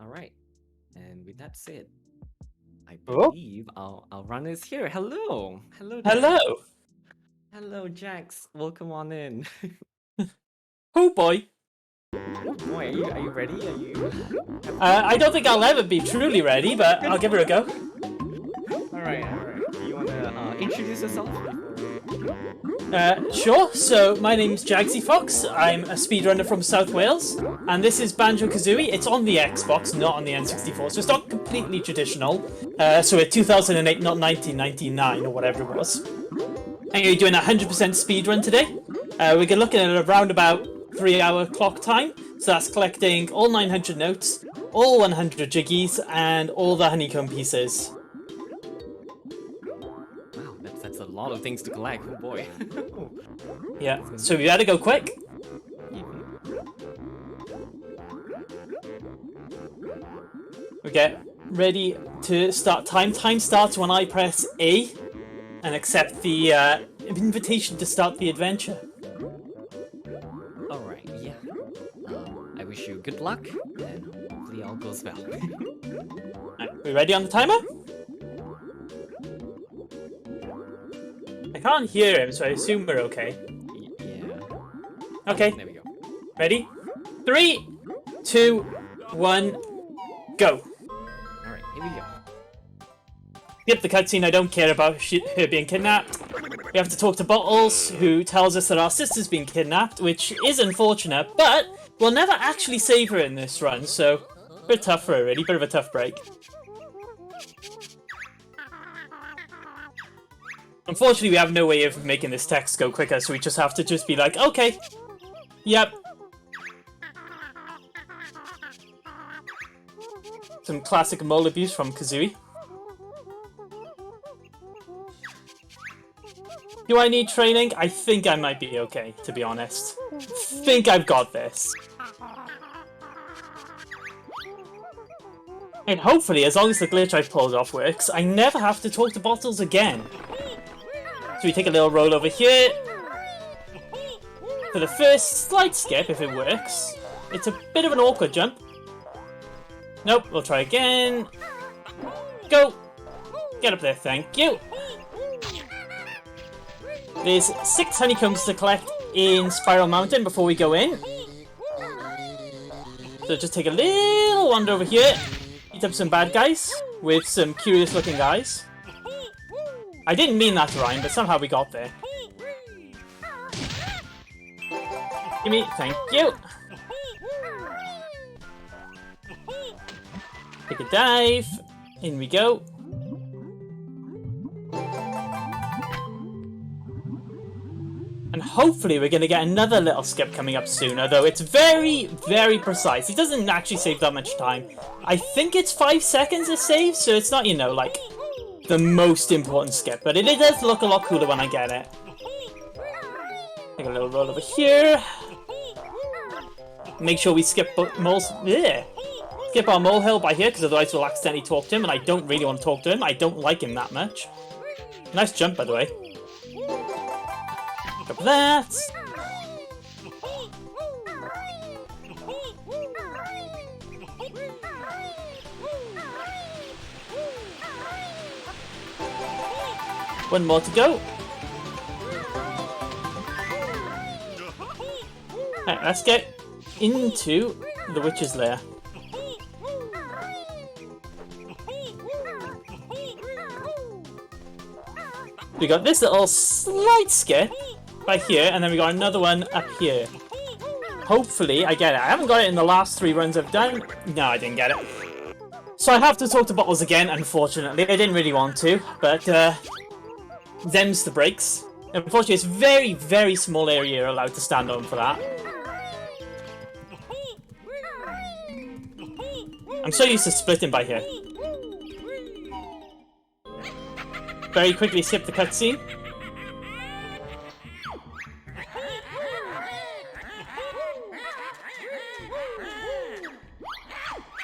All right. And with that said, I Oh, believe our runner is here. Hello. Hello there. hello. Hello, Jax. Welcome on in. Oh boy. Oh boy, are you ready? Are you have I don't think I'll ever be truly ready, but I'll give it a go. all right. Do you wanna introduce yourself before Sure. So my name's JagsyFox. I'm a speedrunner from South Wales, and this is Banjo-Kazooie. It's on the Xbox, not on the N64, so it's not completely traditional. So it's 2008, not 1999 or whatever it was. And you're doing a 100% speedrun today. We're looking at around about 3-hour clock time. So that's collecting all 900 notes, all 100 jiggies, and all the honeycomb pieces. Wow, that's a lot of things to collect. Oh boy. Yeah, It's gonna so be we gotta go quick. Mhm. We get ready to start time. Time starts when I press A and accept the invitation to start the adventure. All right. Yeah. I wish you good luck and hopefully all goes well. Right, we ready on the timer? I can't hear him, so I assume we're okay. Yeah. Okay, There we go. ready? 3, 2, 1, go. All right. Here we go. Skip the cutscene. I don't care about her being kidnapped. We have to talk to Bottles, who tells us that our sister's been kidnapped, which is unfortunate, but we'll never actually save her in this run, so a bit tough for her, really. Bit of a tough break. Unfortunately, we have no way of making this text go quicker, so we just have to be like, okay, yep. Some classic mole abuse from Kazooie. Do I need training? I think I might be okay, to be honest. Think I've got this. And hopefully, as long as the glitch I've pulled off works, I never have to talk to Bottles again. So we take a little roll over here. For the first slight skip, if it works. It's a bit of an awkward jump. Nope, we'll try again. Go! Get up there, thank you. There's 6 honeycombs to collect in Spiral Mountain before we go in. So just take a little wander over here. Beat up some bad guys with some curious looking guys. I didn't mean that to rhyme, but somehow we got there. Gimme, thank you. Take a dive. In we go. And hopefully we're going to get another little skip coming up soon, although it's very, very precise. He doesn't actually save that much time. I think it's 5 seconds it saves, so it's not, you know, like, the most important skip, but it does look a lot cooler when I get it. Take a little roll over here. Make sure we skip moles. Yeah. Skip our molehill by here, because otherwise we'll accidentally talk to him, and I don't really want to talk to him. I don't like him that much. Nice jump, by the way. Up that. One more to go. Right, let's get into the witch's lair. We got this little slight skip by here, and then we got another one up here. Hopefully I get it. I haven't got it in the last 3 runs I've done. No, I didn't get it. So I have to talk to Bottles again, unfortunately. I didn't really want to, but them's the breaks. Unfortunately, it's very, very small area you're allowed to stand on for that. I'm so used to splitting by here. Very quickly skip the cutscene.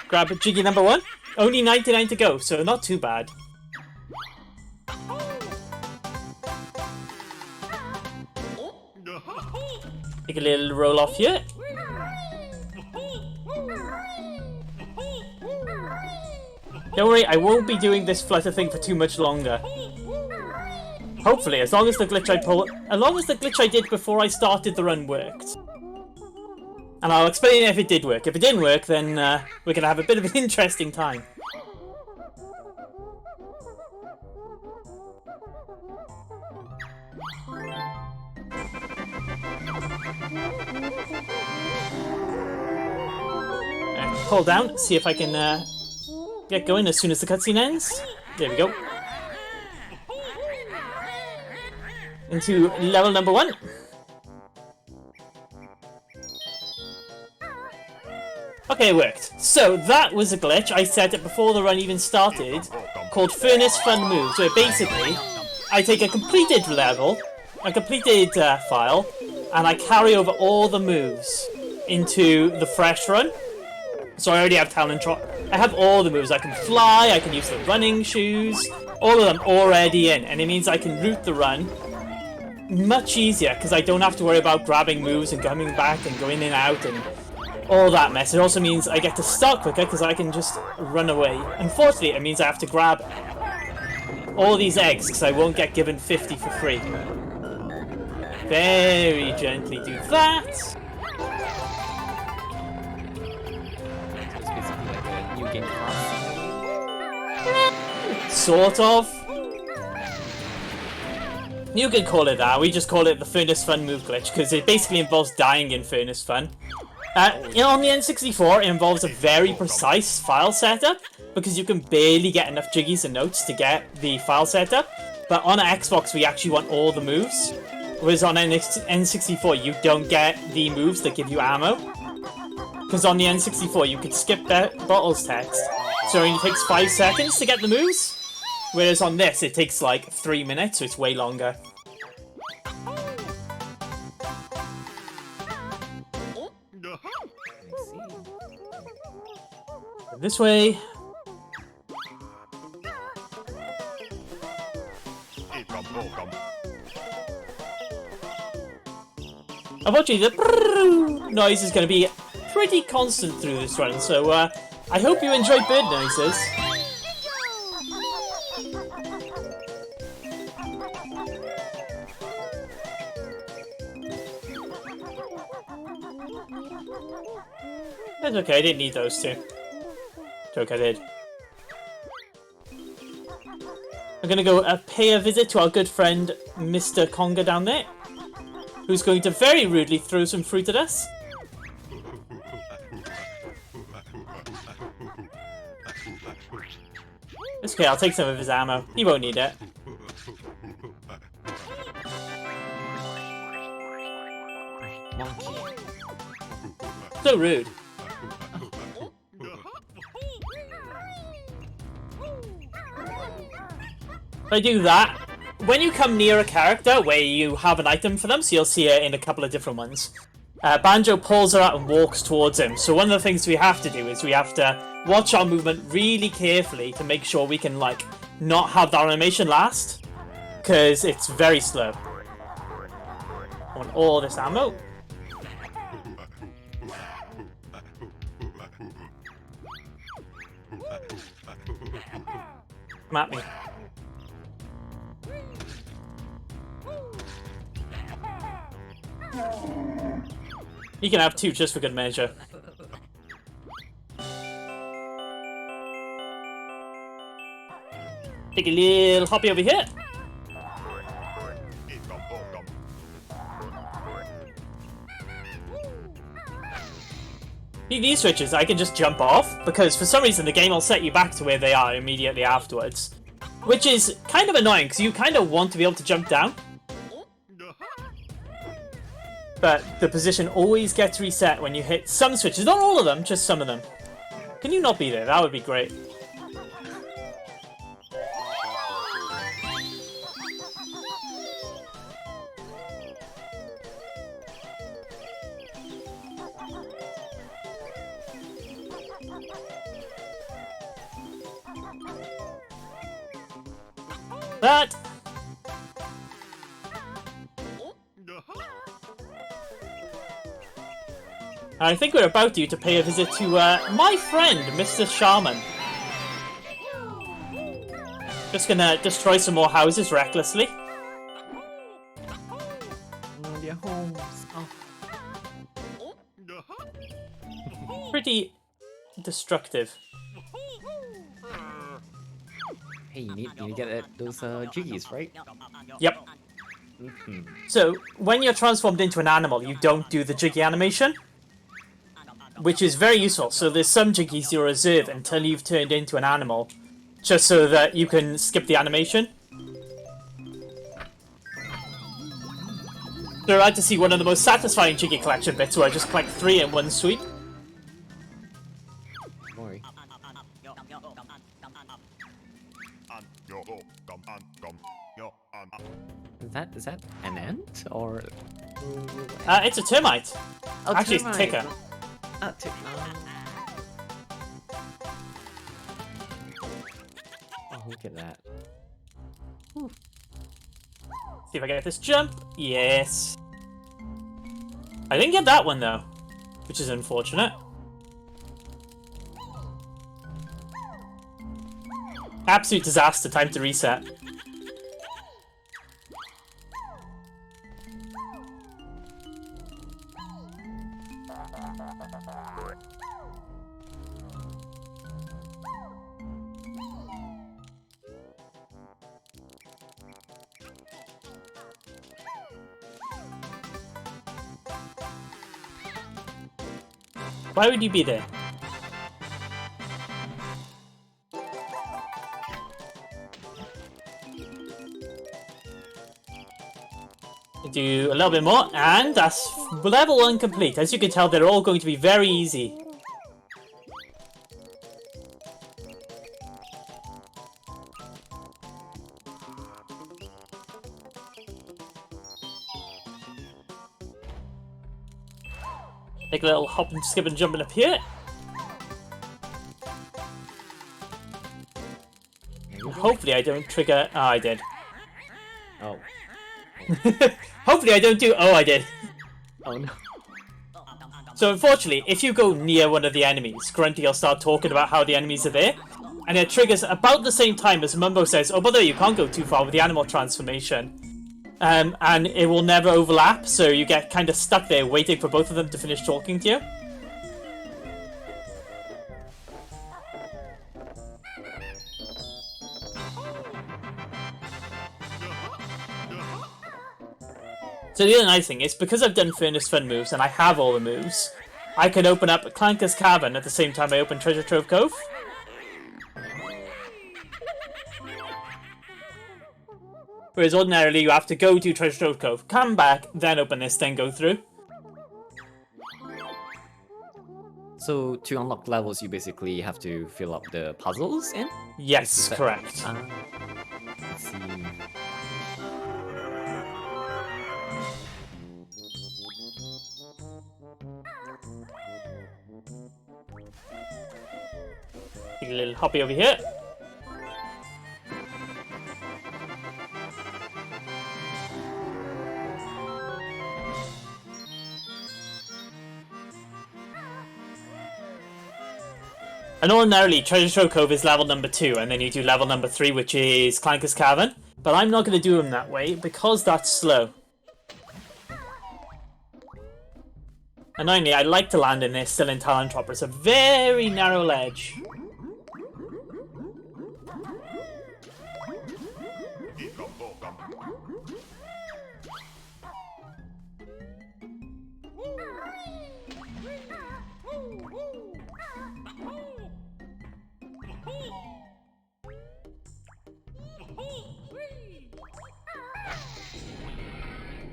Grab Jiggy number 1. Only 99 to go, so not too bad. Take a little roll off here. Don't worry, I won't be doing this flutter thing for too much longer. Hopefully, as long as the glitch I did before I started the run worked. And I'll explain if it did work. If it didn't work, then we're going to have a bit of an interesting time. Hold down, see if I can get going as soon as the cutscene ends. There we go. Into level number 1. Okay, it worked. So that was a glitch. I set it before the run even started, called Furnace Fun Moves, where basically I take a completed level, a completed file, and I carry over all the moves into the fresh run. So I already have talent. I have all the moves. I can fly, I can use the running shoes, all of them already in, and it means I can route the run much easier because I don't have to worry about grabbing moves and coming back and going in and out and all that mess. It also means I get to start quicker because I can just run away. Unfortunately, it means I have to grab all these eggs because I won't get given 50 for free. Very gently do that. It's basically like a new game class. Sort of. You could call it that. We just call it the Furnace Fun move glitch because it basically involves dying in Furnace Fun. On the N64, it involves a very precise file setup because you can barely get enough jiggies and notes to get the file setup. But on an Xbox, we actually want all the moves. Whereas on N64, you don't get the moves that give you ammo. Because on the N64, you could skip the bottles text. So it only takes 5 seconds to get the moves. Whereas on this, it takes like 3 minutes, so it's way longer. This way. Unfortunately, the noise is going to be pretty constant through this run, so I hope you enjoy bird noises. That's okay, I didn't need those two. Joke, I did. I'm gonna go pay a visit to our good friend Mr. Conga down there, who's going to very rudely throw some fruit at us. It's okay, I'll take some of his ammo. He won't need it. Monkey. So rude. If I do that, when you come near a character where you have an item for them, so you'll see it in a couple of different ones, Banjo pulls her out and walks towards him. So one of the things we have to do is we have to watch our movement really carefully to make sure we can, like, not have that animation last, because it's very slow. I want all this ammo. Come at me. You can have two just for good measure. Take a little hoppy over here. These switches I can just jump off, because for some reason the game will set you back to where they are immediately afterwards. Which is kind of annoying, because you kind of want to be able to jump down. But the position always gets reset when you hit some switches. Not all of them, just some of them. Can you not be there? That would be great. That. I think we're about to pay a visit to my friend, Mr. Shaman. Just gonna destroy some more houses recklessly. Oh, their homes. Oh. Pretty destructive. Hey, you need to get those jiggies, right? Yep. So, when you're transformed into an animal, you don't do the jiggy animation, which is very useful. So there's some jiggies you reserve until you've turned into an animal, just so that you can skip the animation. So I like to see one of the most satisfying jiggy collection bits where I just collect 3 in one sweep. Don't worry. Is that an ant or? It's a termite. Oh, Actually, termite. it's a ticker. Oh, look at that. See if I get this jump. Yes. I didn't get that one though, which is unfortunate. Absolute disaster. Time to reset. Why would you be there? Do a little bit more, and that's level 1 complete. As you can tell, they're all going to be very easy. Take a little hop and skip and jumping up here. Hopefully I don't trigger... Oh, I did. Oh. Hopefully I don't do... Oh, I did. Oh no. So unfortunately, if you go near one of the enemies, Grunty will start talking about how the enemies are there. And it triggers about the same time as Mumbo says, oh, by the way, you can't go too far with the animal transformation. And it will never overlap, so you get kind of stuck there waiting for both of them to finish talking to you. So the other nice thing is, because I've done Furnace Fun moves, and I have all the moves, I can open up Clanker's Cavern at the same time I open Treasure Trove Cove. Whereas ordinarily you have to go to Treasure Trove Cove, come back, then open this, then go through. So to unlock levels, you basically have to fill up the puzzles in? Yes, correct. Let's see. Take a little hoppy over here. And ordinarily, Treasure Trove Cove is level number 2, and then you do level number 3, which is Clanker's Cavern. But I'm not going to do them that way, because that's slow. Annoyingly, I like to land in this still in Talon Tropper. It's a very narrow ledge.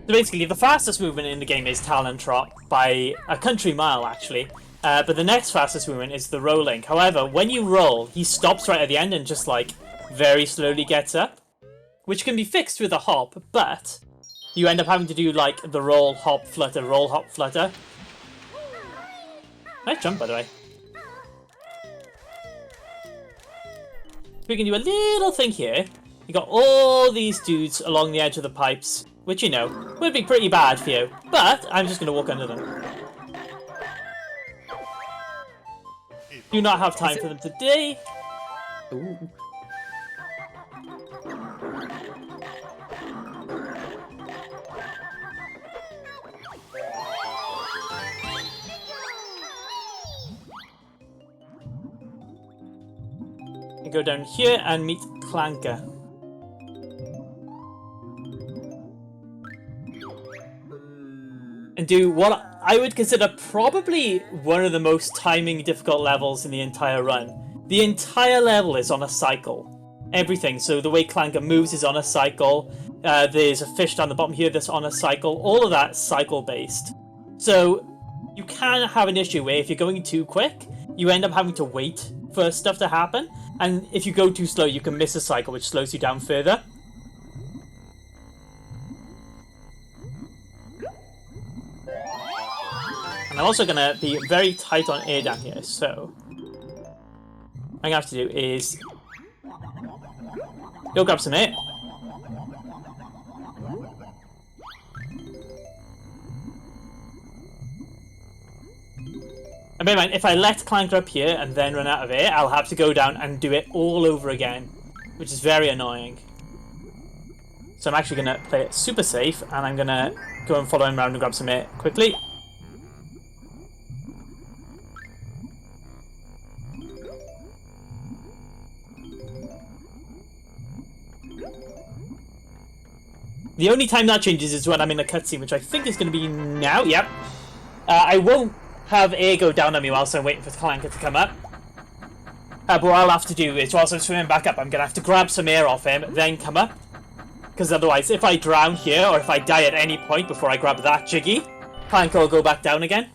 So basically, the fastest movement in the game is Talon Trot by a country mile, actually. But the next fastest movement is the rolling. However, when you roll, he stops right at the end and just, like, very slowly gets up. Which can be fixed with a hop, but you end up having to do, like, the roll, hop, flutter, roll, hop, flutter. Nice jump, by the way. We can do a little thing here. You got all these dudes along the edge of the pipes, which, you know, would be pretty bad for you. But I'm just going to walk under them. Do not have time for them today. Ooh. And go down here and meet Clanker. And do what I would consider probably one of the most timing difficult levels in the entire run. The entire level is on a cycle. Everything. So the way Clanker moves is on a cycle. There's a fish down the bottom here that's on a cycle. All of that cycle based. So you can have an issue where if you're going too quick, you end up having to wait for stuff to happen. And if you go too slow, you can miss a cycle, which slows you down further. And I'm also going to be very tight on air down here, so what I'm going to have to do is go grab some air. And bear in mind, if I let Clanker up here and then run out of air, I'll have to go down and do it all over again, which is very annoying. So I'm actually going to play it super safe, and I'm going to go and follow him around and grab some air quickly. The only time that changes is when I'm in a cutscene, which I think is going to be now. Yep. I won't have air go down on me whilst I'm waiting for Clanker to come up. But what I'll have to do is, whilst I'm swimming back up, I'm going to have to grab some air off him, then come up. Because otherwise, if I drown here, or if I die at any point before I grab that Jiggy, Clanker will go back down again.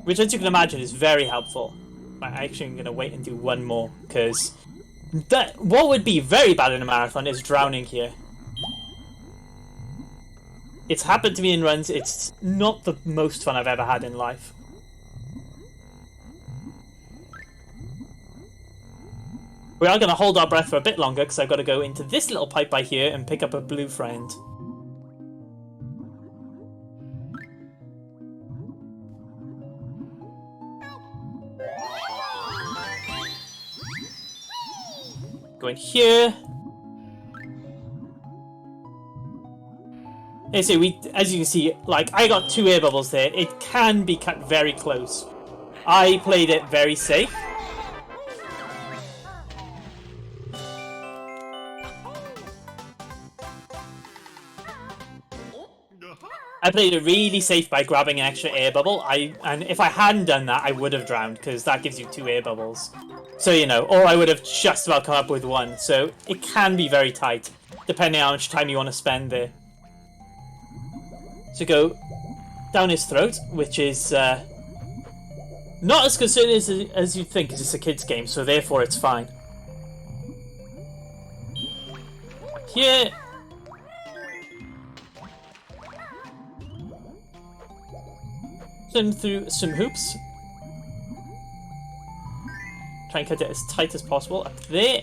Which, as you can imagine, is very helpful. Actually, I'm going to wait and do one more, because what would be very bad in a marathon is drowning here. It's happened to me in runs. It's not the most fun I've ever had in life. We are going to hold our breath for a bit longer because I've got to go into this little pipe by here and pick up a blue friend. Go in here. As you can see, like, I got 2 air bubbles there. It can be cut very close. I played it very safe. I played it really safe by grabbing an extra air bubble. And if I hadn't done that, I would have drowned, because that gives you 2 air bubbles. So, you know, or I would have just about come up with 1. So it can be very tight, depending on how much time you want to spend there. So go down his throat, which is not as concerning as you'd think, because it's a kid's game, so therefore it's fine. Here. Swim through some hoops. Try and cut it as tight as possible. Up there.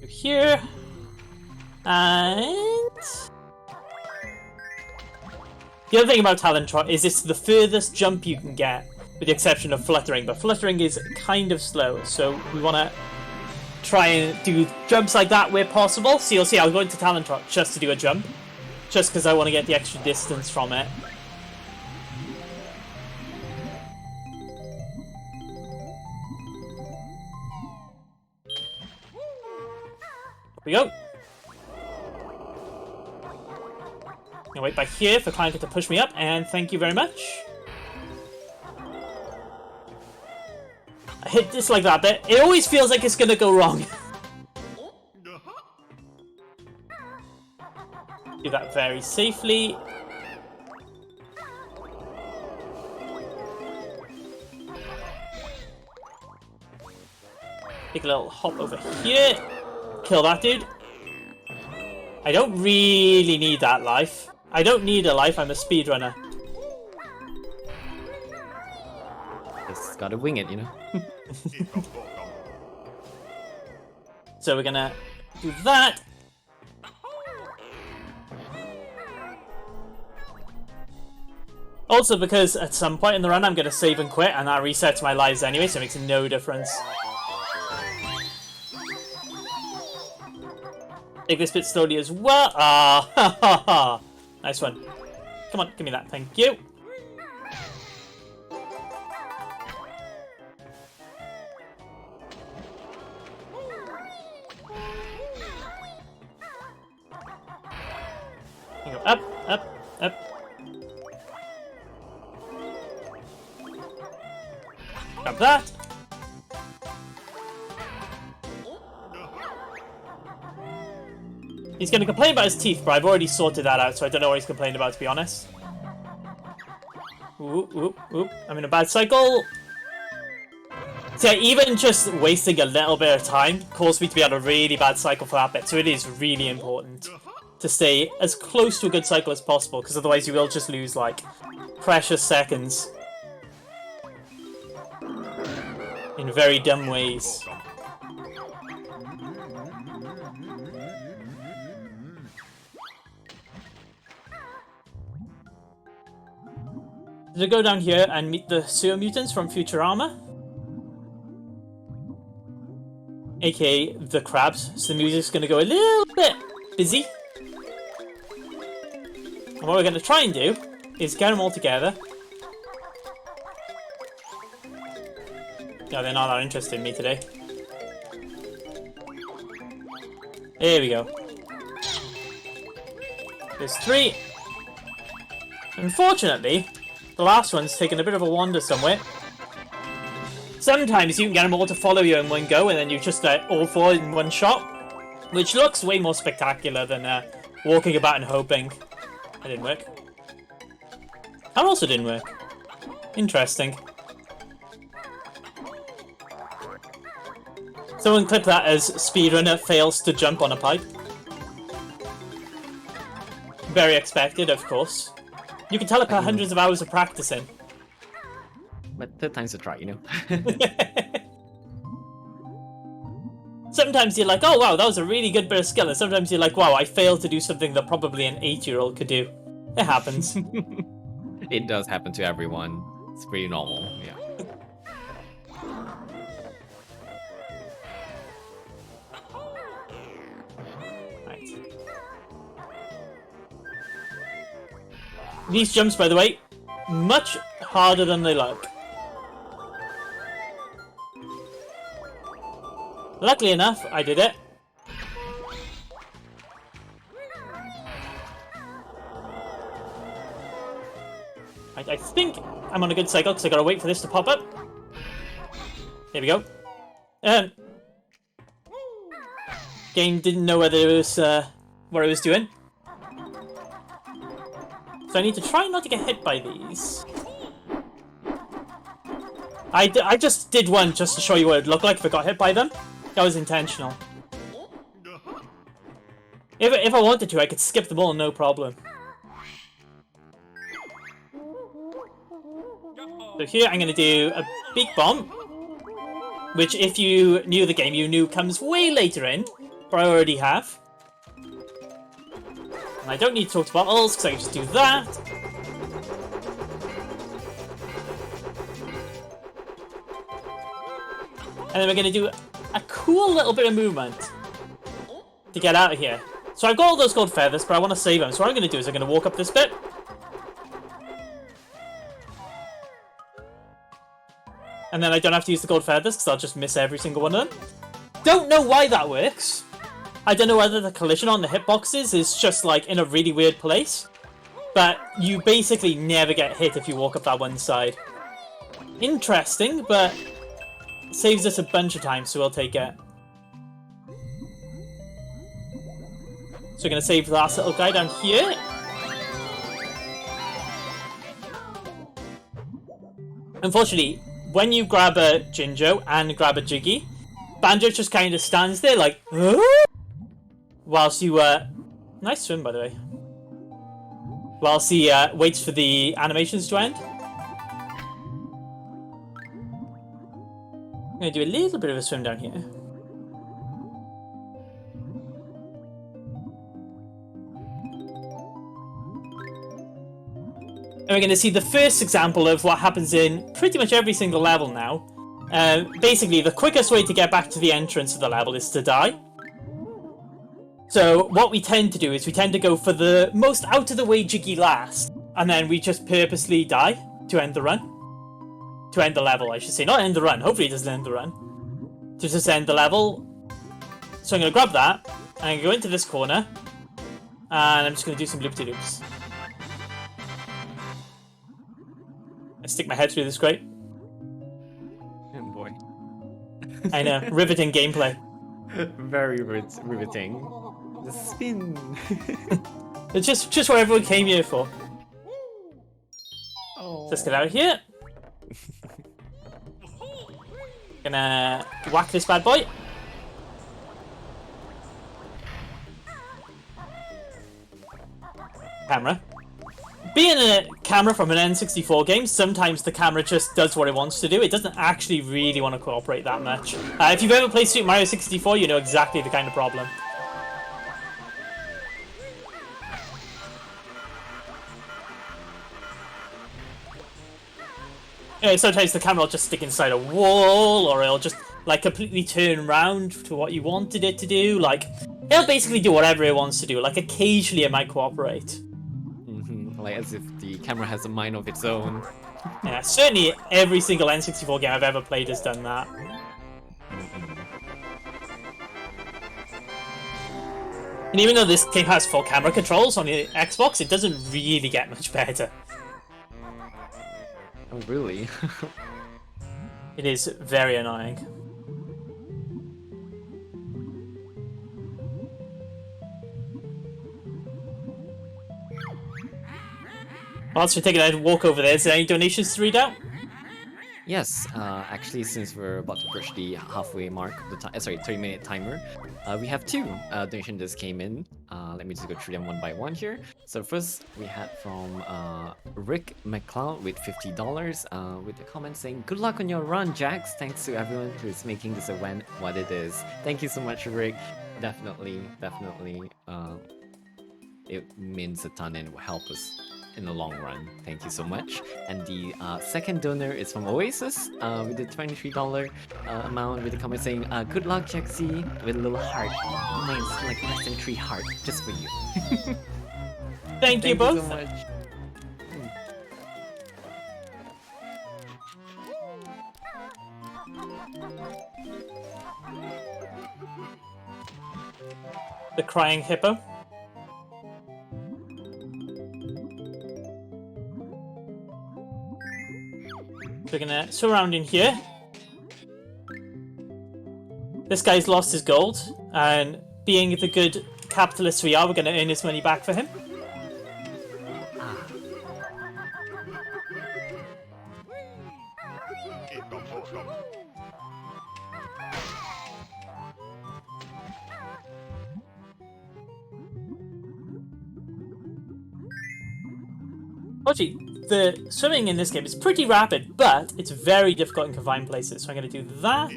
Here. And the other thing about Talon Trot is it's the furthest jump you can get, with the exception of fluttering, but fluttering is kind of slow, so we want to try and do jumps like that where possible. So you'll see I'll go into Talon Trot just to do a jump, just because I want to get the extra distance from it. Here we go. I'm gonna wait back here for Clanker to push me up, and thank you very much. I hit this like that bit. It always feels like it's gonna go wrong. Do that very safely. Take a little hop over here. Kill that dude. I don't really need that life. I don't need a life, I'm a speedrunner. Just gotta wing it, you know? So we're gonna do that. Also, because at some point in the run I'm gonna save and quit, and that resets my lives anyway, so it makes no difference. Take this bit slowly as well. Ah, ha ha ha. Nice one. Come on, give me that. Thank you. Go up, up, up. Grab that. He's going to complain about his teeth, but I've already sorted that out, so I don't know what he's complaining about, to be honest. Oop, oop, oop. I'm in a bad cycle. So yeah, even just wasting a little bit of time caused me to be on a really bad cycle for that bit, so it is really important to stay as close to a good cycle as possible, because otherwise you will just lose, like, precious seconds in very dumb ways. To go down here and meet the sewer mutants from Futurama, aka the crabs. So the music's going to go a little bit busy. And what we're going to try and do is get them all together. No, they're not that interested in me today. There we go. There's 3. Unfortunately, the last one's taken a bit of a wander somewhere. Sometimes you can get them all to follow you in one go, and then you just get all 4 in one shot, which looks way more spectacular than walking about and hoping. That didn't work. That also didn't work. Interesting. Someone clip that as speedrunner fails to jump on a pipe. Very expected, of course. You can tell it got hundreds of hours of practicing. But third time's a try, you know? Sometimes you're like, oh wow, that was a really good bit of skill, and sometimes you're like, wow, I failed to do something that probably an 8-year-old could do. It happens. It does happen to everyone. It's pretty normal, yeah. These jumps, by the way, much harder than they look. Luckily enough, I did it. I think I'm on a good cycle because I gotta wait for this to pop up. There we go. Game didn't know whether it was what it was doing. So I need to try not to get hit by these. I just did one just to show you what it looked like if I got hit by them. That was intentional. If I wanted to, I could skip them all, no problem. So here I'm going to do a big bomb, which if you knew the game, you knew comes way later in, but I already have. And I don't need to talk to bottles, because I can just do that. And then we're going to do a cool little bit of movement to get out of here. So I've got all those gold feathers, but I want to save them. So what I'm going to do is I'm going to walk up this bit. And then I don't have to use the gold feathers, because I'll just miss every single one of them. Don't know why that works. I don't know whether the collision on the hitboxes is just, like, in a really weird place. But you basically never get hit if you walk up that one side. Interesting, but saves us a bunch of time, so we'll take it. So we're going to save the last little guy down here. Unfortunately, when you grab a Jinjo and grab a Jiggy, Banjo just kind of stands there like, huh? Whilst you, nice swim, by the way. Whilst he waits for the animations to end. I'm going to do a little bit of a swim down here. And we're going to see the first example of what happens in pretty much every single level now. Basically, the quickest way to get back to the entrance of the level is to die. So what we tend to do is we tend to go for the most out-of-the-way jiggy last, and then we just purposely die to end the run. To end the level, I should say. Not end the run. Hopefully it doesn't end the run. To just end the level. So I'm going to grab that, and I'm going to go into this corner, and I'm just going to do some loop-de-loops. I stick my head through this grate. Oh boy. I know, riveting gameplay. Very riveting. The spin. It's just what everyone came here for. Oh. Let's get out of here. Gonna whack this bad boy. Camera. Being a camera from an N64 game, sometimes the camera just does what it wants to do. It doesn't actually really want to cooperate that much. If you've ever played Super Mario 64, you know exactly the kind of problem. Sometimes the camera will just stick inside a wall, or it'll just like completely turn around to what you wanted it to do. Like, it'll basically do whatever it wants to do. Like, occasionally it might cooperate. Like as if the camera has a mind of its own. Yeah, certainly every single N64 game I've ever played has done that. And even though this game has full camera controls on the Xbox, it doesn't really get much better. Oh, really? It is very annoying. Whilst we're taking a walk over there, is there any donations to read out? Yes, actually, since we're about to push the halfway mark, the 30-minute timer, we have two donations that came in. Let me just go through them one by one here. So first, we had from Rick McLeod with $50 with a comment saying, "Good luck on your run, Jax. Thanks to everyone who's making this event what it is." Thank you so much, Rick. Definitely, it means a ton and will help us in the long run. Thank you so much. And the second donor is from Oasis with the $23 amount with a comment saying, "Good luck, Jaxy," with a little heart. Mine's like less than 3 heart, just for you. Thank you both. So much. The crying hippo. We're gonna surround in here. This guy's lost his gold, and being the good capitalists we are, we're gonna earn his money back for him. Actually, the swimming in this game is pretty rapid, but it's very difficult in confined places. So I'm going to do that.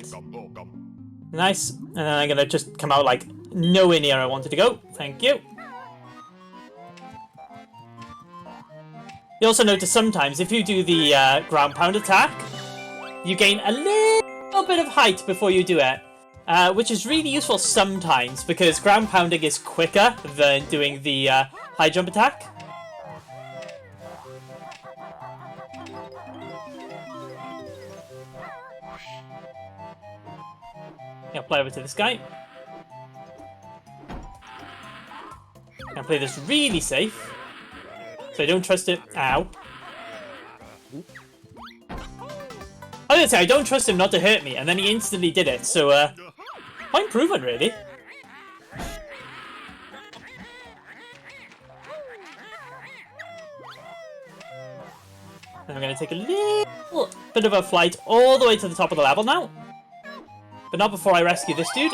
Nice. And then I'm going to just come out like nowhere near I wanted to go. Thank you. You also notice sometimes if you do the ground pound attack, you gain a little bit of height before you do it. Which is really useful sometimes because ground pounding is quicker than doing the high jump attack. I'll play over to this guy. I'll play this really safe. So I don't trust it. Ow. I was gonna say, I don't trust him not to hurt me, and then he instantly did it, so, quite improvement, really. And I'm gonna take a little bit of a flight all the way to the top of the level now. But not before I rescue this dude.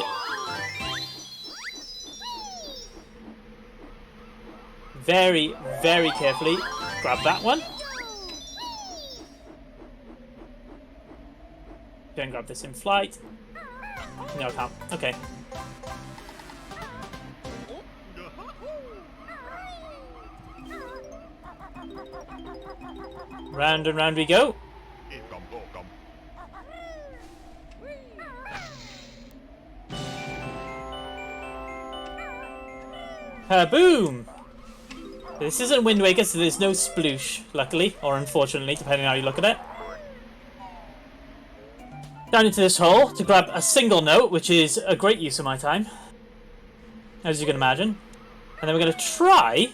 Very, very carefully grab that one. Go and grab this in flight. No, I can't. Okay. Round and round we go. Boom! This isn't Wind Waker, so there's no sploosh, luckily, or unfortunately, depending on how you look at it. Down into this hole to grab a single note, which is a great use of my time, as you can imagine. And then we're going to try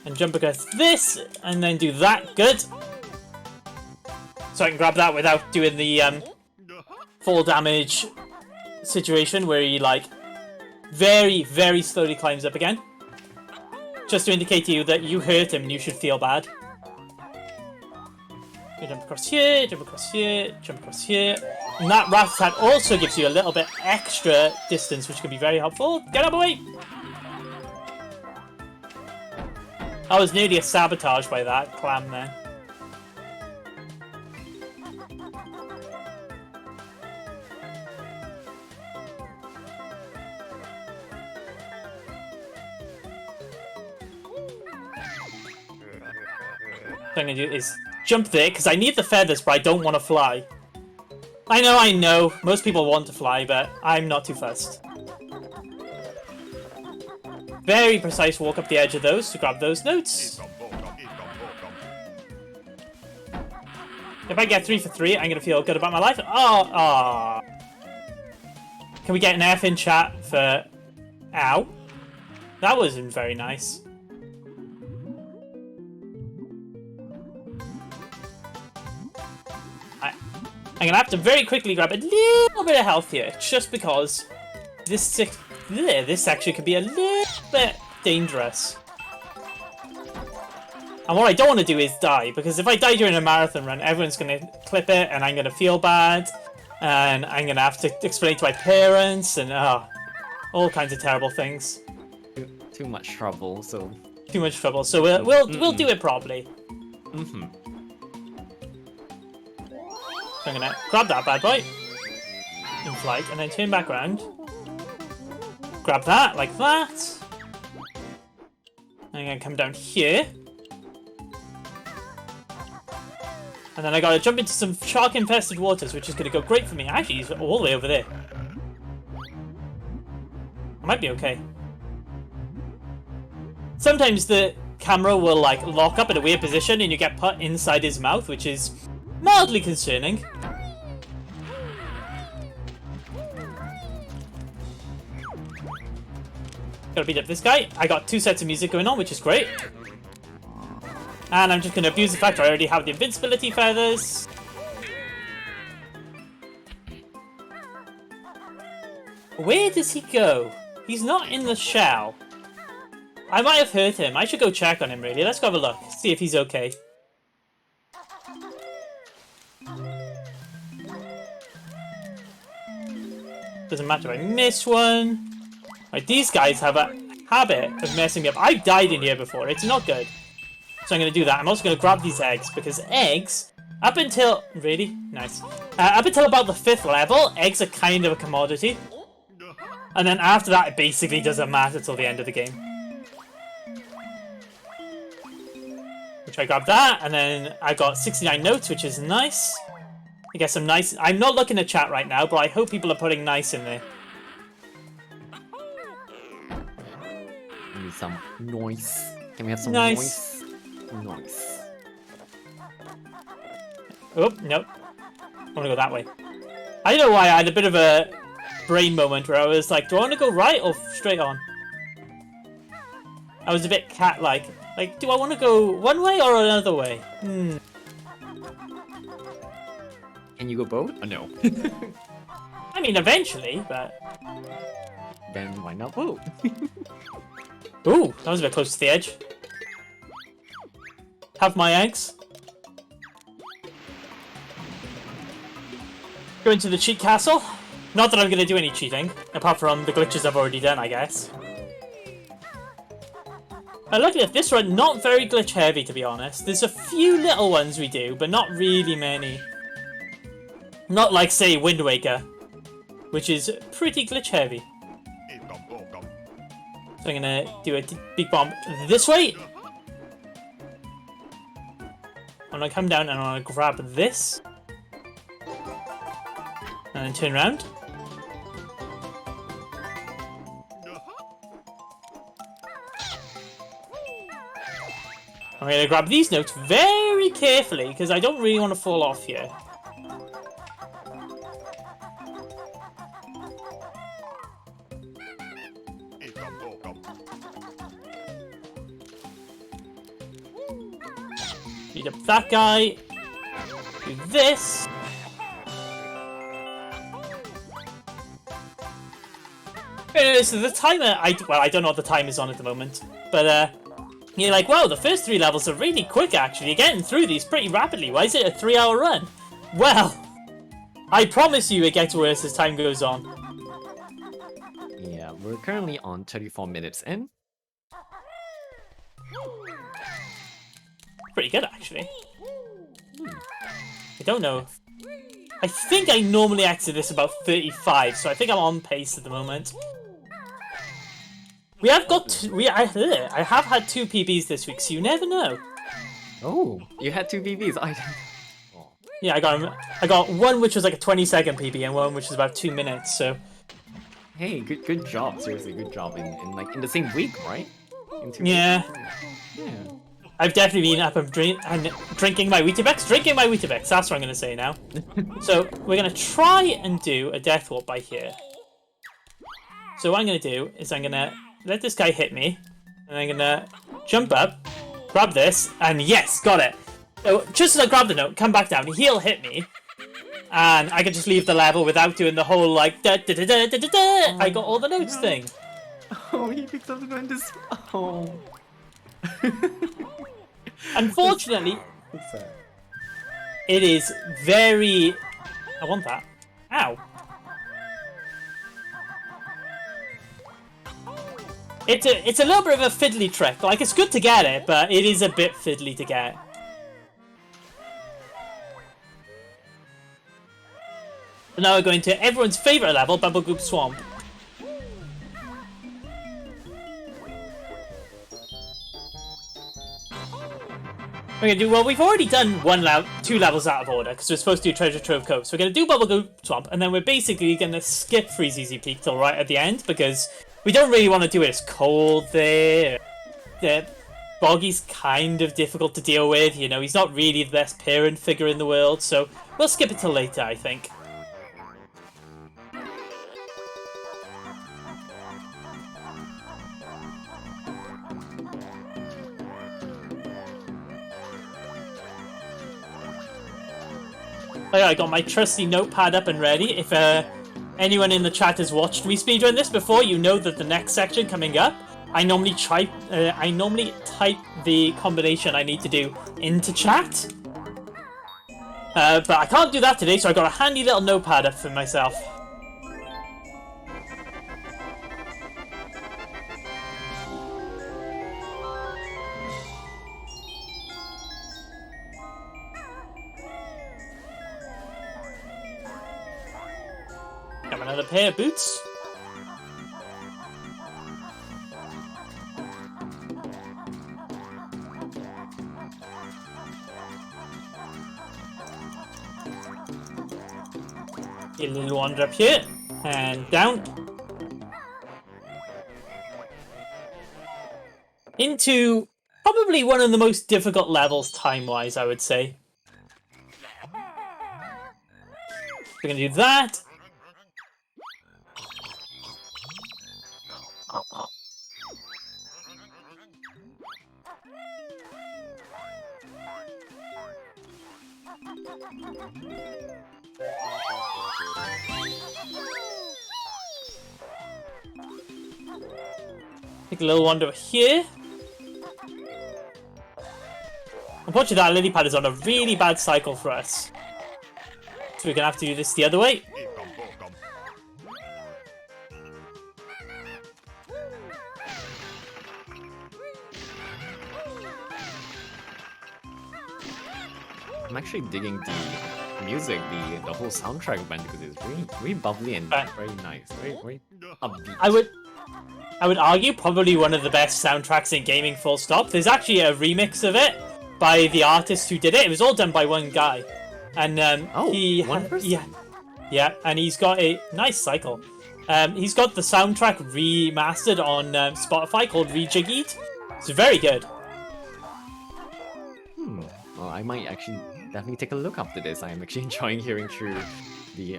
and jump across this, and then do that. Good. So I can grab that without doing the full damage situation where he, like, very, very slowly climbs up again. Just to indicate to you that you hurt him and you should feel bad. You jump across here, jump across here, jump across here. And that rat-tat also gives you a little bit extra distance, which can be very helpful. Get out of the way! I was nearly a sabotage by that clam there. What I'm going to do is jump there, because I need the feathers, but I don't want to fly. I know. Most people want to fly, but I'm not too fussed. Very precise walk up the edge of those to grab those notes. If I get 3 for 3, I'm going to feel good about my life. Oh. Can we get an F in chat for... Ow. That wasn't very nice. I'm going to have to very quickly grab a little bit of health here, just because this section could be a little bit dangerous. And what I don't want to do is die, because if I die during a marathon run, everyone's going to clip it, and I'm going to feel bad, and I'm going to have to explain to my parents, and all kinds of terrible things. Too much trouble, so... Too much trouble, so we'll do it properly. Mm-hmm. So I'm gonna grab that bad boy in flight and then turn back around. Grab that like that. I'm gonna come down here. And then I gotta jump into some shark infested waters, which is gonna go great for me. Actually, he's all the way over there. I might be okay. Sometimes the camera will like lock up in a weird position and you get put inside his mouth, which is mildly concerning. Gotta beat up this guy. I got 2 sets of music going on, which is great. And I'm just gonna abuse the fact that I already have the invincibility feathers. Where does he go? He's not in the shell. I might have hurt him. I should go check on him, really. Let's go have a look. See if he's okay. Doesn't matter if I miss one. Right, these guys have a habit of messing me up. I've died in here before. It's not good. So I'm going to do that. I'm also going to grab these eggs, because eggs, up until... Really? Nice. Up until about the 5th level, eggs are kind of a commodity. And then after that, it basically doesn't matter till the end of the game. Which I grabbed that, and then I got 69 notes, which is nice. I guess some nice... I'm not looking at chat right now, but I hope people are putting nice in there. Need some noise. Can we have some Nice. Noise. Oh, nope. I want to go that way. I don't know why I had a bit of a brain moment where I was like, do I want to go right or straight on? I was a bit cat-like. Like, do I want to go one way or another way? Can you go both? Oh, no. I mean, eventually, but... Then why not both? Ooh, that was a bit close to the edge. Have my eggs. Go into the cheat castle. Not that I'm going to do any cheating, apart from the glitches I've already done, I guess. Luckily, this run, not very glitch heavy, to be honest. There's a few little ones we do, but not really many. Not like, say, Wind Waker, which is pretty glitch heavy. So I'm gonna do a big bomb this way. I'm gonna come down and I'm gonna grab this. And then turn around. I'm going to grab these notes very carefully, because I don't really want to fall off here. Beat up that guy. Do this. So the timer, I don't know what the time is on at the moment, but you're like, wow, the first 3 levels are really quick actually. You're getting through these pretty rapidly. Why is it a 3-hour run? Well, I promise you it gets worse as time goes on. Yeah, we're currently on 34 minutes in. Pretty good actually. I don't know. I think I normally exit this about 35, so I think I'm on pace at the moment. We have got I have had 2 PBs this week, so you never know. Oh, you had 2 BBs. Oh. Yeah, I got one which was like a 20-second PB and one which was about 2 minutes. So Hey, good job. Seriously, good job in the same week, right? Yeah. Yeah. I've definitely been up and drinking my Weetabix. Drinking my Weetabix, that's what I'm going to say now. So we're going to try and do a death warp by here. So what I'm going to do is I'm going to let this guy hit me. And I'm going to jump up, grab this, and yes, got it. So just as I grab the note, come back down, he'll hit me. And I can just leave the level without doing the whole like da da da da da da da. I got all the notes thing. Oh, he picked up the note this. Oh. Unfortunately, it is very... I want that. Ow. It's a little bit of a fiddly trick. Like, it's good to get it, but it is a bit fiddly to get. So now we're going to everyone's favourite level, Bubble Goop Swamp. We're gonna do, well, we've already done 2 levels out of order because we're supposed to do Treasure Trove Cove. So we're gonna do Bubble Goop Swamp, and then we're basically gonna skip Freeze Easy Peak till right at the end because we don't really want to do it. It's cold there. Boggy's kind of difficult to deal with. You know, he's not really the best parent figure in the world, so we'll skip it till later, I think. I got my trusty notepad up and ready. If anyone in the chat has watched me speedrun this before, you know that the next section coming up, I normally type the combination I need to do into chat. But I can't do that today, so I got a handy little notepad up for myself. Got another pair of boots. A little wander up here and down into probably one of the most difficult levels time-wise, I would say. We're gonna do that. Take a little wander here. Unfortunately, that lily pad is on a really bad cycle for us. So we're gonna have to do this the other way. I'm actually digging the music, the whole soundtrack of Banjo-Kazooie is really bubbly and very nice, very upbeat. I would argue probably one of the best soundtracks in gaming, full stop. There's actually a remix of it by the artist who did it. It was all done by one guy. And one person? Yeah, and he's got a nice cycle. He's got the soundtrack remastered on Spotify called Rejiggied. It's very good. I might actually definitely take a look after this. I'm actually enjoying hearing through the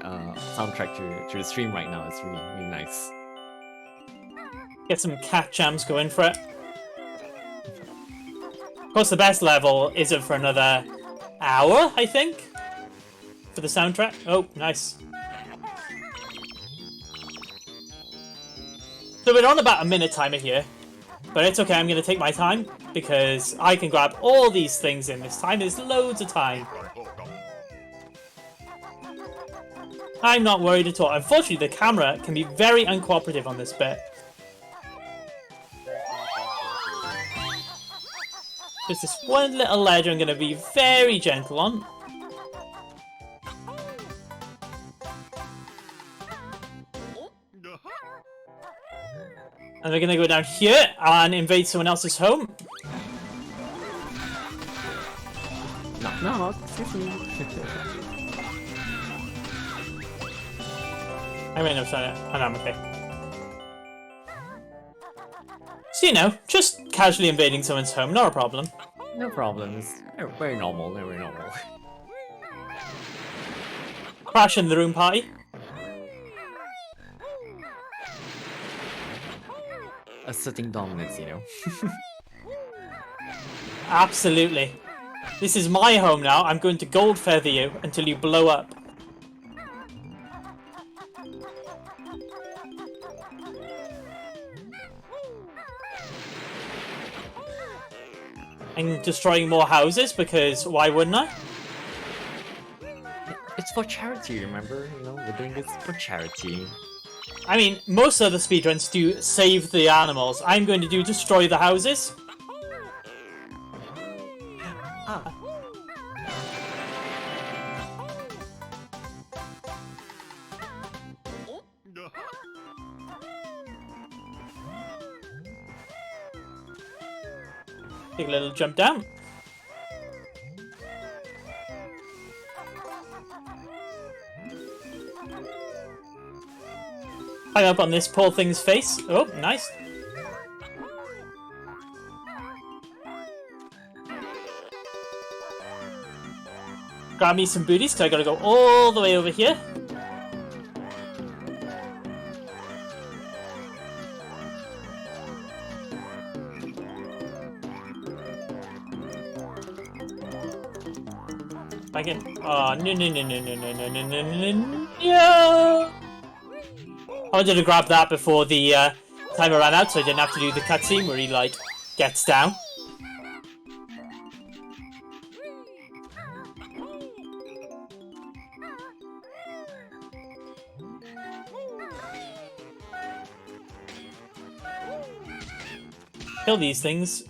soundtrack through the stream right now. It's really, really nice. Get some cat jams going for it. Of course, the best level isn't for another hour, I think, for the soundtrack. Oh, nice. So we're on about a minute timer here, but it's okay, I'm going to take my time, because I can grab all these things in this time. There's loads of time. I'm not worried at all. Unfortunately, the camera can be very uncooperative on this bit. There's this one little ledge I'm going to be very gentle on. And we're going to go down here and invade someone else's home. Knock knock, excuse me. I may have done it. Oh, no, I'm okay. So, you know, just casually invading someone's home, not a problem. No problems. Very normal, very normal. Crash in the room party. Asserting dominance, you know. Absolutely. This is my home now. I'm going to gold feather you until you blow up. I'm destroying more houses because why wouldn't I? It's for charity, remember? You know, we're doing this for charity. I mean, most other speedruns do save the animals. I'm going to do destroy the houses. Ah. Take a little jump down. Hang up on this poor thing's face. Oh, nice. Grab me some booties, because I gotta go all the way over here. Back in. Oh, no. I wanted to grab that before the timer ran out, so I didn't have to do the cutscene where he, like, gets down. Kill these things.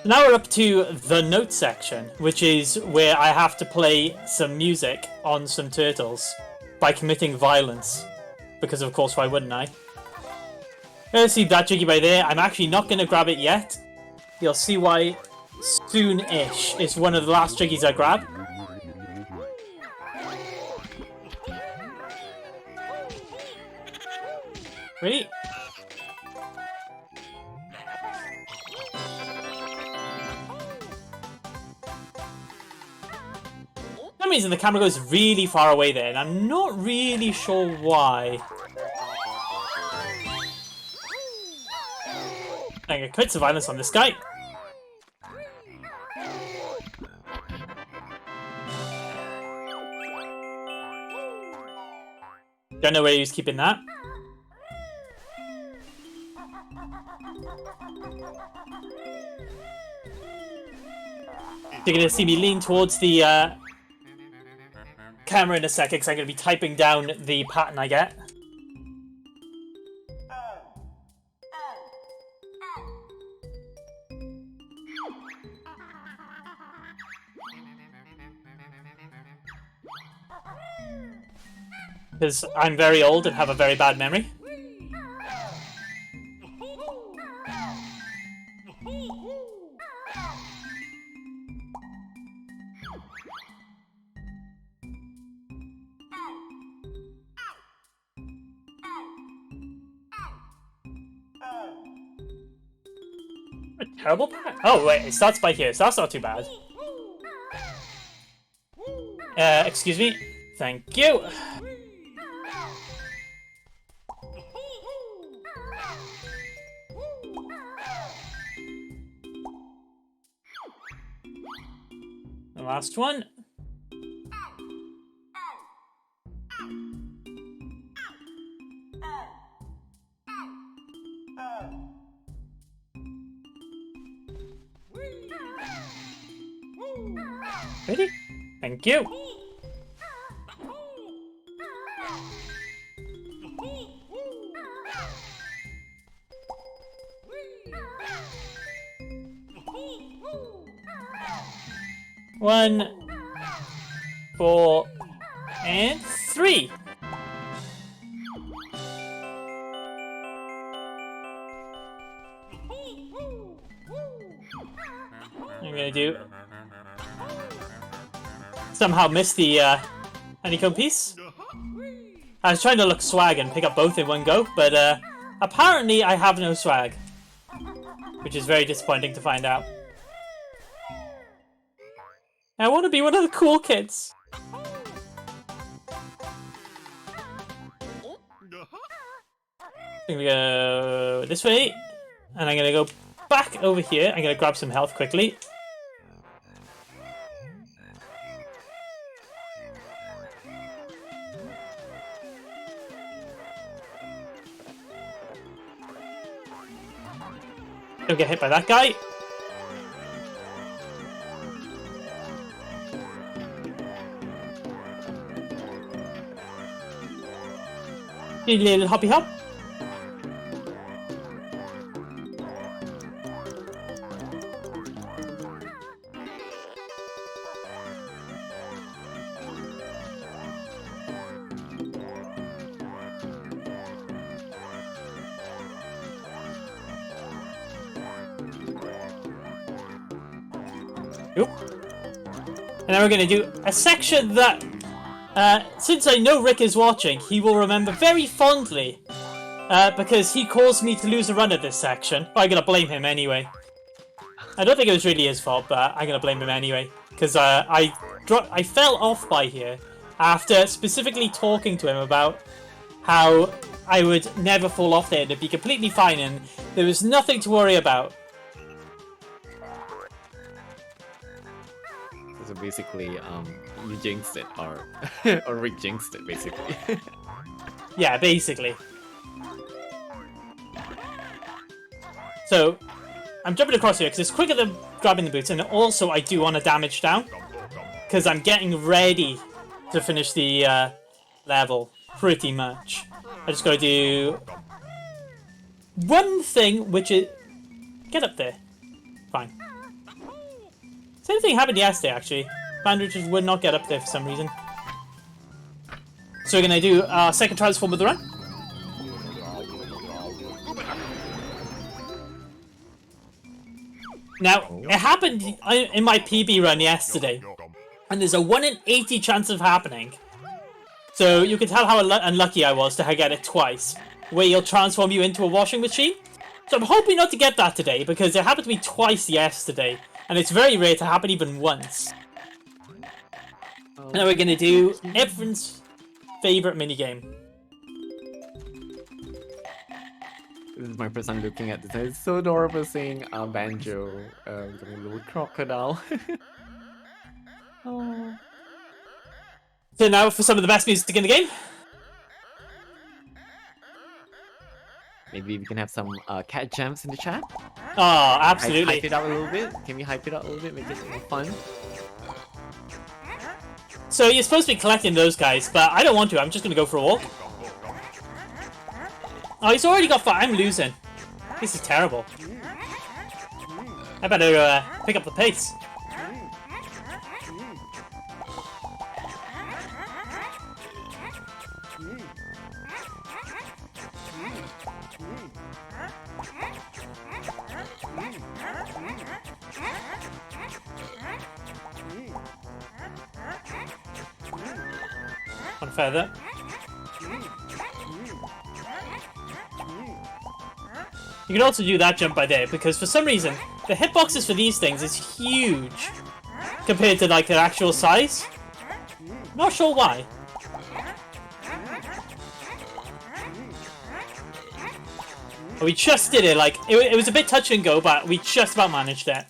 Now we're up to the note section, which is where I have to play some music on some turtles by committing violence. Because of course, why wouldn't I? Let's see that jiggy by there. I'm actually not going to grab it yet. You'll see why soon-ish. It's one of the last jiggies I grab. Really? For some reason the camera goes really far away there, and I'm not really sure why. I'm gonna quit some violence on this guy. Don't know where he was keeping that. You're gonna see me lean towards the camera in a second because I'm gonna be typing down the pattern I get. Because I'm very old and have a very bad memory. A terrible pack? Oh, wait, it starts by here, so that's not too bad. Excuse me. Thank you. The last one. Ready? Thank you. One, 4, and 3. I'm gonna do. Somehow missed the honeycomb piece. I was trying to look swag and pick up both in one go, but apparently I have no swag, which is very disappointing to find out. I want to be one of the cool kids. I'm gonna go this way, and I'm gonna go back over here. I'm gonna grab some health quickly. Don't get hit by that guy. Need a little hoppy hop. Oop. And then we're going to do a section that, since I know Rick is watching, he will remember very fondly, because he caused me to lose a run at this section. But I'm going to blame him anyway. I don't think it was really his fault, but I'm going to blame him anyway. Because I fell off by here after specifically talking to him about how I would never fall off there and it'd be completely fine and there was nothing to worry about. So basically, you jinxed it, or Rick jinxed it, basically. Yeah, basically. So, I'm jumping across here because it's quicker than grabbing the boots, and also I do want to damage down because I'm getting ready to finish the level, pretty much. I just got to do one thing, which is get up there. Fine. Same thing happened yesterday, actually. Banjo just would not get up there for some reason. So we're going to do our second transform of the run. Now, it happened in my PB run yesterday. And there's a 1 in 80 chance of happening. So you can tell how unlucky I was to get it twice. Where he'll transform you into a washing machine. So I'm hoping not to get that today, because it happened to me twice yesterday. And it's very rare to happen even once. And then we're going to do everyone's favourite minigame. This is my first time looking at this. It's so adorable seeing Banjo becoming a little crocodile. Oh. So now for some of the best music in the game. Maybe we can have some cat jams in the chat. Oh, absolutely. Hype it up a little bit. Can we hype it up a little bit? Make it more fun. So you're supposed to be collecting those guys, but I don't want to. I'm just going to go for a walk. Oh, he's already got 5. I'm losing. This is terrible. I better pick up the pace. One feather. You can also do that jump by there, because for some reason, the hitboxes for these things is huge compared to like their actual size. Not sure why. But we just did it, like, it was a bit touch and go, but we just about managed it.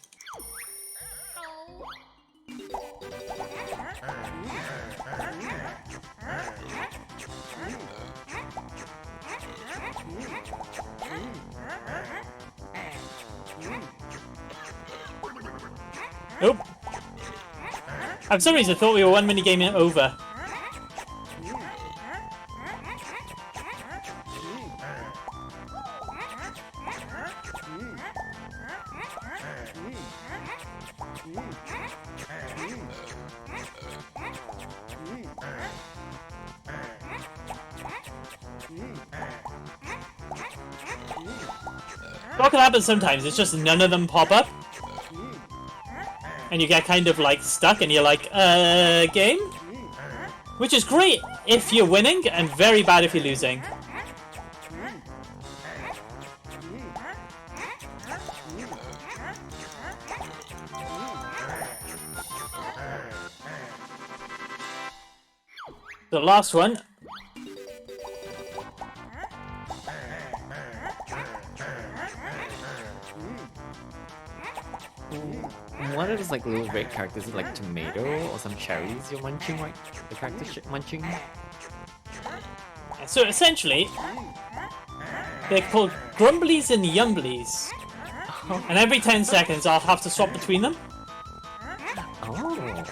Nope. For some reason I thought we were one minigame over. What can happen sometimes, it's just none of them pop up. And you get kind of like stuck and you're like, game? Which is great if you're winning and very bad if you're losing. The last one. What are those like little red characters? Is it like tomato or some cherries you're munching, right? The character's munching? So essentially, they're called Grumblies and Yumblies. And every 10 seconds I'll have to swap between them. Oh.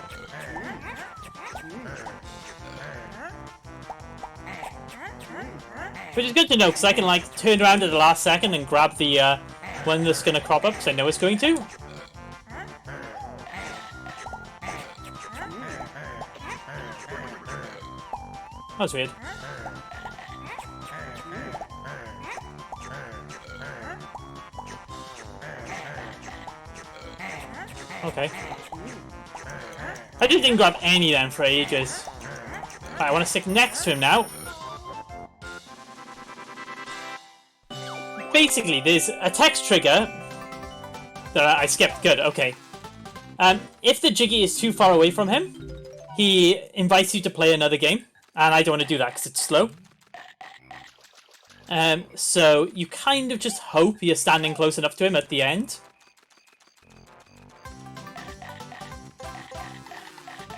Which is good to know, because I can like turn around at the last second and grab the one that's going to crop up, because I know it's going to. That was weird. Okay. I just didn't grab any of them for ages. Right, I want to stick next to him now. Basically, there's a text trigger that I skipped. Good, okay. If the Jiggy is too far away from him, he invites you to play another game. And I don't want to do that because it's slow. So you kind of just hope you're standing close enough to him at the end.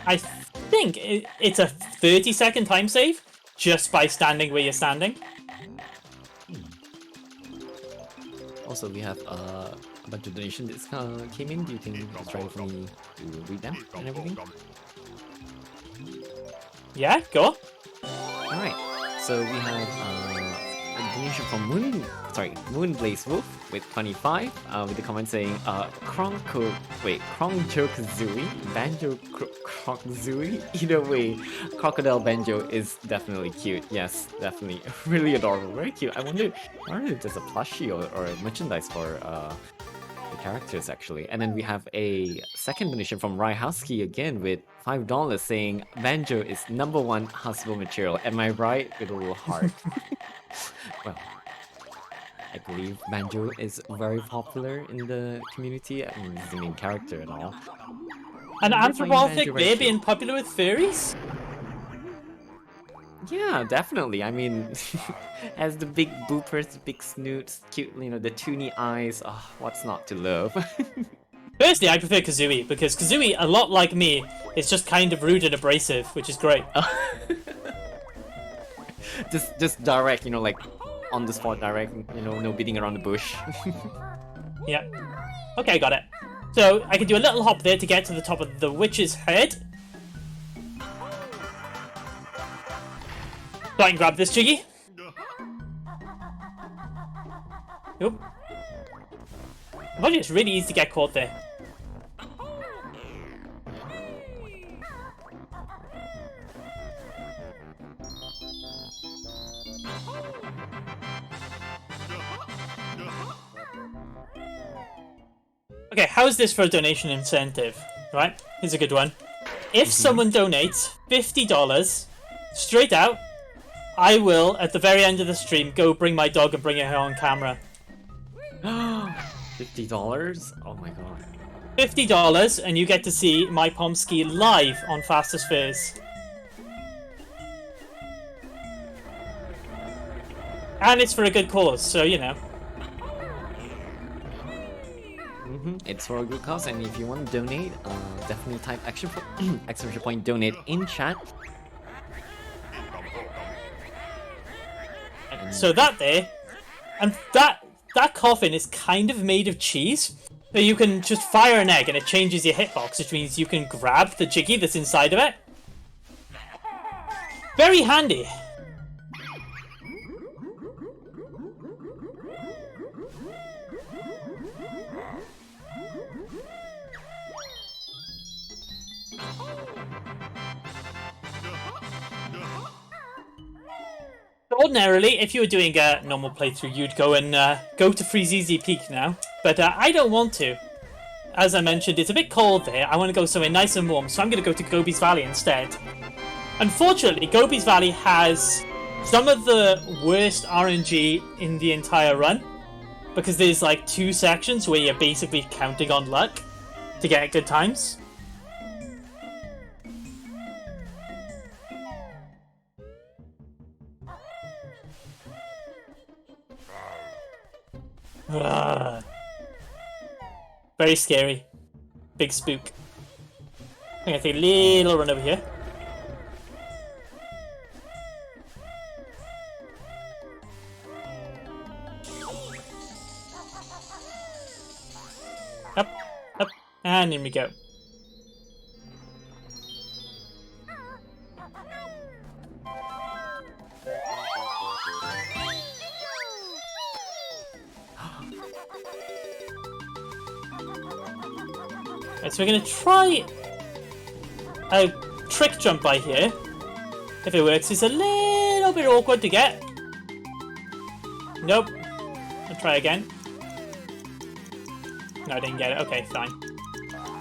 I think it's a 30-second time save just by standing where you're standing. Also, we have a bunch of donations that came in. Do you think it's right for me to read them and everything? Yeah, go on. Alright, so we have a donation from Moonblaze Wolf with 25, with the comment saying, Banjo-Kazooie, Banjo-Kazooie, either way, Crocodile Banjo is definitely cute, yes, definitely, really adorable, very cute. I wonder if there's a plushie or a merchandise for the characters actually. And then we have a second donation from Rai Husky again with $5 saying Banjo is #1 Hasbro material. Am I right? With a little heart. Well, I believe Banjo is very popular in the community. I mean, he's the main character and all. An anthropomorphic bear being popular with furries? Yeah, definitely. I mean, has the big boopers, the big snoots, cute, you know, the toony eyes. Oh, what's not to love? Personally, I prefer Kazooie, because Kazooie, a lot like me, is just kind of rude and abrasive, which is great. just direct, you know, like on the spot direct, you know, no beating around the bush. Yeah. Okay, got it. So, I can do a little hop there to get to the top of the witch's head. So I can grab this Jiggy. Nope. I told you it's really easy to get caught there. Okay, how's this for a donation incentive? Right, here's a good one. If someone donates $50 straight out, I will, at the very end of the stream, go bring my dog and bring it here on camera. $50? Oh my god. $50, and you get to see my Pomsky live on Fastest Fairs. And it's for a good cause, so you know. It's for a good cause, and if you want to donate, definitely type exclamation point donate in chat. So that there, and that coffin is kind of made of cheese. So you can just fire an egg and it changes your hitbox, which means you can grab the Jiggy that's inside of it. Very handy. Ordinarily, if you were doing a normal playthrough, you'd go and go to Freezeezy Peak now, but I don't want to. As I mentioned, it's a bit cold there. I want to go somewhere nice and warm, so I'm going to go to Gobi's Valley instead. Unfortunately, Gobi's Valley has some of the worst RNG in the entire run, because there's like 2 sections where you're basically counting on luck to get good times. Very scary. Big spook. I'm gonna take a little run over here. Up, up, and in we go. Right, so we're going to try a trick jump by here. If it works, it's a little bit awkward to get. Nope. I'll try again. No, I didn't get it. Okay, fine.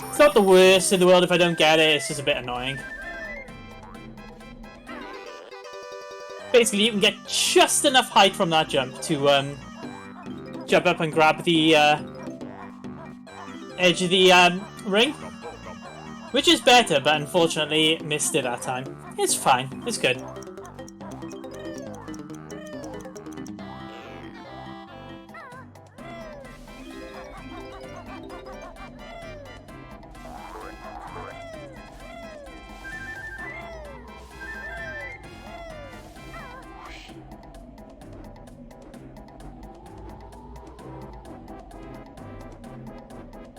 It's not the worst in the world if I don't get it, it's just a bit annoying. Basically, you can get just enough height from that jump to jump up and grab the edge of the ring, which is better, but unfortunately missed it that time. It's fine, it's good.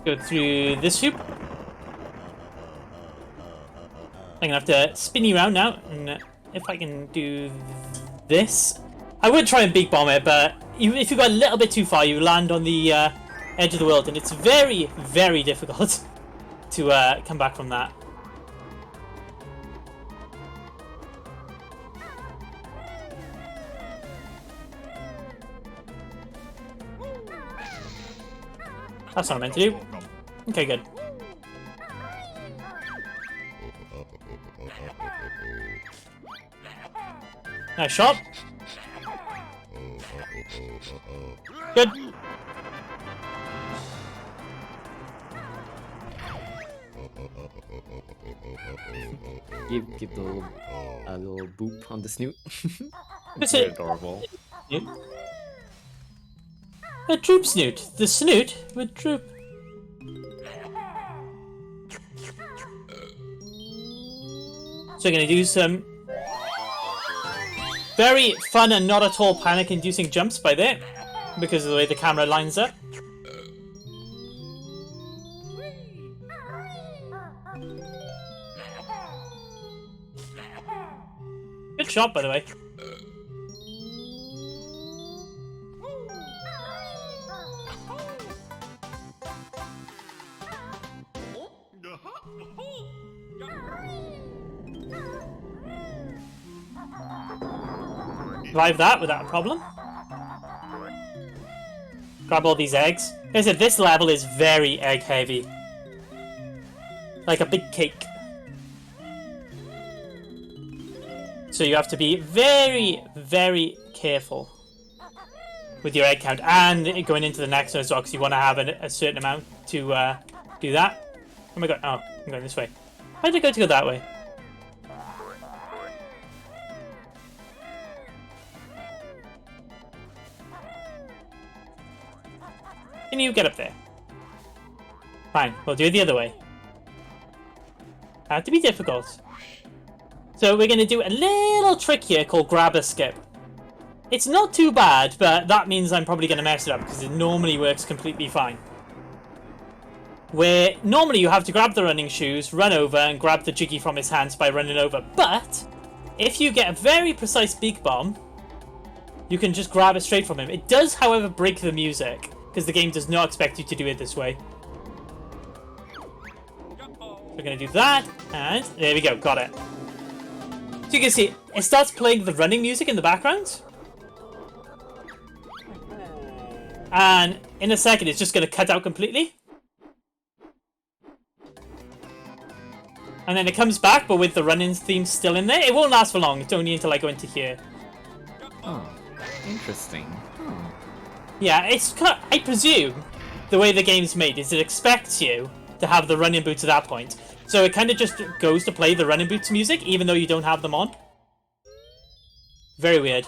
Go through this hoop. I'm gonna have to spin you around now, and if I can do this, I would try and big bomb it, but if you go a little bit too far, you land on the edge of the world, and it's very, very difficult to come back from that. That's what I meant to do. Okay, good. Nice shot. Good. Give the a little boop on the snoot. It's Very adorable. A droop snoot. The snoot would droop. So we're gonna do some very fun and not at all panic-inducing jumps by there, because of the way the camera lines up. Good shot, by the way. Survive that without a problem. Grab all these eggs. Like I said, this level is very egg heavy. Like a big cake. So you have to be very, very careful with your egg count, and going into the next one as well, because you want to have a certain amount to do that. Oh my god! Oh, I'm going this way. Why did I go that way? Can you get up there? Fine, we'll do it the other way. Had to be difficult. So we're going to do a little trick here called grab a skip. It's not too bad, but that means I'm probably going to mess it up because it normally works completely fine. Where normally you have to grab the running shoes, run over, and grab the Jiggy from his hands by running over. But if you get a very precise beak bomb, you can just grab it straight from him. It does, however, break the music because the game does not expect you to do it this way. We're going to do that, and there we go, got it. So you can see, it starts playing the running music in the background. And in a second, it's just going to cut out completely. And then it comes back, but with the running theme still in there. It won't last for long, it's only until I go into here. Oh, interesting. Oh. Yeah, it's, I presume, the way the game's made is it expects you to have the running boots at that point. So it kind of just goes to play the running boots music, even though you don't have them on. Very weird.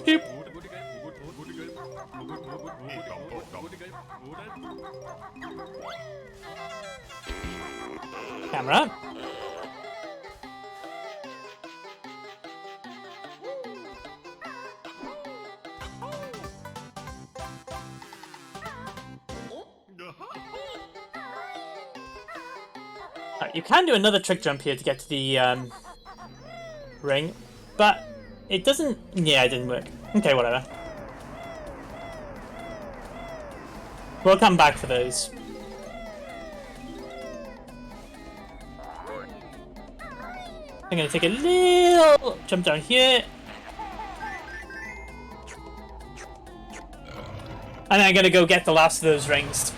Boop. Camera. Right, you can do another trick jump here to get to the ring, but it doesn't... Yeah, it didn't work. Okay, whatever. We'll come back for those. I'm going to take a little jump down here. And I'm going to go get the last of those rings.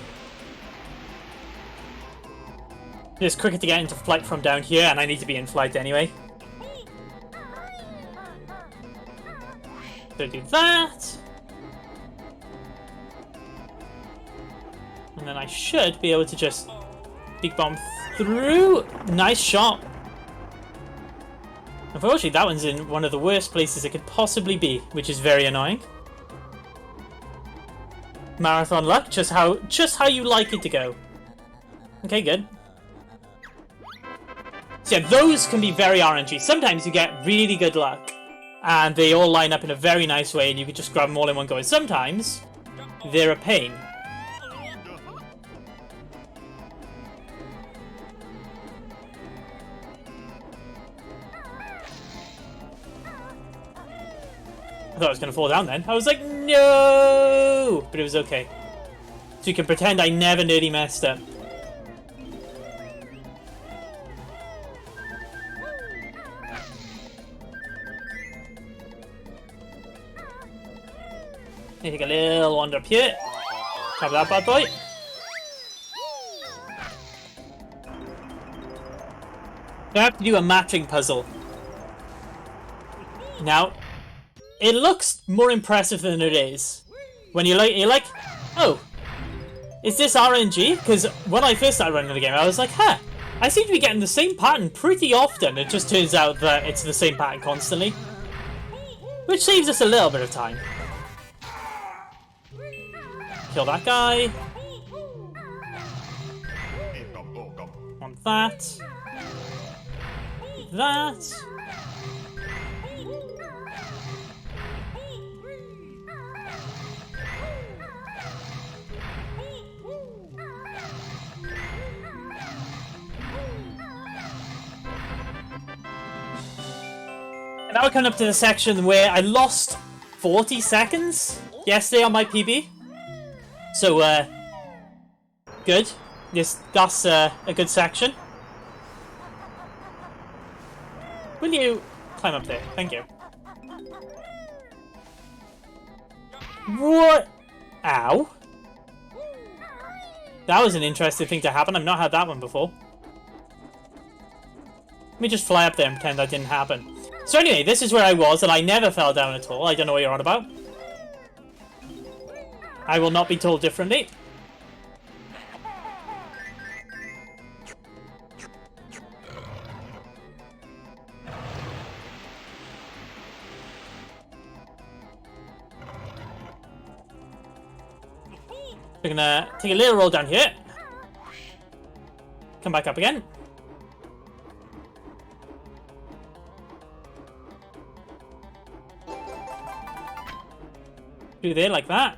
It's quicker to get into flight from down here, and I need to be in flight anyway. So do that. And then I should be able to just big bomb through. Nice shot. Unfortunately, that one's in one of the worst places it could possibly be, which is very annoying. Marathon luck, just how you like it to go. Okay, good. So yeah, those can be very RNG. Sometimes you get really good luck, and they all line up in a very nice way, and you can just grab them all in one go. And sometimes they're a pain. I thought I was going to fall down then. I was like, no! But it was okay. So you can pretend I never nearly messed up. Take a little wander up here. Cover that bad boy. I have to do a matching puzzle. Now, it looks more impressive than it is. When you're like, oh, is this RNG? Because when I first started running the game, I was like, huh, I seem to be getting the same pattern pretty often. It just turns out that it's the same pattern constantly. Which saves us a little bit of time. Kill that guy. Want that. That. And now we're coming up to the section where I lost 40 seconds yesterday on my PB. So, good. Yes, that's a good section. Will you climb up there? Thank you. What? Ow. That was an interesting thing to happen. I've not had that one before. Let me just fly up there and pretend that didn't happen. So anyway, this is where I was, and I never fell down at all. I don't know what you're on about. I will not be told differently. We're gonna take a little roll down here. Come back up again. Do there like that.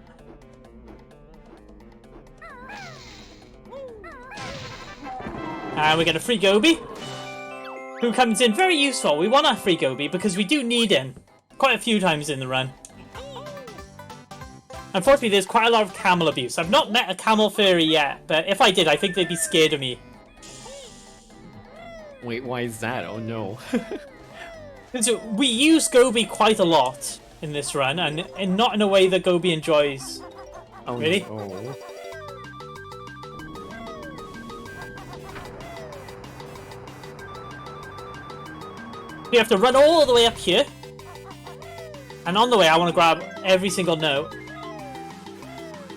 And we get a free Gobi, who comes in very useful. We want a free Gobi because we do need him quite a few times in the run. Unfortunately, there's quite a lot of camel abuse. I've not met a camel fairy yet, but if I did, I think they'd be scared of me. Wait, why is that? Oh no. So we use Gobi quite a lot in this run, and not in a way that Gobi enjoys. Oh, Really? No. You have to run all the way up here. And on the way, I want to grab every single note.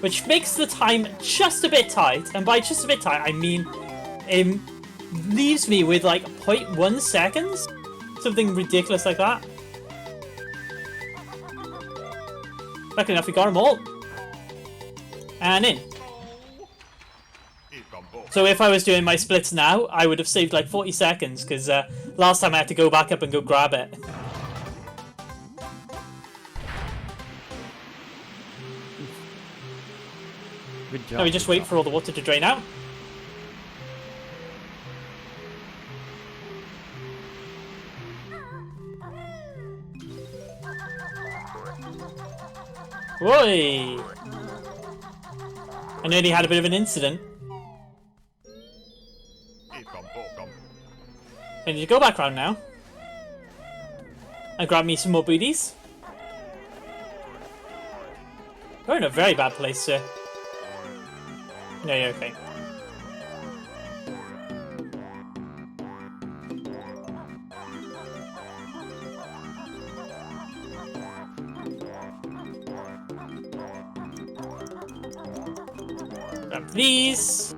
Which makes the time just a bit tight. And by just a bit tight, I mean it leaves me with like 0.1 seconds. Something ridiculous like that. Luckily enough, we got them all. And in. So if I was doing my splits now, I would have saved like 40 seconds. Because last time I had to go back up and go grab it. Good job. Now we just wait for all the water to drain out. Whoa! I nearly had a bit of an incident. I need to go back around now. And grab me some more booties. We're in a very bad place, sir. No, you're okay. Grab these.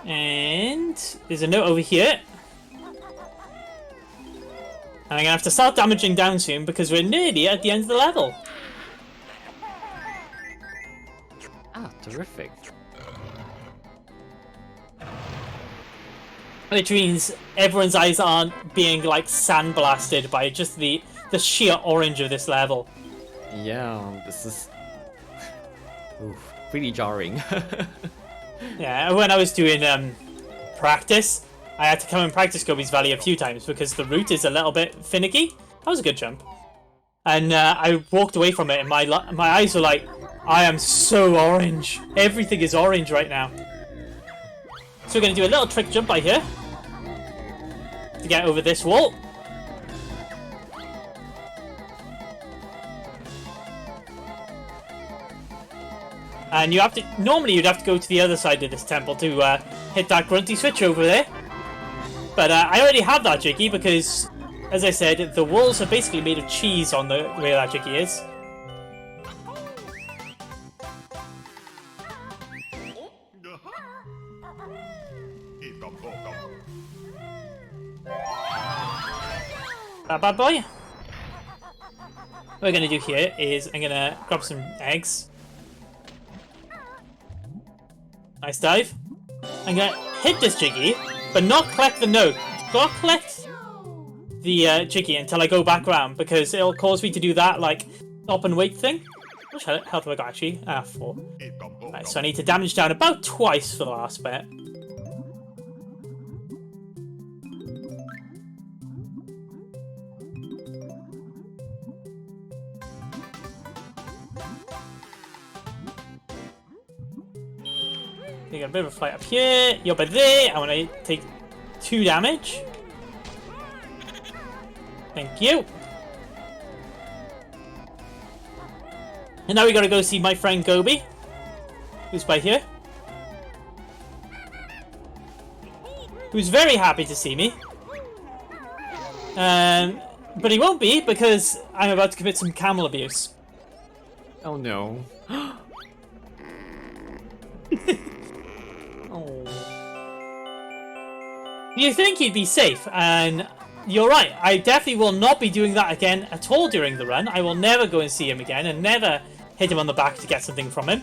And there's a note over here. And I'm going to have to start damaging down soon because we're nearly at the end of the level. Ah, terrific. Which means everyone's eyes aren't being like sandblasted by just the sheer orange of this level. Yeah, this is oof, pretty jarring. Yeah, when I was doing practice, I had to come and practice Gobi's Valley a few times because the route is a little bit finicky. That was a good jump. And I walked away from it and my eyes were like, I am so orange. Everything is orange right now. So we're going to do a little trick jump by here to get over this wall. And you have to, normally you'd have to go to the other side of this temple to hit that grunty switch over there. But I already have that Jiggy because, as I said, the walls are basically made of cheese on the where that Jiggy is. That bad boy. What we're going to do here is I'm going to grab some eggs. Nice dive. I'm going to hit this Jiggy, but not collect the note. Not collect the Jiggy until I go back around, because it'll cause me to do that, like, stop and wait thing. How much health have I got, actually? 4. Right, so I need to damage down about twice for the last bit. You got a bit of a fight up here. You're by there. I want to take 2 damage. Thank you. And now we gotta go see my friend Gobi, who's by here. Who's very happy to see me. But he won't be because I'm about to commit some camel abuse. Oh no. Oh. You think he'd be safe, and you're right. I definitely will not be doing that again at all during the run. I will never go and see him again and never hit him on the back to get something from him.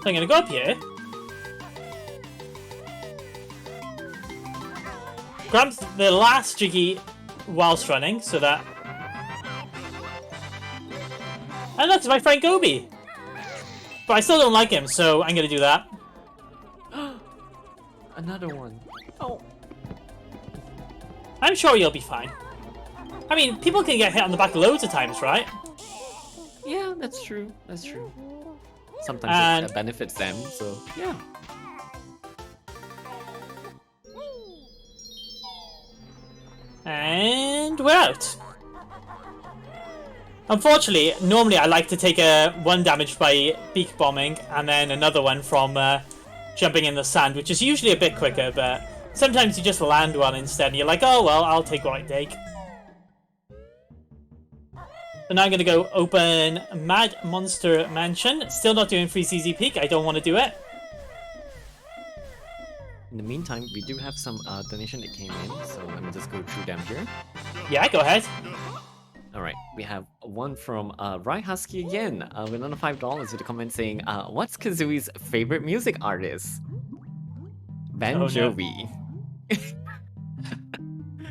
So I'm gonna go up here. Grab the last Jiggy whilst running, so that... And look, it's my friend Gobi! But I still don't like him, so I'm gonna do that. Another one. Oh. I'm sure you'll be fine. I mean, people can get hit on the back loads of times, right? Yeah, that's true. That's true. Sometimes it benefits them, so yeah. And we're out. Unfortunately, normally I like to take one damage by beak bombing and then another one from jumping in the sand, which is usually a bit quicker, but sometimes you just land one instead and you're like, oh well, I'll take what I take. So now I'm going to go open Mad Monster Mansion. Still not doing free CZ Peak. I don't want to do it. In the meantime, we do have some donation that came in, so let me just go through them here. Yeah, go ahead. Alright, we have one from Rai Husky again, with another $5 with a comment saying, what's Kazooie's favorite music artist? Banjo-Kazooie.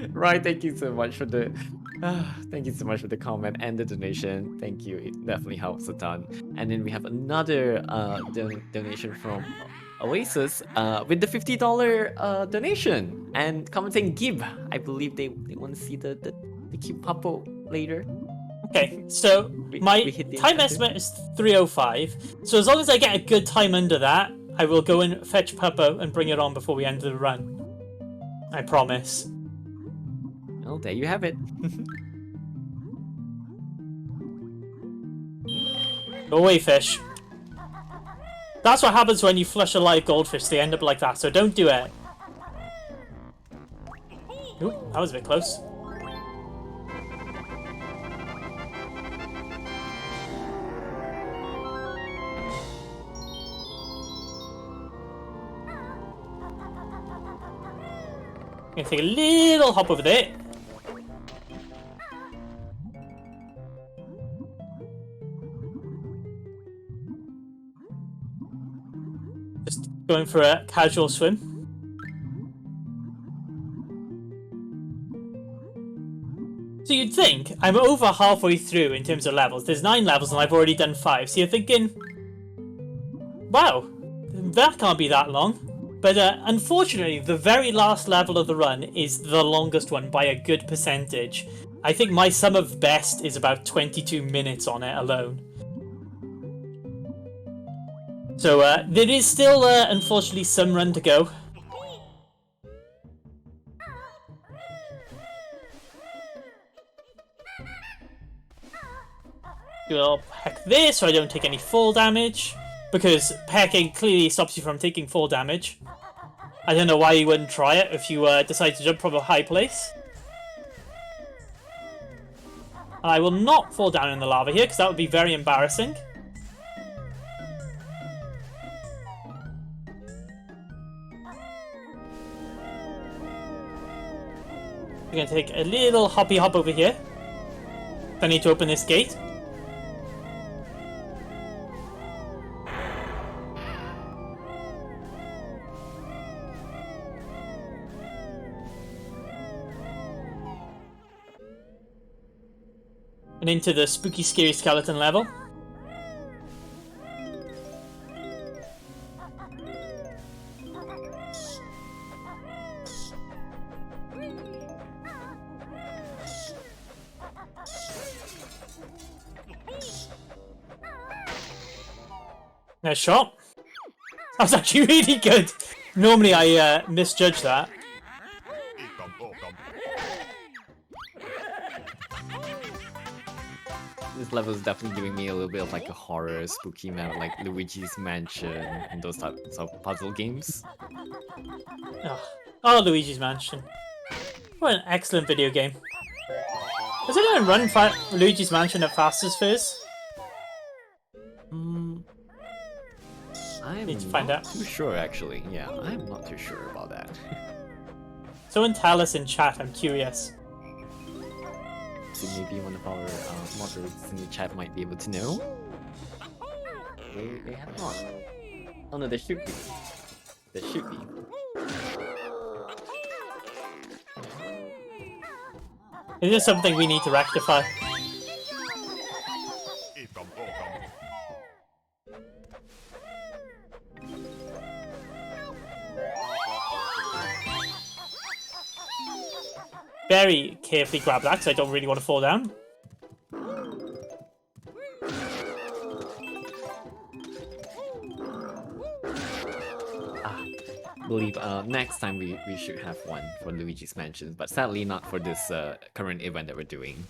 Right, thank you so much for the comment and the donation. Thank you, it definitely helps a ton. And then we have another donation from Oasis with the $50 donation and commenting Gib. I believe they want to see the cute Puppo later. Okay, so my time estimate is 3:05. So as long as I get a good time under that, I will go and fetch Puppo and bring it on before we end the run. I promise. Well, there you have it. Go away, fish. That's what happens when you flush a live goldfish. They end up like that, so don't do it. Ooh, that was a bit close. I'm gonna take a little hop over there. Just going for a casual swim. So you'd think I'm over halfway through in terms of levels. There's 9 levels and I've already done 5. So you're thinking, wow, that can't be that long. But unfortunately, the very last level of the run is the longest one by a good percentage. I think my sum of best is about 22 minutes on it alone. So there is still, unfortunately, some run to go. I'll peck this so I don't take any fall damage. Because pecking clearly stops you from taking fall damage. I don't know why you wouldn't try it if you decide to jump from a high place. And I will not fall down in the lava here, because that would be very embarrassing. I'm going to take a little hoppy hop over here. I need to open this gate. And into the spooky, scary skeleton level. Nice shot. That was actually really good. Normally I misjudge that. This level is definitely giving me a little bit of like a horror, spooky map, like Luigi's Mansion and those types of puzzle games. Oh, Luigi's Mansion. What an excellent video game. Does anyone run Luigi's Mansion at fast as Fizz? I'm Need to find not out. too sure actually. Yeah, I'm not too sure about that. Someone tell us in chat, I'm curious. See, maybe one of our moderators in the chat might be able to know. They have not. Oh no, there should be. There should be. Is this something we need to rectify? Very carefully grab that because I don't really want to fall down. I believe next time we should have one for Luigi's Mansion, but sadly not for this current event that we're doing.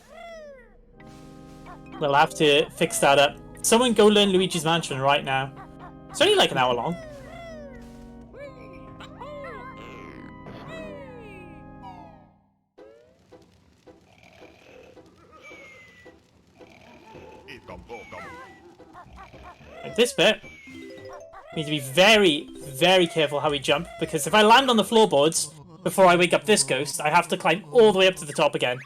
We'll have to fix that up. Someone go learn Luigi's Mansion right now. It's only like an hour long. Like this bit. Need to be very, very careful how we jump, because if I land on the floorboards before I wake up this ghost, I have to climb all the way up to the top again.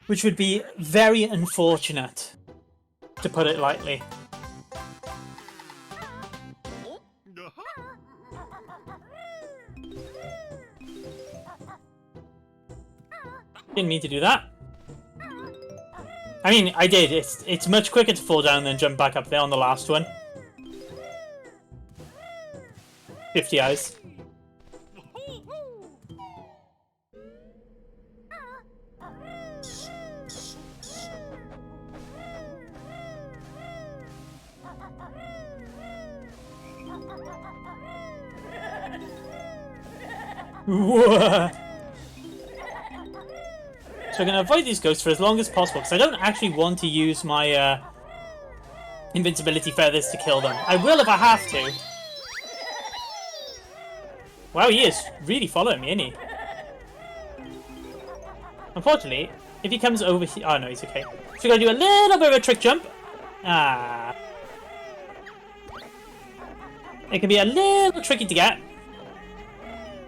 Which would be very unfortunate, to put it lightly. Didn't mean to do that. I mean, I did. It's much quicker to fall down than jump back up there on the last one. 50 eyes. Whoa. So I'm going to avoid these ghosts for as long as possible, because I don't actually want to use my invincibility feathers to kill them. I will if I have to. Wow, he is really following me, isn't he? Unfortunately, if he comes over here... Oh, no, he's okay. So we're going to do a little bit of a trick jump. Ah. It can be a little tricky to get.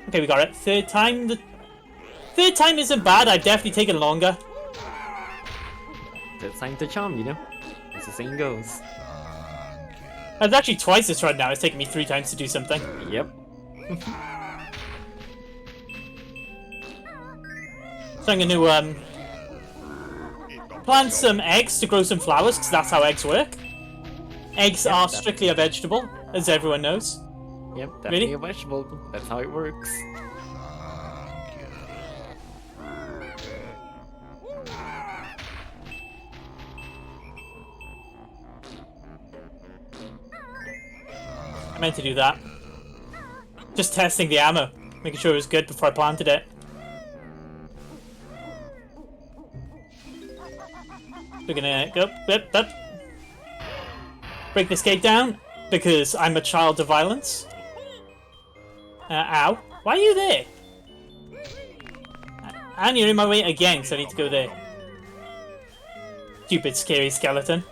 Okay, we got it. Third time. The third time isn't bad. I've definitely taken longer. Third time to charm, you know? As the saying goes. It's actually twice this run now. It's taken me 3 times to do something. Yep. So I'm going to plant some eggs to grow some flowers, because that's how eggs work. Eggs are strictly a vegetable, as everyone knows. Yep, definitely a vegetable. That's how it works. I meant to do that. Just testing the ammo, making sure it was good before I planted it. We're gonna go, up. Break this gate down, because I'm a child of violence. Ow. Why are you there? And you're in my way again, so I need to go there. Stupid, scary skeleton.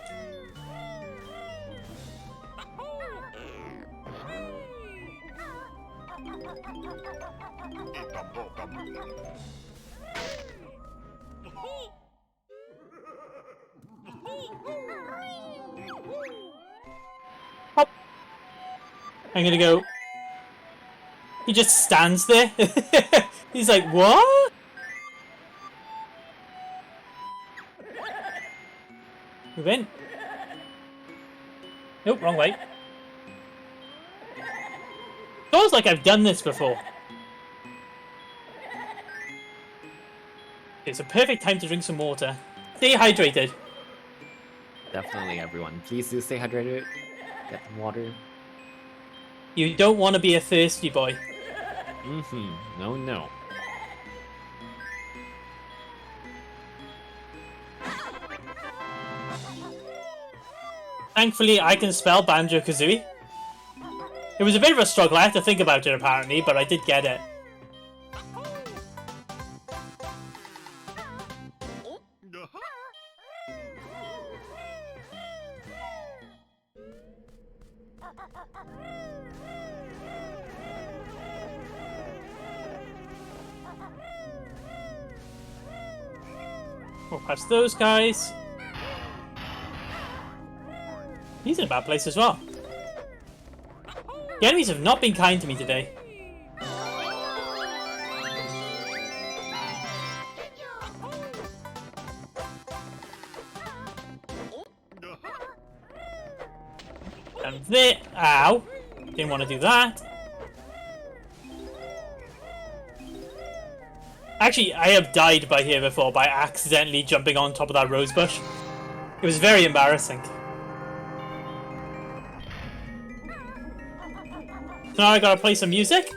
Hop. I'm gonna go. He just stands there. He's like, what? Move in. Nope, wrong way. Feels like I've done this before. It's a perfect time to drink some water. Stay hydrated. Definitely, everyone. Please do stay hydrated. Get some water. You don't want to be a thirsty boy. No, no. Thankfully, I can spell Banjo-Kazooie. It was a bit of a struggle. I had to think about it, apparently, but I did get it. We'll pass those guys. He's in a bad place as well. The enemies have not been kind to me today. And there. Ow. Didn't want to do that. Actually, I have died by here before by accidentally jumping on top of that rose bush. It was very embarrassing. So now I gotta play some music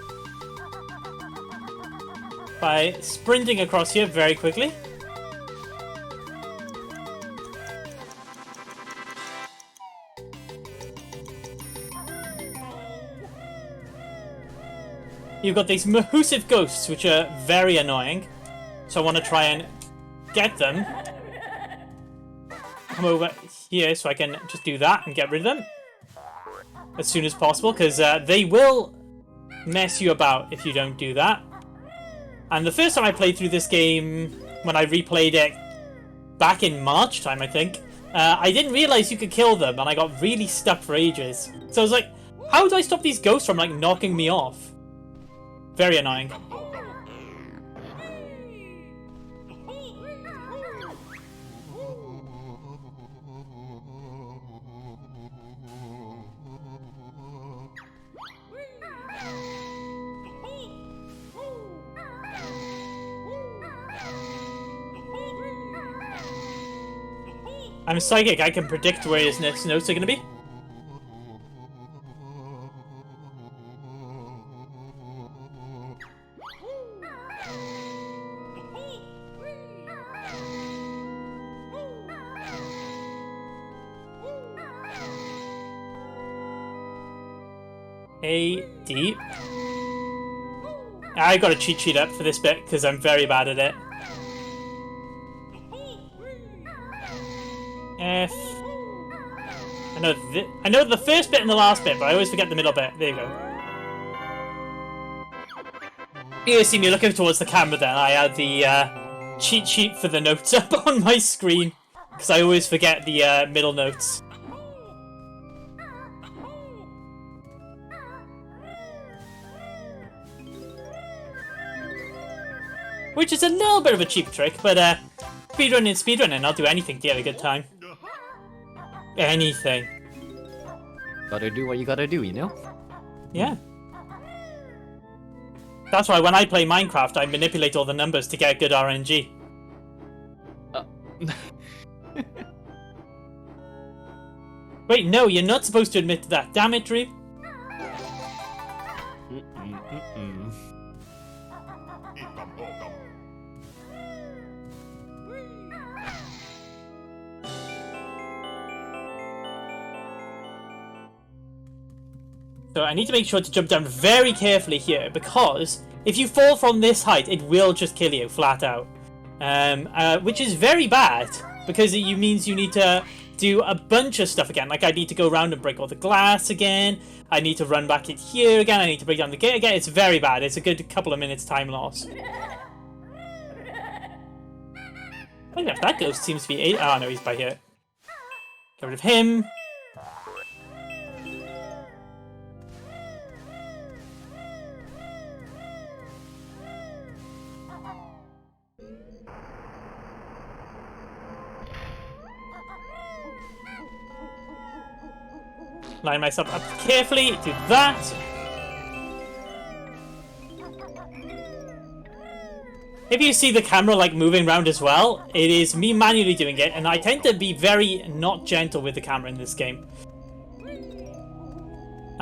by sprinting across here very quickly. You've got these mahoosive ghosts, which are very annoying. So I want to try and get them. Come over here so I can just do that and get rid of them as soon as possible, because they will mess you about if you don't do that. And the first time I played through this game, when I replayed it back in March time, I think, I didn't realize you could kill them, and I got really stuck for ages. So I was like, how do I stop these ghosts from, like, knocking me off? Very annoying. I'm psychic, I can predict where his next notes are going to be. A, D. I got a cheat sheet up for this bit because I'm very bad at it. F. I know the first bit and the last bit, but I always forget the middle bit. There you go. You see me looking towards the camera then. I had the cheat sheet for the notes up on my screen because I always forget the middle notes. Which is a little bit of a cheap trick, but speedrunning, I'll do anything to get a good time. Anything. Gotta do what you gotta do, you know? Yeah. That's why when I play Minecraft, I manipulate all the numbers to get good RNG. Wait, no, you're not supposed to admit to that. Damn it, Dream. So I need to make sure to jump down very carefully here, because if you fall from this height, it will just kill you flat out. Which is very bad, because it means you need to do a bunch of stuff again. Like I need to go around and break all the glass again. I need to run back in here again. I need to break down the gate again. It's very bad. It's a good couple of minutes time loss. I think that ghost seems to be... Oh no, he's by here. Get rid of him. Line myself up carefully, do that. If you see the camera like moving around as well, it is me manually doing it, and I tend to be very not gentle with the camera in this game.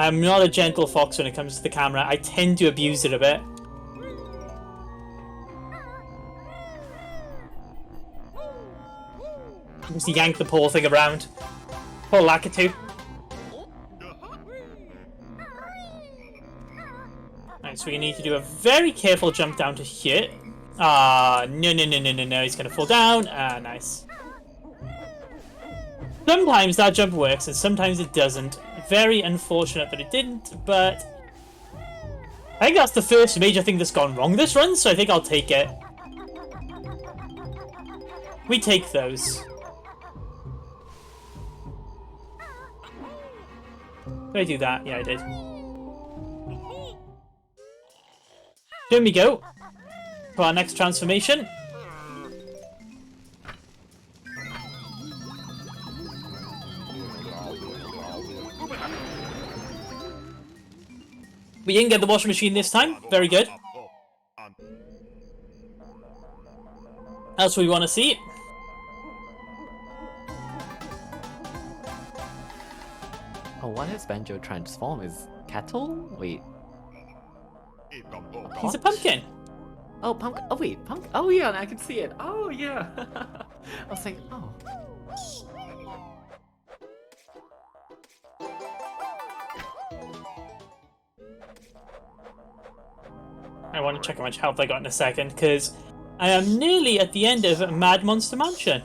I'm not a gentle fox when it comes to the camera. I tend to abuse it a bit. Just yank the poor thing around. Poor Lakitu. Right, so we need to do a very careful jump down to here. Ah, no, no, no, no, no, no. He's going to fall down. Ah, nice. Sometimes that jump works, and sometimes it doesn't. Very unfortunate that it didn't, but I think that's the first major thing that's gone wrong this run, so I think I'll take it. We take those. Did I do that? Yeah, I did. Here we go. For our next transformation. We didn't get the washing machine this time. Very good. Else we want to see. Oh, what has Banjo transformed? Is cattle? Wait. He's a pumpkin. Oh, pumpkin. Oh, wait. Pumpkin. Oh, yeah, I can see it. Oh, yeah. I was like, oh. I want to check how much health I got in a second, because I am nearly at the end of Mad Monster Mansion.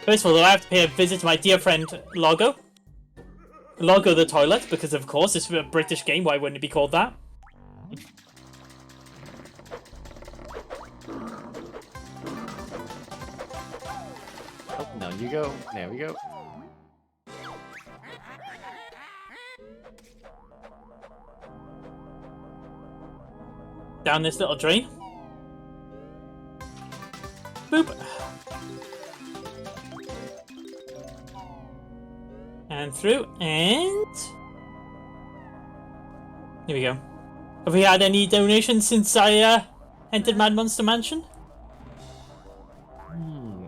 First of all, I have to pay a visit to my dear friend Logo. Logo the toilet, because of course it's a British game, why wouldn't it be called that? Oh, no, you go. There we go. Down this little drain. Boop. And through, and... Here we go. Have we had any donations since I entered Mad Monster Mansion?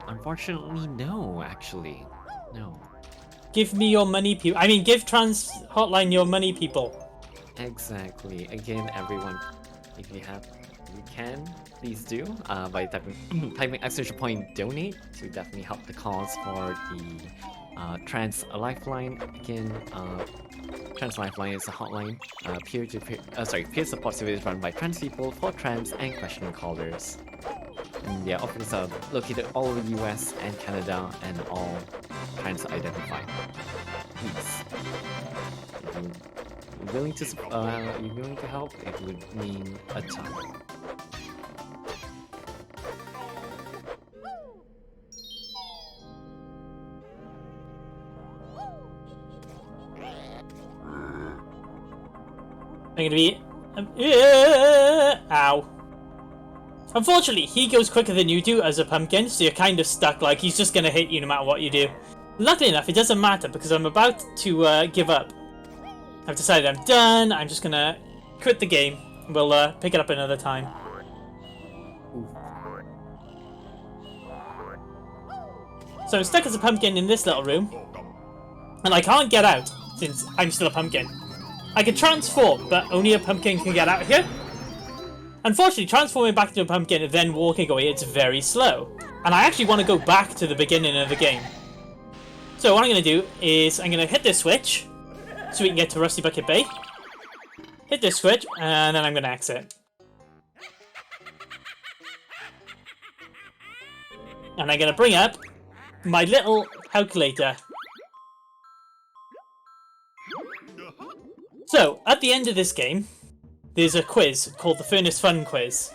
Unfortunately, no, actually. No. Give me your money, people. I mean, give Trans Hotline your money, people. Exactly. Again, everyone, if you can, please do. By typing exclamation point donate to definitely help the cause for the Trans Lifeline. Again, Trans Lifeline is a hotline, peer support service run by trans people for trans and questioning callers. And their offices are located all over the US and Canada and all trans identified. Please, if you're willing to help, it would mean a ton. I'm gonna be... ow. Unfortunately, he goes quicker than you do as a pumpkin, so you're kind of stuck, like he's just gonna hit you no matter what you do. Luckily enough, it doesn't matter because I'm about to give up. I've decided I'm done, I'm just gonna quit the game. We'll pick it up another time. So I'm stuck as a pumpkin in this little room, and I can't get out since I'm still a pumpkin. I can transform, but only a pumpkin can get out of here. Unfortunately, transforming back into a pumpkin and then walking away, it's very slow. And I actually want to go back to the beginning of the game. So what I'm going to do is I'm going to hit this switch so we can get to Rusty Bucket Bay. Hit this switch, and then I'm going to exit. And I'm going to bring up my little calculator. So, at the end of this game, there's a quiz called the Furnace Fun Quiz.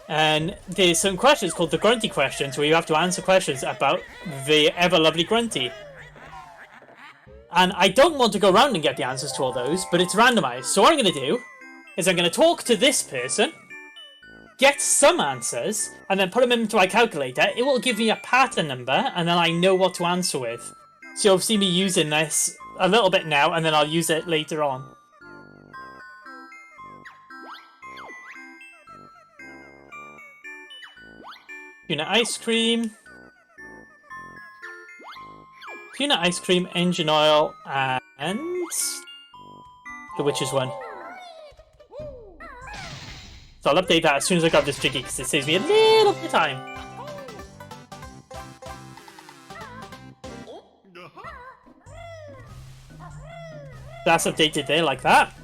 And there's some questions called the Grunty questions, where you have to answer questions about the ever-lovely Grunty. And I don't want to go around and get the answers to all those, but it's randomized. So what I'm going to do is I'm going to talk to this person, get some answers, and then put them into my calculator. It will give me a pattern number, and then I know what to answer with. So you'll see me using this a little bit now, and then I'll use it later on. Tuna ice cream. peanut ice cream, engine oil, and the witch's one. So I'll update that as soon as I grab this Jiggy, because it saves me a little bit of time. That's updated there, like that.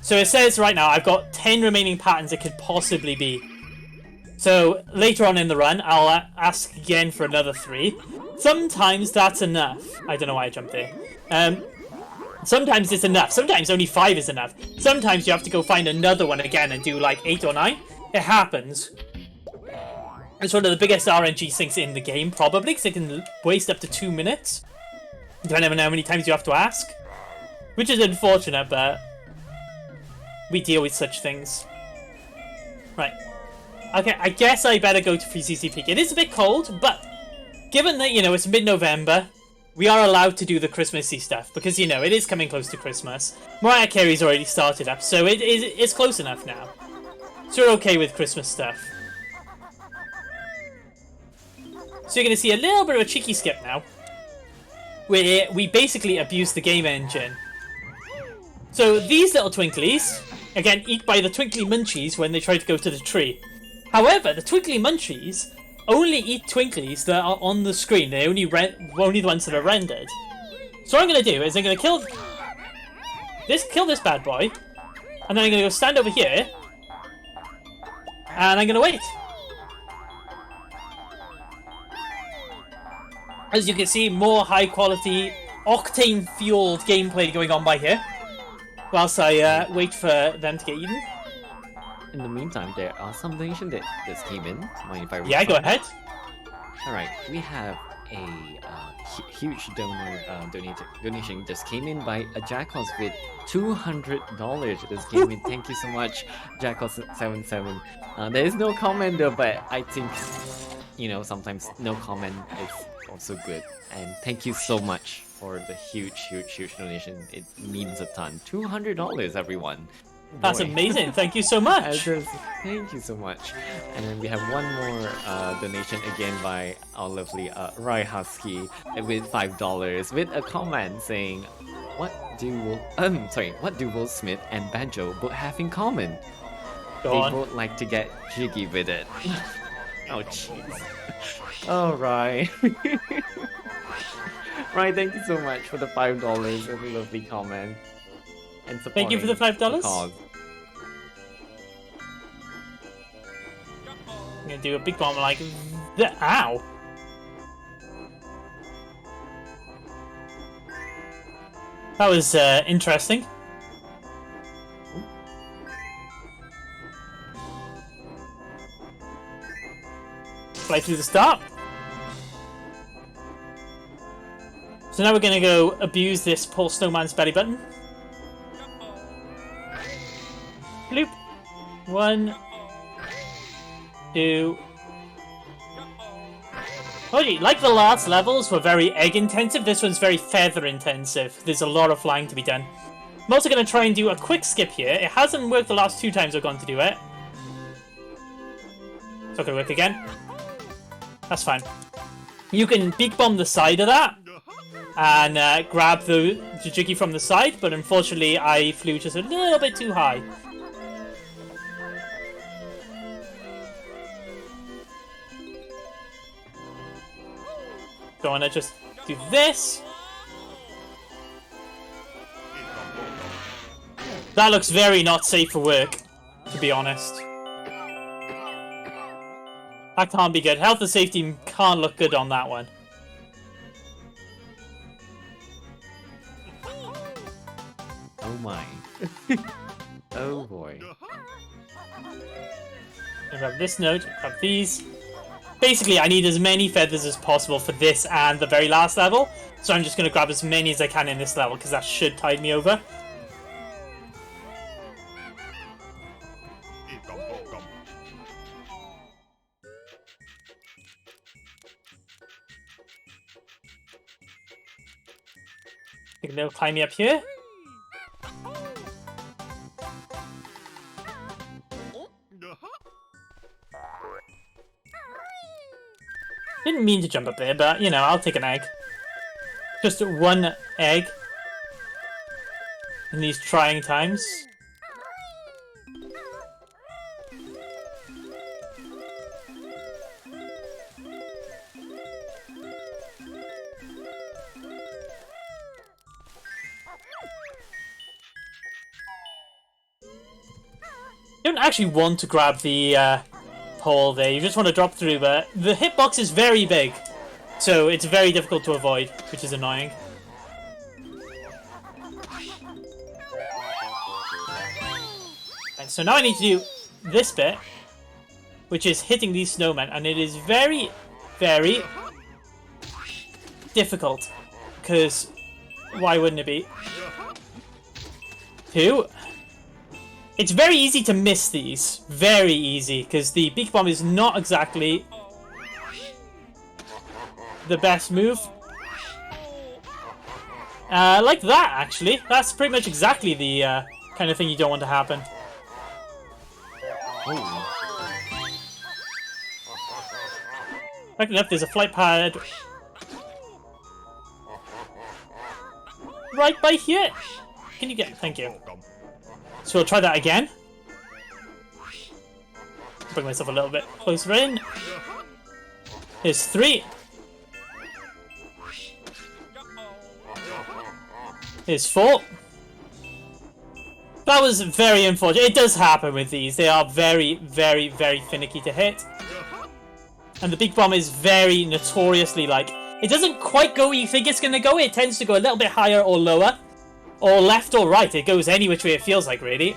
So it says right now I've got 10 remaining patterns it could possibly be. So later on in the run, I'll ask again for another 3. Sometimes that's enough. I don't know why I jumped there. Sometimes it's enough. Sometimes only 5 is enough. Sometimes you have to go find another one again and do like 8 or 9. It happens. It's one of the biggest RNG sinks in the game, probably, because it can waste up to 2 minutes. Depending on how many times you have to ask. Which is unfortunate, but we deal with such things. Right. Okay, I guess I better go to Free CC Peak. It is a bit cold, but given that, you know, it's mid-November, we are allowed to do the Christmassy stuff, because, you know, it is coming close to Christmas. Mariah Carey's already started up, so it's close enough now. So we're okay with Christmas stuff. So you're going to see a little bit of a cheeky skip now, where we basically abuse the game engine. So these little twinklies, again, eat by the twinkly munchies when they try to go to the tree. However, the twinkly munchies only eat twinklies that are on the screen. They only the ones that are rendered. So what I'm going to do is I'm going to kill this bad boy, and then I'm going to go stand over here, and I'm going to wait. As you can see, more high quality, octane fueled gameplay going on by here, whilst I wait for them to get eaten. In the meantime, there are some donations that just came in. Mind if I read Yeah, go some? ahead. Alright, we have a huge donation just came in by a Jackals with $200. This came in. Thank you so much, Jackals77. There is no comment though, but I think, you know, sometimes no comment is also good. And thank you so much for the huge donation. It means a ton. $200, everyone. That's Boy. amazing. Thank you so much. Thank you so much. And then we have one more donation again by our lovely Roy Husky with $5 with a comment saying, what do Will Smith and Banjo both have in common? Go They on. both like to get jiggy with it. Oh jeez. Alright. Right, thank you so much for the $5 and the lovely comment. And Thank you for the $5. cause. I'm gonna do a big bomb like that. Ow! That was interesting. Fly through the start. So now we're gonna go abuse this poor snowman's belly button. Bloop. 1, 2. Oh, gee, like the last levels were very egg intensive, this one's very feather intensive. There's a lot of flying to be done. I'm also going to try and do a quick skip here. It hasn't worked the last 2 times I've gone to do it. It's not going to work again. That's fine. You can beak bomb the side of that and grab the Jiggy from the side, but unfortunately I flew just a little bit too high. So I want to just do this. That looks very not safe for work, to be honest. That can't be good. Health and safety can't look good on that one. Oh my. Oh boy. I grab this note, grab these. Basically, I need as many feathers as possible for this and the very last level. So I'm just going to grab as many as I can in this level, because that should tide me over. Think they'll climb me up here. Didn't mean to jump up there, but, you know, I'll take an egg. Just one egg in these trying times. You don't actually want to grab the hole there, you just want to drop through, but the hitbox is very big, so it's very difficult to avoid, which is annoying. And so now I need to do this bit, which is hitting these snowmen, and it is very, very difficult, because why wouldn't it be? 2. It's very easy to miss these. Very easy, because the beak bomb is not exactly the best move. Like that, actually. That's pretty much exactly the kind of thing you don't want to happen. Back enough, there's a flight pad right by here. Can you get... Thank you. So we'll try that again. Bring myself a little bit closer in. Here's 3. Here's 4. That was very unfortunate. It does happen with these. They are very, very, very finicky to hit. And the big bomb is very notoriously like... It doesn't quite go where you think it's going to go. It tends to go a little bit higher or lower. Or left or right. It goes any which way it feels like, really.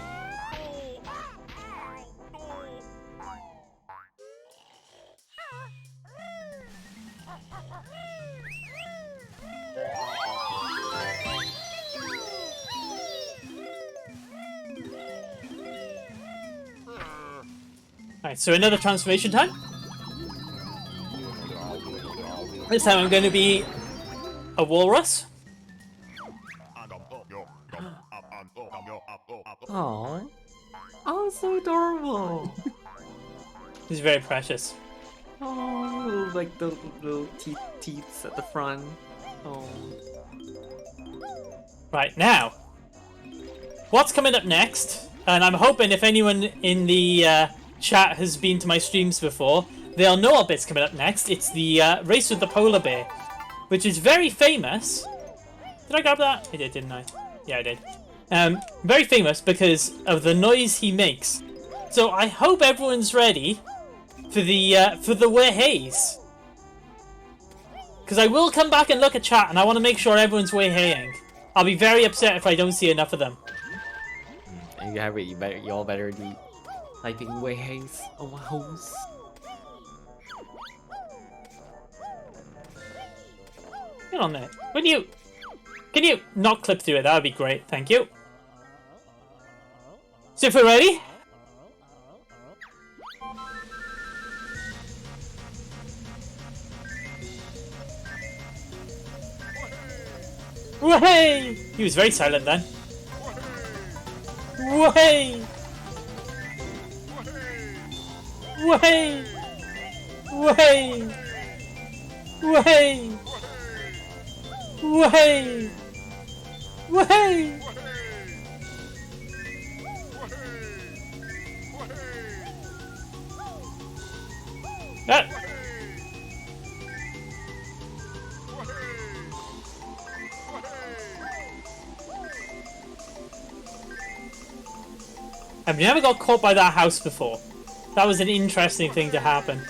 Alright, so another transformation time. This time I'm going to be a walrus. Aww. Oh, so adorable. He's very precious. Oh, like the little teeth at the front. Oh. Right, now. What's coming up next? And I'm hoping if anyone in the chat has been to my streams before, they'll know what bit's coming up next. It's the race with the polar bear, which is very famous. Did I grab that? I did, didn't I? Yeah, I did. Very famous because of the noise he makes. So I hope everyone's ready for the Wear Haze. Because I will come back and look at chat, and I want to make sure everyone's Wear Haying. I'll be very upset if I don't see enough of them. And you have it. You all better be typing Wear Haze on my hose. Get on there. Can you not clip through it? That would be great. Thank you. So if we're ready. Whey! He was very silent then. Whey! Whey! Whey! Whey! Whey! Whey! Ah. I've never got caught by that house before. That was an interesting thing to happen.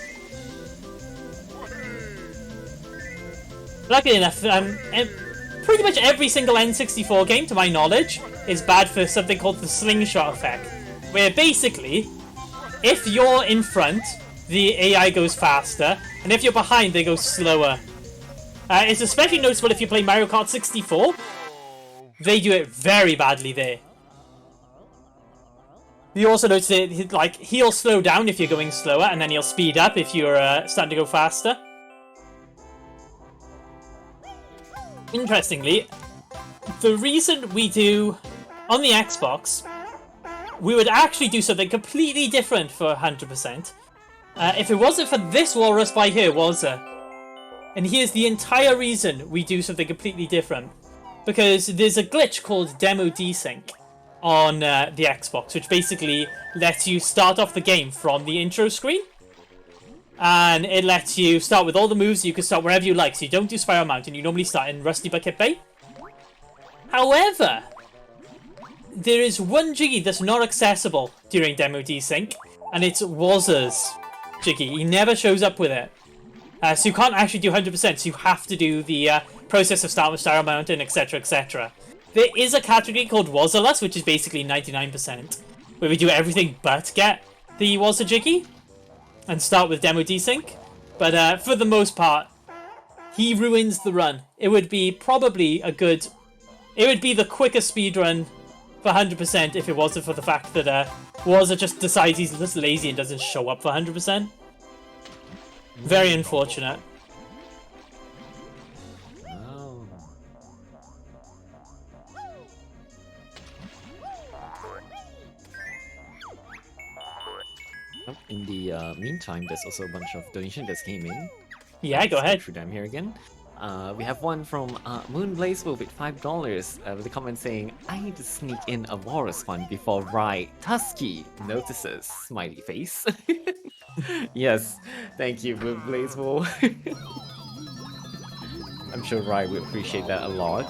Luckily enough, pretty much every single N64 game, to my knowledge, is bad for something called the slingshot effect. Where basically, if you're in front, the AI goes faster, and if you're behind, they go slower. It's especially noticeable if you play Mario Kart 64. They do it very badly there. You also notice it, like, he'll slow down if you're going slower, and then he'll speed up if you're starting to go faster. Interestingly, the reason we do, on the Xbox, we would actually do something completely different for 100%. If it wasn't for this walrus by here, And here's the entire reason we do something completely different. Because there's a glitch called Demo Desync on the Xbox, which basically lets you start off the game from the intro screen. And it lets you start with all the moves. You can start wherever you like. So you don't do Spiral Mountain. You normally start in Rusty Bucket Bay. However, there is one Jiggy that's not accessible during Demo Desync. And it's Wazza's Jiggy. He never shows up with it. So you can't actually do 100%. So you have to do the process of start with Spiral Mountain, etc, etc. There is a category called Wazzaless, which is basically 99%. Where we do everything but get the Wazza Jiggy. And start with Demo Desync. But for the most part, he ruins the run. It would be probably a good... It would be the quickest speedrun for 100% if it wasn't for the fact that Wazza just decides he's just lazy and doesn't show up for 100%. Very unfortunate. Oh. In the meantime, there's also a bunch of donations that came in. Yeah, go ahead. Through them here again. We have one from Moonblazewolf with $5 with a comment saying, "I need to sneak in a Walrus fun before Rai Tusky notices." Smiley face. Yes, thank you, Moonblazewolf. I'm sure Rai will appreciate that a lot.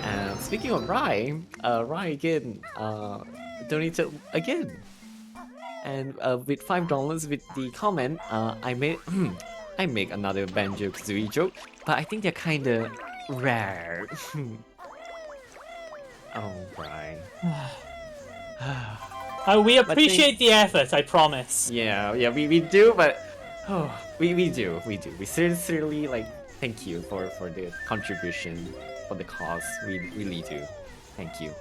And speaking of Rai, Rai again donated again. And with $5 with the comment, I made I make another Banjo-Kazooie joke, but I think they're kinda rare. Oh, Brian. We appreciate the effort, I promise. Yeah, we do, but we do. We sincerely like thank you for the contribution, for the cause. We really do. Thank you.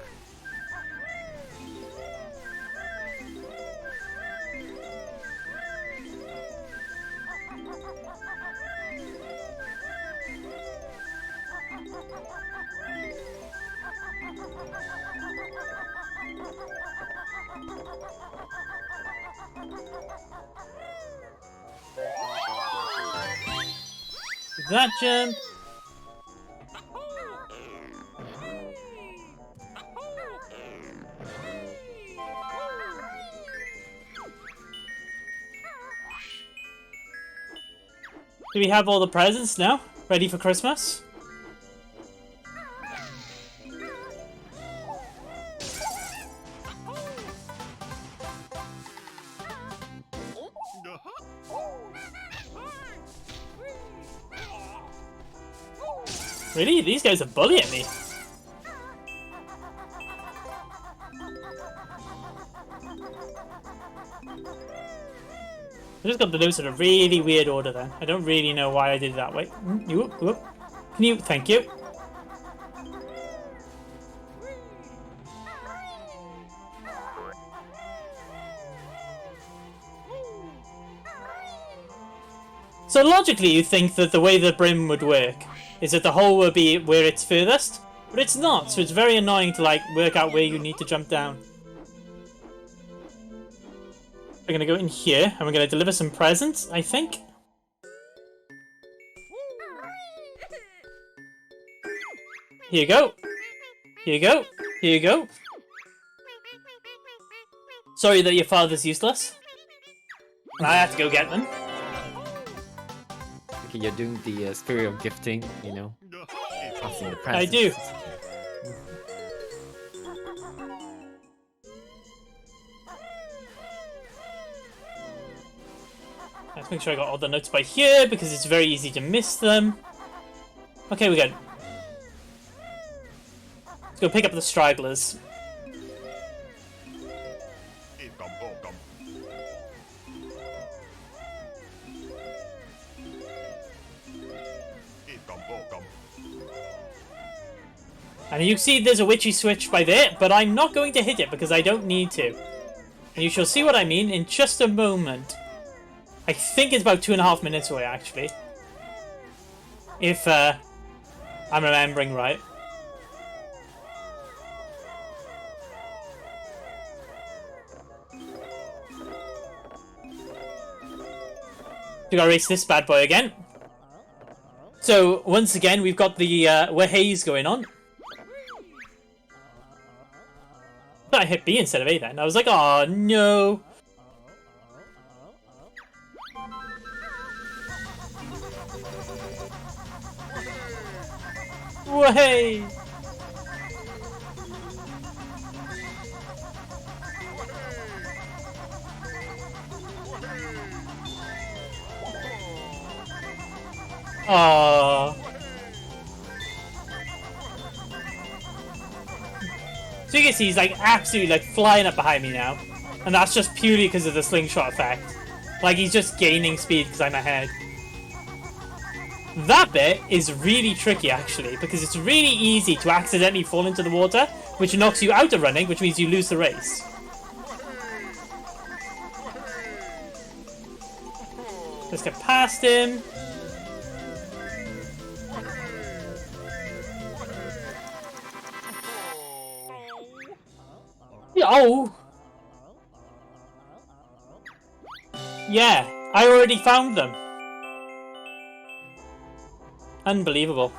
That jump. Do we have all the presents now? Ready for Christmas? Really? These guys are bullying me. I just got the notes in a really weird order then. I don't really know why I did it that way. You, whoop. Can you? Thank you. So logically you think that the way the brim would work is that the hole will be where it's furthest, but it's not, so it's very annoying to like work out where you need to jump down. We're gonna go in here and we're gonna deliver some presents, I think. Here you go. Here you go. Here you go. Sorry that your father's useless. I have to go get them. Okay, you're doing the spirit of gifting, you know, passing the presents. I do. Let's make sure I got all the notes by here because it's very easy to miss them. Okay, we're good. Let's go pick up the stragglers. And you see there's a witchy switch by there, but I'm not going to hit it because I don't need to. And you shall see what I mean in just a moment. I think it's about 2.5 minutes away, actually. If I'm remembering right. We gotta race this bad boy again. So once again, we've got the haze going on. But I hit B instead of A then. I was like, oh no. Way! Aww. So you can see he's like absolutely like flying up behind me now. And that's just purely because of the slingshot effect. Like he's just gaining speed because I'm ahead. That bit is really tricky actually, because it's really easy to accidentally fall into the water, which knocks you out of running, which means you lose the race. Let's get past him. Oh! Yeah, I already found them. Unbelievable.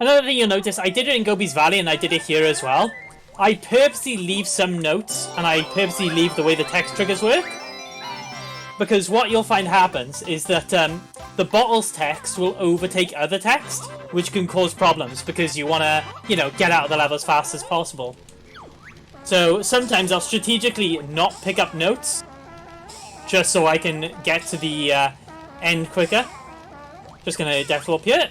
Another thing you'll notice, I did it in Gobi's Valley and I did it here as well. I purposely leave some notes and I purposely leave the way the text triggers work. Because what you'll find happens is that the bottle's text will overtake other text, which can cause problems because you want to, you know, get out of the level as fast as possible. So sometimes I'll strategically not pick up notes just so I can get to the end quicker. Just going to death up here.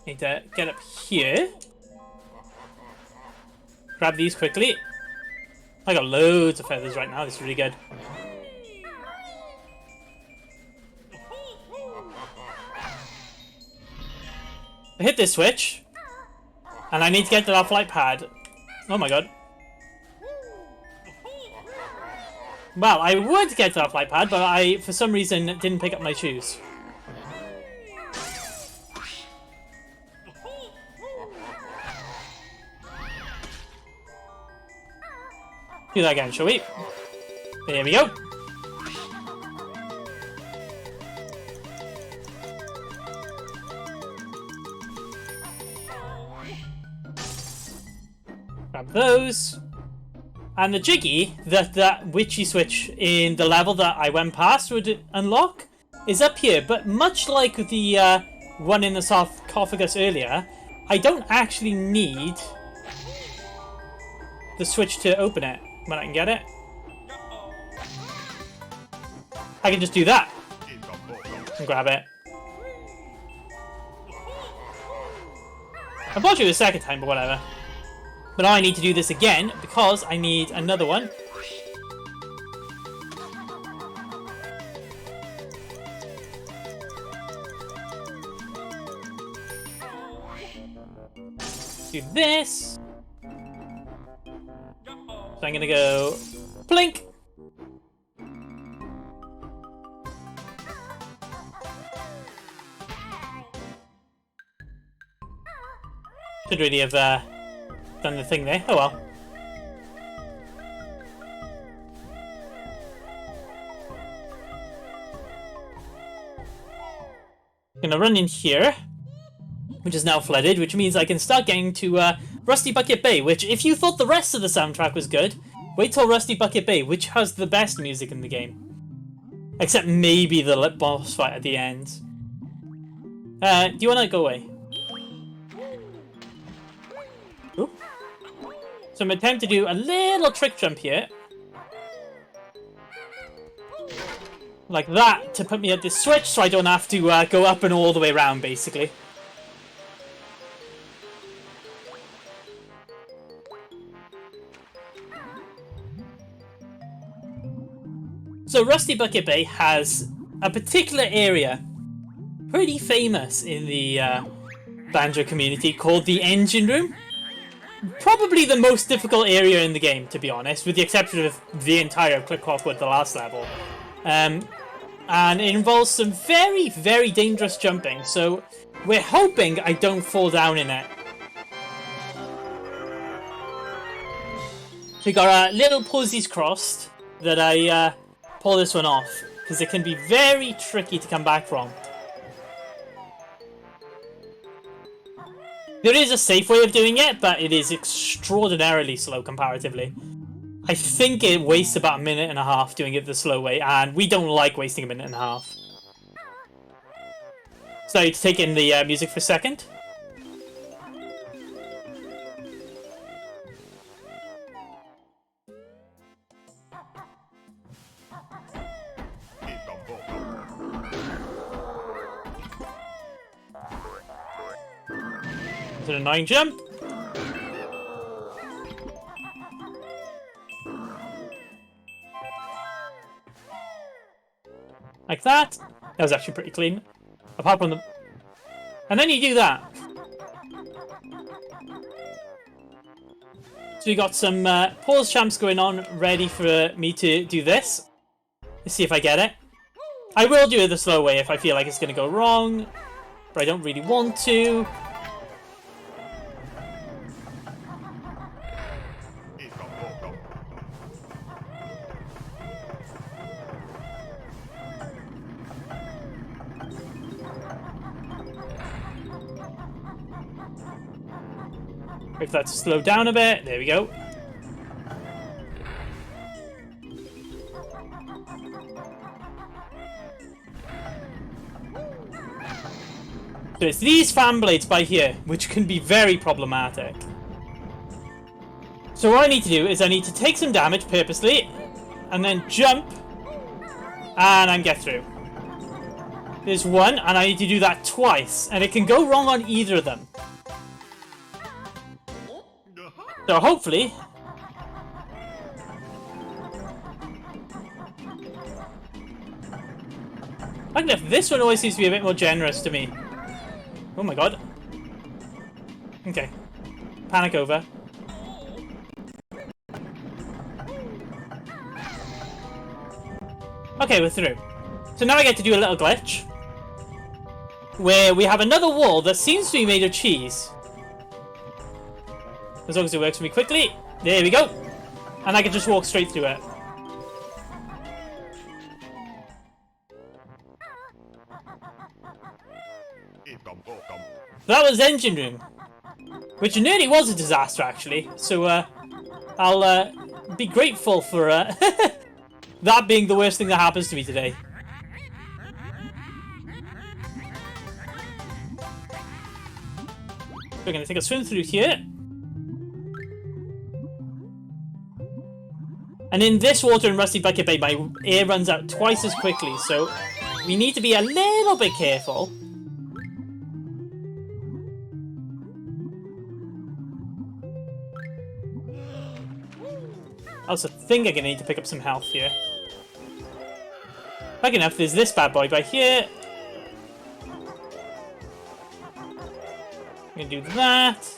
Need to get up here. Grab these quickly. I got loads of feathers right now. This is really good. I hit this switch. And I need to get to that flight pad. Oh my god. Well, I would get to that flight pad, but I, for some reason, didn't pick up my shoes. Do that again, shall we? There we go. Grab those. And the Jiggy that witchy switch in the level that I went past would unlock is up here, but much like the one in the sarcophagus earlier, I don't actually need the switch to open it. When I can get it, I can just do that and grab it. I bought you the second time, but whatever. But now I need to do this again because I need another one. Do this. So I'm gonna go blink. Should really have done the thing there. Oh well. Gonna run in here, which is now flooded, which means I can start getting to Rusty Bucket Bay, which, if you thought the rest of the soundtrack was good, wait till Rusty Bucket Bay, which has the best music in the game. Except maybe the lip boss fight at the end. Do you want to go away? Ooh. So I'm attempting to do a little trick jump here. Like that, to put me at this switch, so I don't have to go up and all the way around, basically. So Rusty Bucket Bay has a particular area, pretty famous in the Banjo community, called the Engine Room. probably the most difficult area in the game, to be honest, with the exception of the entire Click Clockwood, the last level. And it involves some very, very dangerous jumping, so we're hoping I don't fall down in it. We got little posies crossed that I pull this one off, because it can be very tricky to come back from. There is a safe way of doing it, but it is extraordinarily slow comparatively. I think it wastes about 1.5 minutes doing it the slow way, and we don't like wasting 1.5 minutes. So to take in the music for a second. It's an annoying jump. Like that. That was actually pretty clean. Apart from the... And then you do that. So we got some pause champs going on, ready for me to do this. Let's see if I get it. I will do it the slow way if I feel like it's going to go wrong. But I don't really want to. If that's slowed down a bit, there we go. So it's these fan blades by here, which can be very problematic. So what I need to do is I need to take some damage purposely, and then jump, and then get through. There's one, and I need to do that twice, and it can go wrong on either of them. So hopefully... I don't know if this one always seems to be a bit more generous to me. Oh my god. Okay. Panic over. Okay, we're through. So now I get to do a little glitch. Where we have another wall that seems to be made of cheese. As long as it works for me quickly. There we go. And I can just walk straight through it. That was engine room. Which nearly was a disaster, actually. So, I'll be grateful for that being the worst thing that happens to me today. We're going to take a swim through here. And in this water in Rusty Bucket Bay, my air runs out twice as quickly, so we need to be a little bit careful. I also think I'm going to need to pick up some health here. Lucky enough, there's this bad boy right here. I'm going to do that.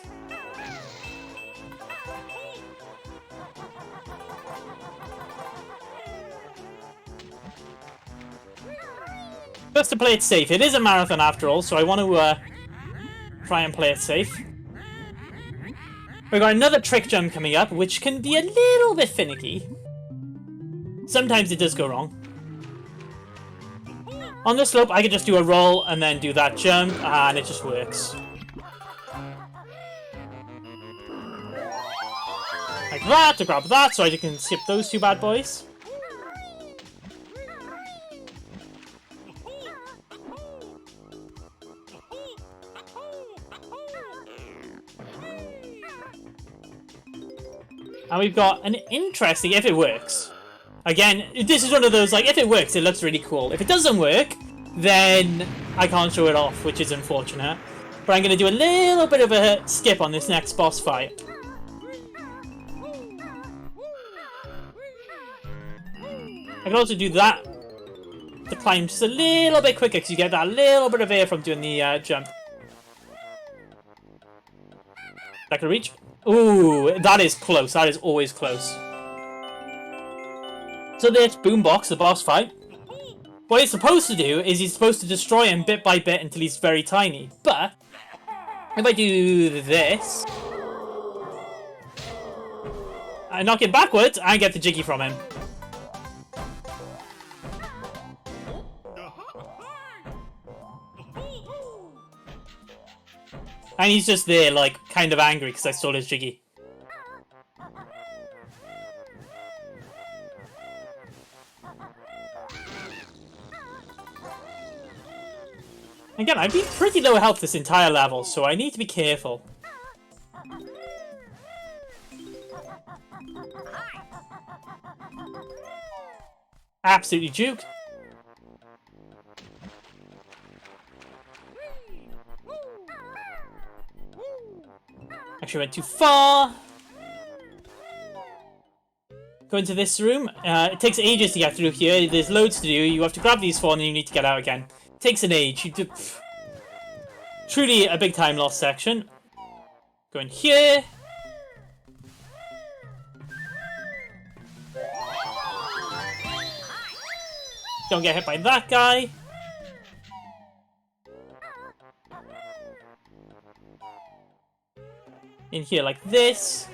Just to play it safe. It is a marathon after all, so I want to try and play it safe. We've got another trick jump coming up, which can be a little bit finicky. Sometimes it does go wrong. On this slope, I can just do a roll and then do that jump, and it just works. Like that, to grab that, so I can skip those two bad boys. And we've got an interesting, if it works. Again, this is one of those, like, if it works, it looks really cool. If it doesn't work, then I can't show it off, which is unfortunate. But I'm going to do a little bit of a skip on this next boss fight. I can also do that to climb just a little bit quicker, because you get that little bit of air from doing the jump. That could reach. Ooh, that is close. That is always close. So there's Boombox, the boss fight. What he's supposed to do is he's supposed to destroy him bit by bit until he's very tiny. But if I do this, I knock him backwards, I get the Jiggy from him. And he's just there, like, kind of angry because I stole his Jiggy. Again, I've been pretty low health this entire level, so I need to be careful. Absolutely juked. Actually went too far. Go into this room. It takes ages to get through here. There's loads to do. You have to grab these four and then you need to get out again. It takes an age. Truly a big time loss section. Go in here. Don't get hit by that guy. In here like this.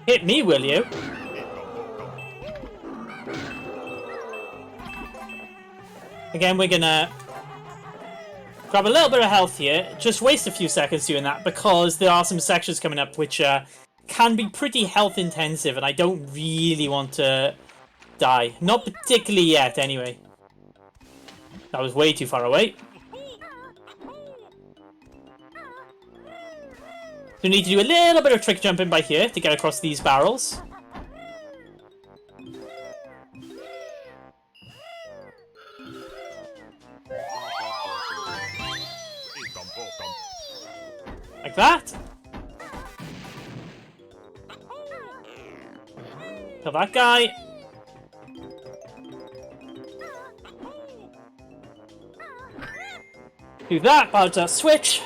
Hit me, will you? Again, we're gonna grab a little bit of health here. Just waste a few seconds doing that because there are some sections coming up which can be pretty health intensive and I don't really want to die. Not particularly yet, anyway. That was way too far away. So we need to do a little bit of trick jumping by here to get across these barrels. Like that. Kill that guy. Do that, about switch.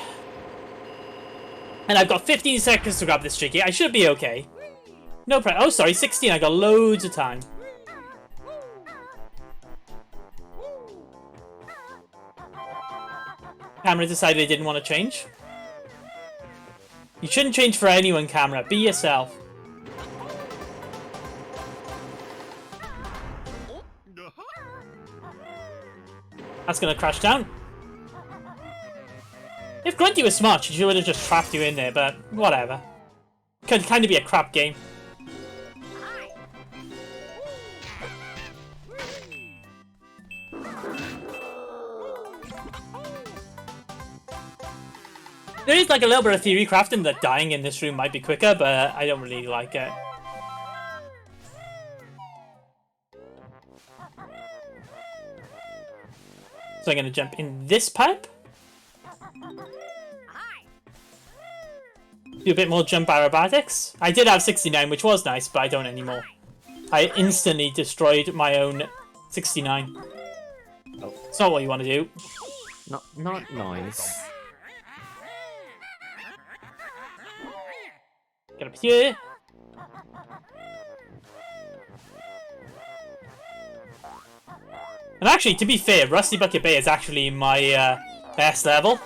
And I've got 15 seconds to grab this Jiggy. I should be okay. No problem. Oh, sorry, 16. I got loads of time. Camera decided they didn't want to change. You shouldn't change for anyone, camera. Be yourself. That's gonna crash down. If Grunty was smart, she would have just trapped you in there, but whatever. Could kind of be a crap game. There is like a little bit of theory crafting that dying in this room might be quicker, but I don't really like it. So I'm going to jump in this pipe. Do a bit more jump aerobatics. I did have 69, which was nice, but I don't anymore. I instantly destroyed my own 69. Oh. It's not what you want to do. Not nice. Get up here. And actually, to be fair, Rusty Bucket Bay is actually my best level.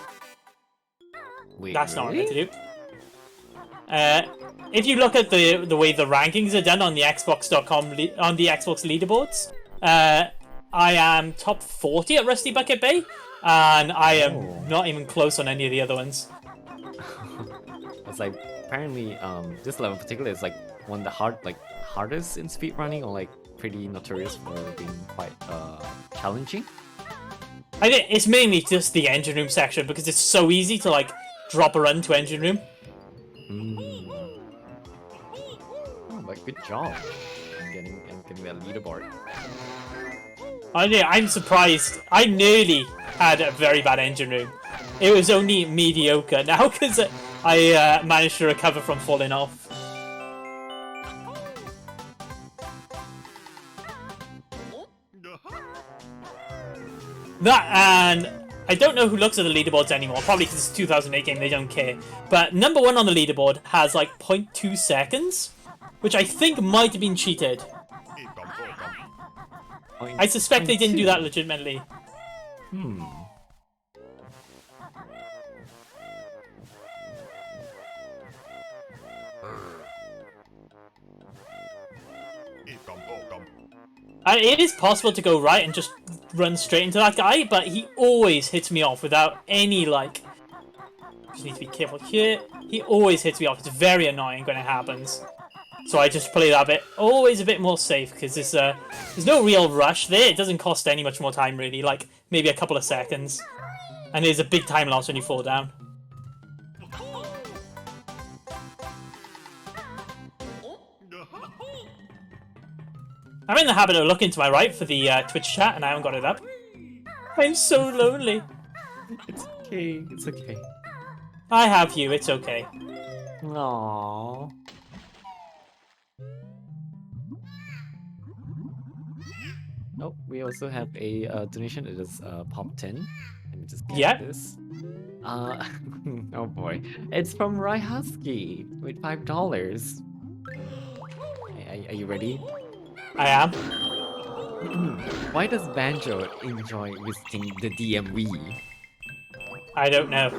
Wait, That's not what I really? meant to do. If you look at the way the rankings are done on the Xbox.com on the Xbox leaderboards, I am top 40 at Rusty Bucket Bay, and I am not even close on any of the other ones. It's like apparently this level in particular is like one of the hardest in speedrunning, or like pretty notorious for being quite challenging. I think it's mainly just the engine room section because it's so easy to like drop a run to engine room. Oh, but good job getting that leaderboard. I'm surprised. I nearly had a very bad engine room. It was only mediocre now because I managed to recover from falling off. That, and I don't know who looks at the leaderboards anymore, probably because it's a 2008 game, they don't care. But number 1 on the leaderboard has like 0.2 seconds, which I think might have been cheated. I suspect they didn't do that legitimately. It is possible to go right and just run straight into that guy, but he always hits me off without any, like... Just need to be careful here. He always hits me off. It's very annoying when it happens. So I just play that bit, always a bit more safe, because there's no real rush there. It doesn't cost any much more time, really. Like, maybe a couple of seconds. And there's a big time loss when you fall down. I'm in the habit of looking to my right for the Twitch chat, and I haven't got it up. I'm so lonely. It's okay. It's okay. I have you. It's okay. Aww. Oh, we also have a donation. It is Pop 10. Let me just get this. Oh boy. It's from Rai Husky with $5. Are you ready? I am. Why does Banjo enjoy visiting the DMV? I don't know.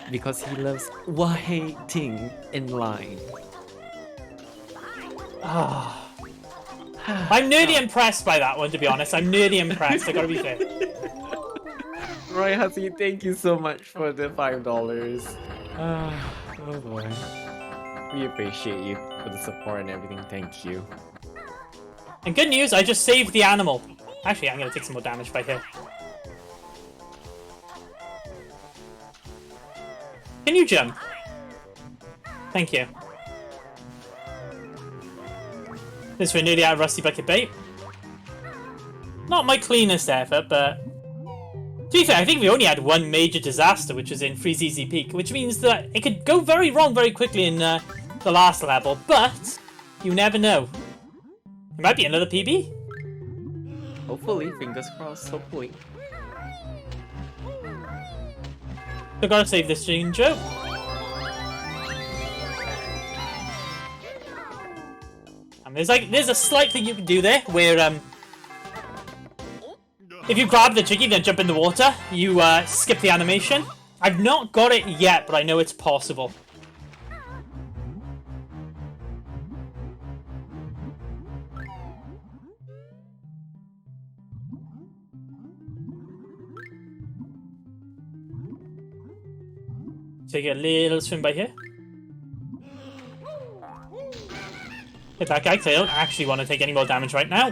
Because he loves waiting in line. I'm nearly impressed by that one, to be honest. I'm nearly impressed, I gotta be fair. Roy Husky, thank you so much for the $5. Oh boy. We appreciate you for the support and everything, thank you. And good news, I just saved the animal. Actually, I'm gonna take some more damage by here. Can you jump? Thank you. This we're nearly out of Rusty Bucket Bait. Not my cleanest effort, but... To be fair, I think we only had one major disaster, which was in Freeze Easy Peak, which means that it could go very wrong very quickly in the last level, but you never know. It might be another PB. Hopefully, fingers crossed, hopefully. I gotta save this Jinjo. And there's a slight thing you can do there where if you grab the Jiggy then jump in the water, you skip the animation. I've not got it yet, but I know it's possible. Take a little swim by here. Hit that guy, because I don't actually want to take any more damage right now.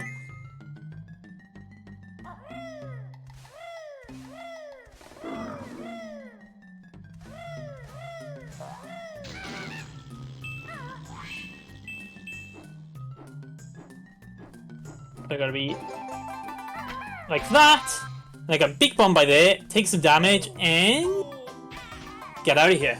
So I gotta be like that. Like a big bomb by there, take some damage, and get out of here.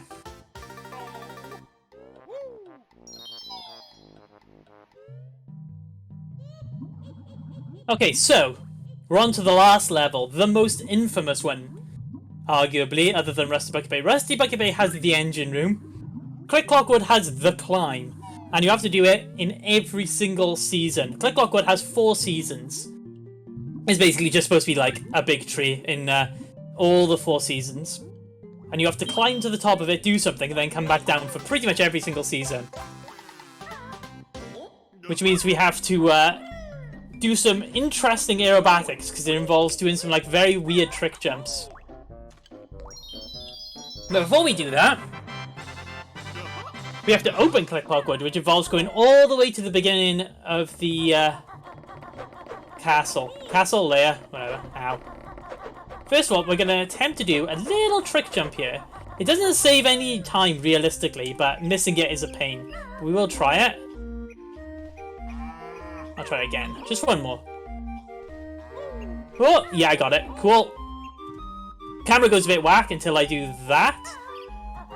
Okay, so we're on to the last level, the most infamous one, arguably, other than Rusty Bucket Bay. Rusty Bucket Bay has the engine room. Click Clockwood has the climb, and you have to do it in every single season. Click Clockwood has 4 seasons. It's basically just supposed to be like a big tree in all the 4 seasons. And you have to climb to the top of it, do something, and then come back down for pretty much every single season. Which means we have to do some interesting aerobatics, because it involves doing some like very weird trick jumps. But before we do that, we have to open Click Clockwood, which involves going all the way to the beginning of the castle. Castle lair, whatever. Ow. First of all, we're going to attempt to do a little trick jump here. It doesn't save any time realistically, but missing it is a pain. We will try it. I'll try it again. Just one more. Oh, yeah, I got it. Cool. Camera goes a bit whack until I do that.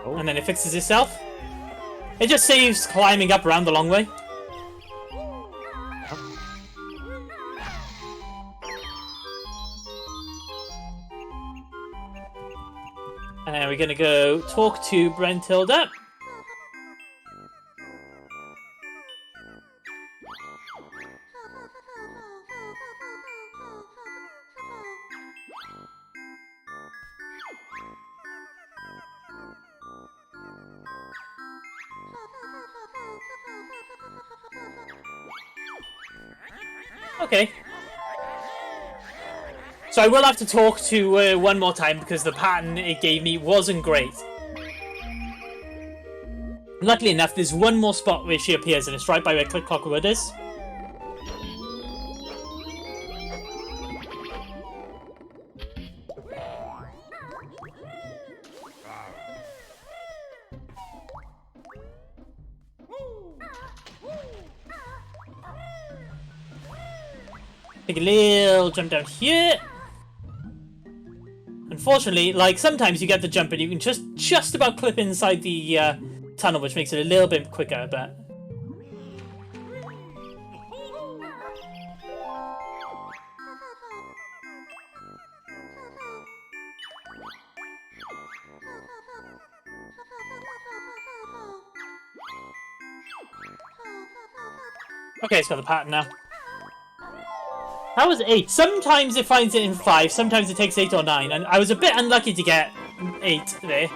Oh. And then it fixes itself. It just saves climbing up around the long way. And then we're gonna go talk to Brentilda. Okay. So I will have to talk to one more time because the pattern it gave me wasn't great. Luckily enough, there's one more spot where she appears, and it's right by where Click Clock Wood is. Take a little jump down here. Unfortunately, like, sometimes you get the jump and you can just about clip inside the tunnel, which makes it a little bit quicker, but... Okay, it's got the pattern now. That was 8. Sometimes it finds it in 5, sometimes it takes 8 or 9, and I was a bit unlucky to get 8 there.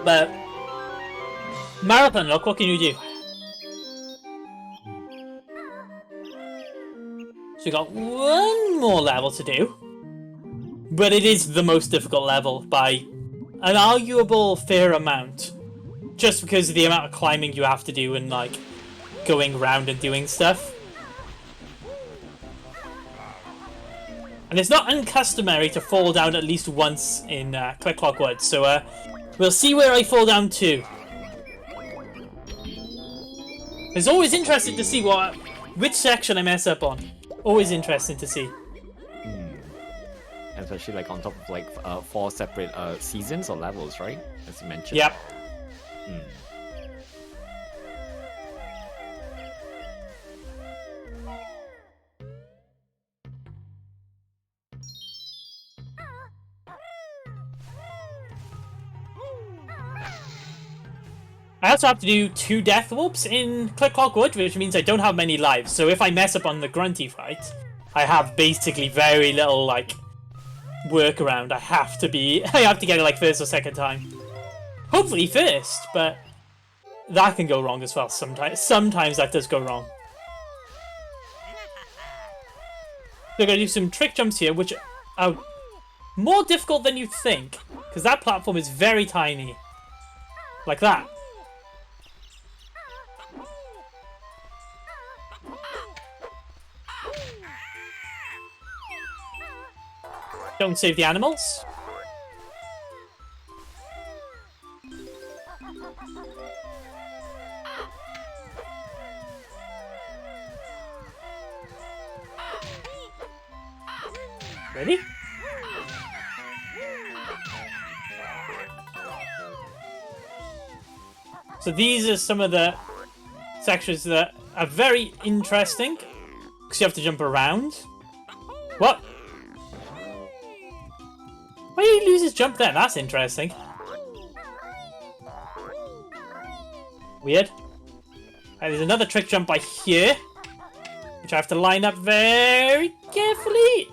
But... Marathon luck, what can you do? So we got one more level to do. But it is the most difficult level by an arguable fair amount. Just because of the amount of climbing you have to do and, like, going around and doing stuff. And it's not uncustomary to fall down at least once in Click Clock Wood, so we'll see where I fall down to. It's always interesting to see which section I mess up on. Always interesting to see. Especially like on top of like 4 separate seasons or levels, right? As you mentioned. Yep. I also have to do 2 death whoops in Click Clock Wood, which means I don't have many lives. So if I mess up on the grunty fight, I have basically very little, like, workaround. I have to get it like first or second time. Hopefully first, but that can go wrong as well sometimes. Sometimes that does go wrong. So I'm going to do some trick jumps here, which are more difficult than you think, because that platform is very tiny. Like that. Don't save the animals. Ready? So these are some of the sections that are very interesting, because you have to jump around. What? Why did he lose his jump there? That's interesting. Weird. And there's another trick jump by here, which I have to line up very carefully.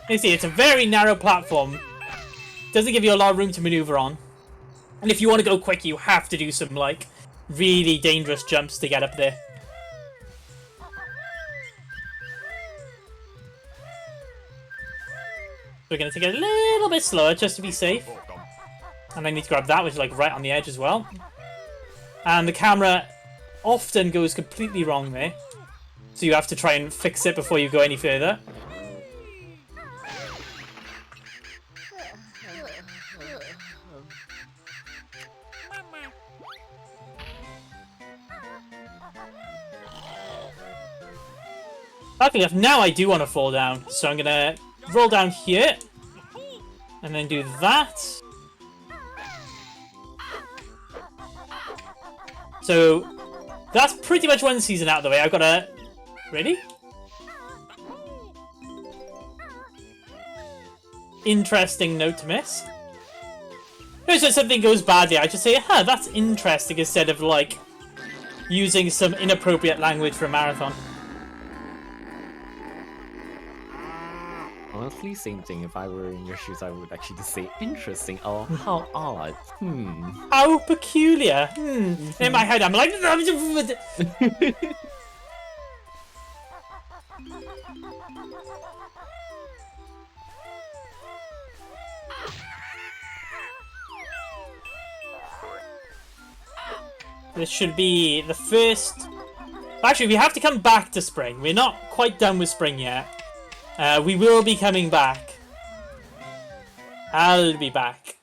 You see, it's a very narrow platform. Doesn't give you a lot of room to maneuver on. And if you want to go quick, you have to do some, like, really dangerous jumps to get up there. We're going to take it a little bit slower just to be safe. And I need to grab that, which is like right on the edge as well. And the camera often goes completely wrong there. So you have to try and fix it before you go any further. Luckily enough, now I do want to fall down. So I'm going to roll down here. And then do that. So that's pretty much one season out of the way. I've got to... Ready? Interesting note to miss. No, so something goes badly, I just say, huh, that's interesting, instead of, like, using some inappropriate language for a marathon. Honestly, same thing. If I were in your shoes, I would actually just say interesting. Oh, how odd. How peculiar. In my head, I'm like... This should be the first... Actually, we have to come back to spring. We're not quite done with spring yet. We will be coming back. I'll be back.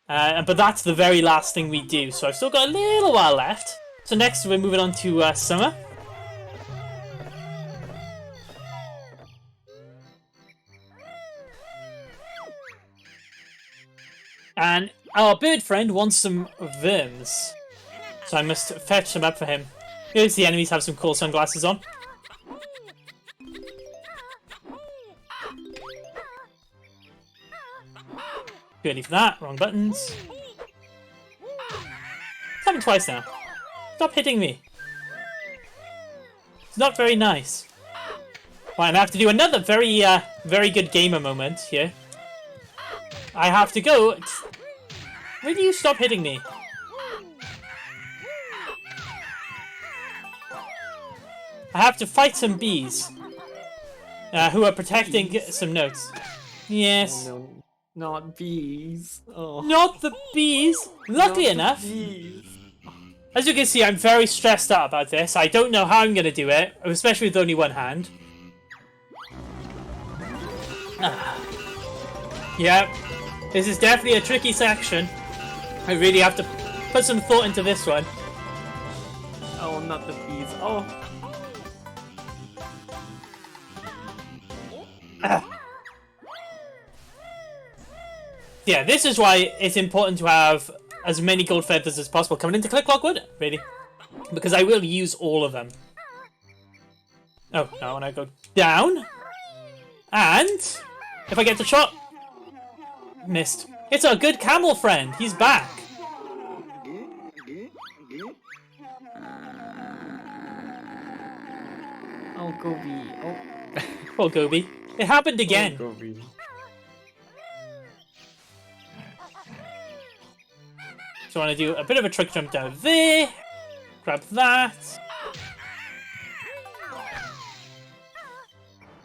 But that's the very last thing we do. So I've still got a little while left. So next we're moving on to summer. And our bird friend wants some worms. So I must fetch some up for him. Notice the enemies have some cool sunglasses on. Ready for that. Wrong buttons. It's happened twice now. Stop hitting me. It's not very nice. Right, and I have to do another very good gamer moment here. I have to go... Will you stop hitting me? I have to fight some bees. Who are protecting some notes. Yes. Oh, no, not bees. Oh. Not the bees! Luckily enough, Bees. as you can see, I'm very stressed out about this. I don't know how I'm going to do it, especially with only one hand. Yeah, this is definitely a tricky section. I really have to put some thought into this one. Oh, not the bees. Oh. Yeah, this is why it's important to have as many gold feathers as possible coming into Click Clockwood, really. Because I will use all of them. Oh, no, I want to go down. And if I get the shot, missed. It's our good camel friend. He's back. Oh, Gobi. Oh. Poor Gobi. It happened again. Oh, Gobi. So I want to do a bit of a trick jump down there. Grab that.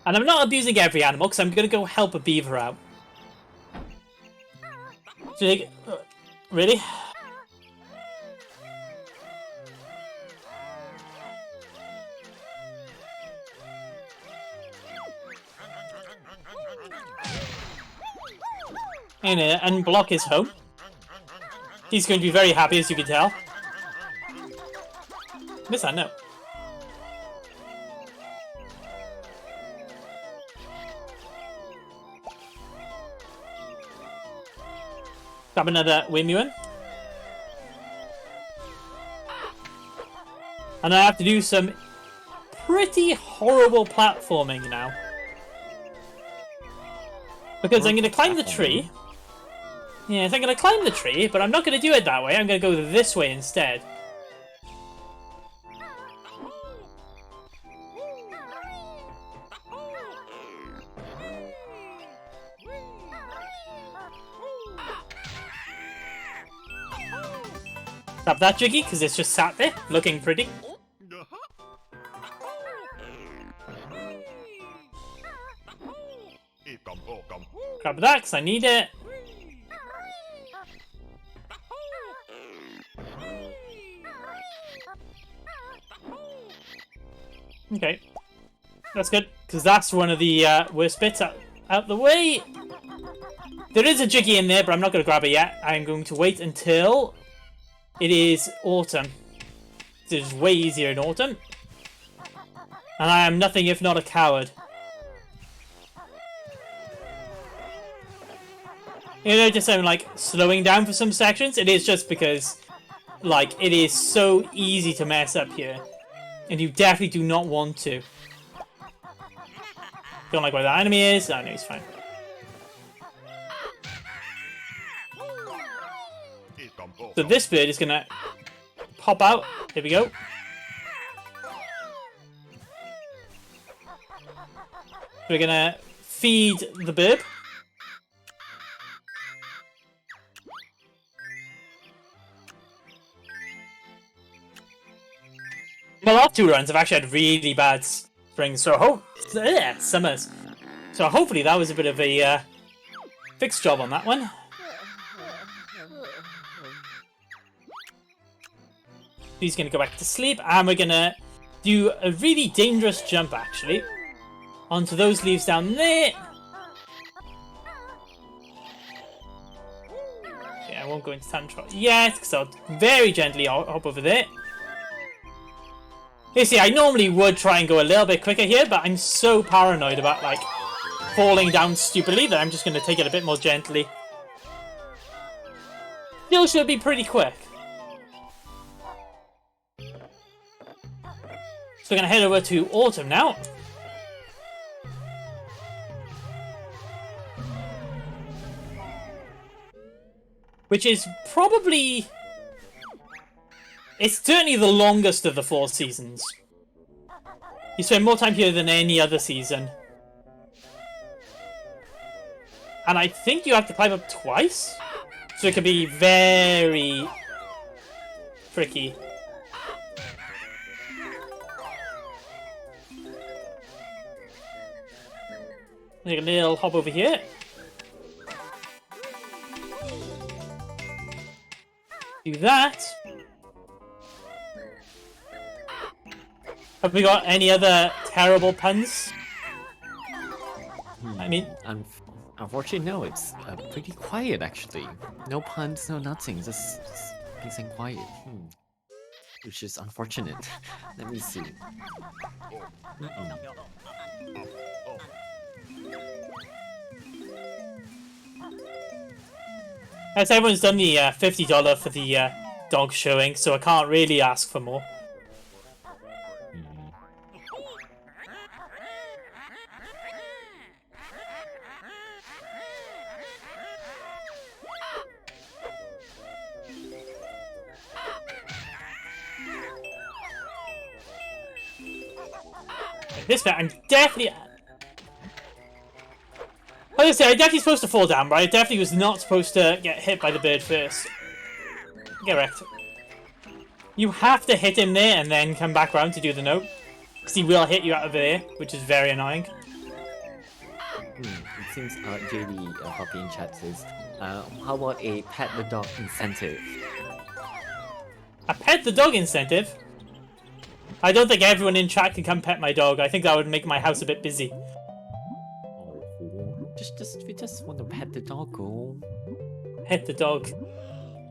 And I'm not abusing every animal because I'm going to go help a beaver out. Jig. Really? And unblock his home. He's going to be very happy, as you can tell. Miss that, no. Grab another Wimuan. And I have to do some pretty horrible platforming now. Because I'm going to climb the tree. Yes, I'm going to climb the tree, but I'm not going to do it that way. I'm going to go this way instead. Grab that, Jiggy, because it's just sat there, looking pretty. Grab that, because I need it. Okay, that's good, because that's one of the worst bits out the way. There is a Jiggy in there, but I'm not going to grab it yet. I'm going to wait until it is autumn. It is way easier in autumn. And I am nothing if not a coward. You notice I'm like slowing down for some sections? It is just because like it is so easy to mess up here. And you definitely do not want to. Don't like where that enemy is? Oh no, he's fine. So this bird is gonna pop out. Here we go. We're gonna feed the bird. My last 2 runs have actually had really bad springs, so summers. So hopefully that was a bit of a fixed job on that one. He's gonna go back to sleep, and we're gonna do a really dangerous jump actually onto those leaves down there. Yeah, I won't go into Tantra yet because I'll very gently hop over there. You see, I normally would try and go a little bit quicker here, but I'm so paranoid about, like, falling down stupidly that I'm just going to take it a bit more gently. Still should be pretty quick. So we're going to head over to Autumn now. Which is probably... It's certainly the longest of the 4 seasons. You spend more time here than any other season. And I think you have to climb up twice. So it can be very tricky. Take a little hop over here. Do that. Have we got any other terrible puns? I mean... Unfortunately, no. It's pretty quiet, actually. No puns, no nothing. Just peace and quiet. Which is unfortunate. Let me see. As everyone's done the $50 for the dog showing, so I can't really ask for more. This bit, I'm definitely... Like I said, I'm definitely supposed to fall down, but I definitely was not supposed to get hit by the bird first. Get wrecked. You have to hit him there and then come back around to do the note. Because he will hit you out of there, which is very annoying. It seems JD Poppy in chat says, how about a pet the dog incentive? A pet the dog incentive? I don't think everyone in chat can come pet my dog. I think that would make my house a bit busy. We just want to pet the dog, oh. Pet the dog.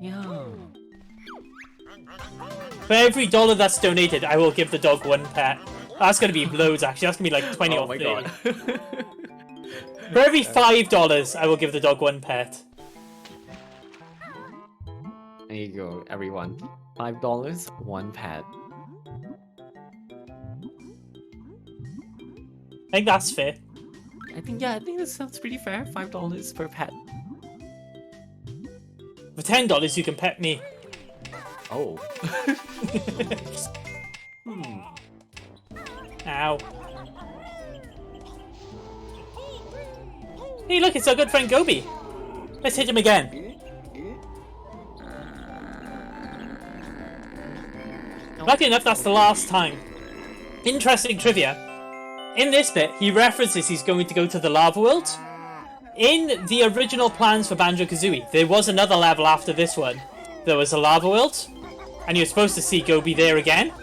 Yeah. For every $1 that's donated, I will give the dog 1 pet. That's gonna be loads, actually. That's gonna be like 20 or 30. Oh my god. For every $5, I will give the dog 1 pet. There you go, everyone. $5, 1 pet. I think that's fair. I think that sounds pretty fair. $5 per pet. For $10, you can pet me. Oh. Ow. Hey, look, it's our good friend Gobi. Let's hit him again. Lucky enough, that's the last time. Interesting trivia. In this bit, he references he's going to go to the lava world. In the original plans for Banjo-Kazooie, there was another level after this one. There was a lava world, and you're supposed to see Gobi there again.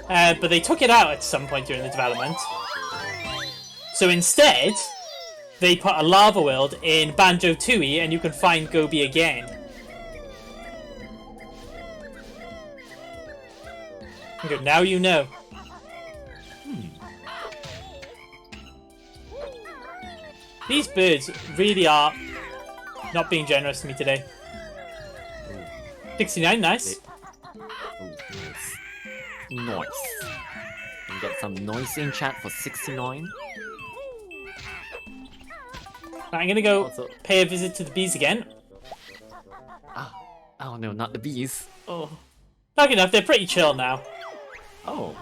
But they took it out at some point during the development. So instead, they put a lava world in Banjo-Tooie, and you can find Gobi again. Good, now you know. These birds really are not being generous to me today. 69, nice. Oh, nice. Nice. And get some noise in chat for 69. Right, I'm gonna go Also- pay a visit to the bees again. Oh no, not the bees. Oh. Lucky enough, they're pretty chill now. Oh.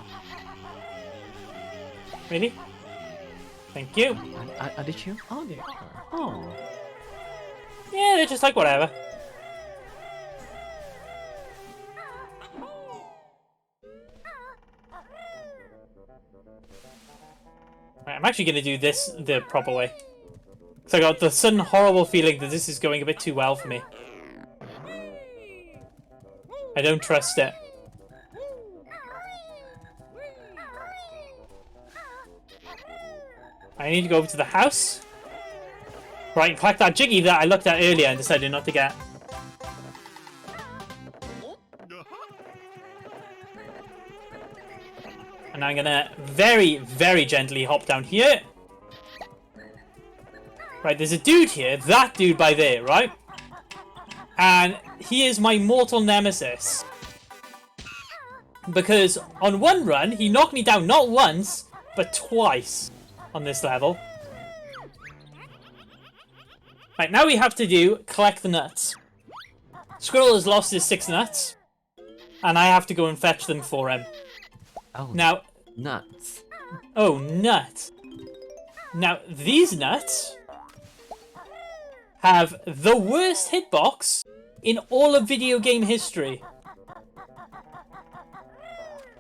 Really? Thank you. Are they chill? Oh, they are. Oh. Yeah, they're just like whatever. Right, I'm actually gonna do this the proper way. Because I got the sudden horrible feeling that this is going a bit too well for me. I don't trust it. I need to go over to the house. Right, and collect that Jiggy that I looked at earlier and decided not to get. And I'm gonna very, very gently hop down here. Right, there's a dude here, that dude by there, right? And he is my mortal nemesis. Because on one run, he knocked me down not once, but twice on this level. Right, now we have to collect the nuts. Squirrel has lost his 6 nuts, and I have to go and fetch them for him. Oh, Now, nuts. oh, nut. Now, these nuts have the worst hitbox in all of video game history.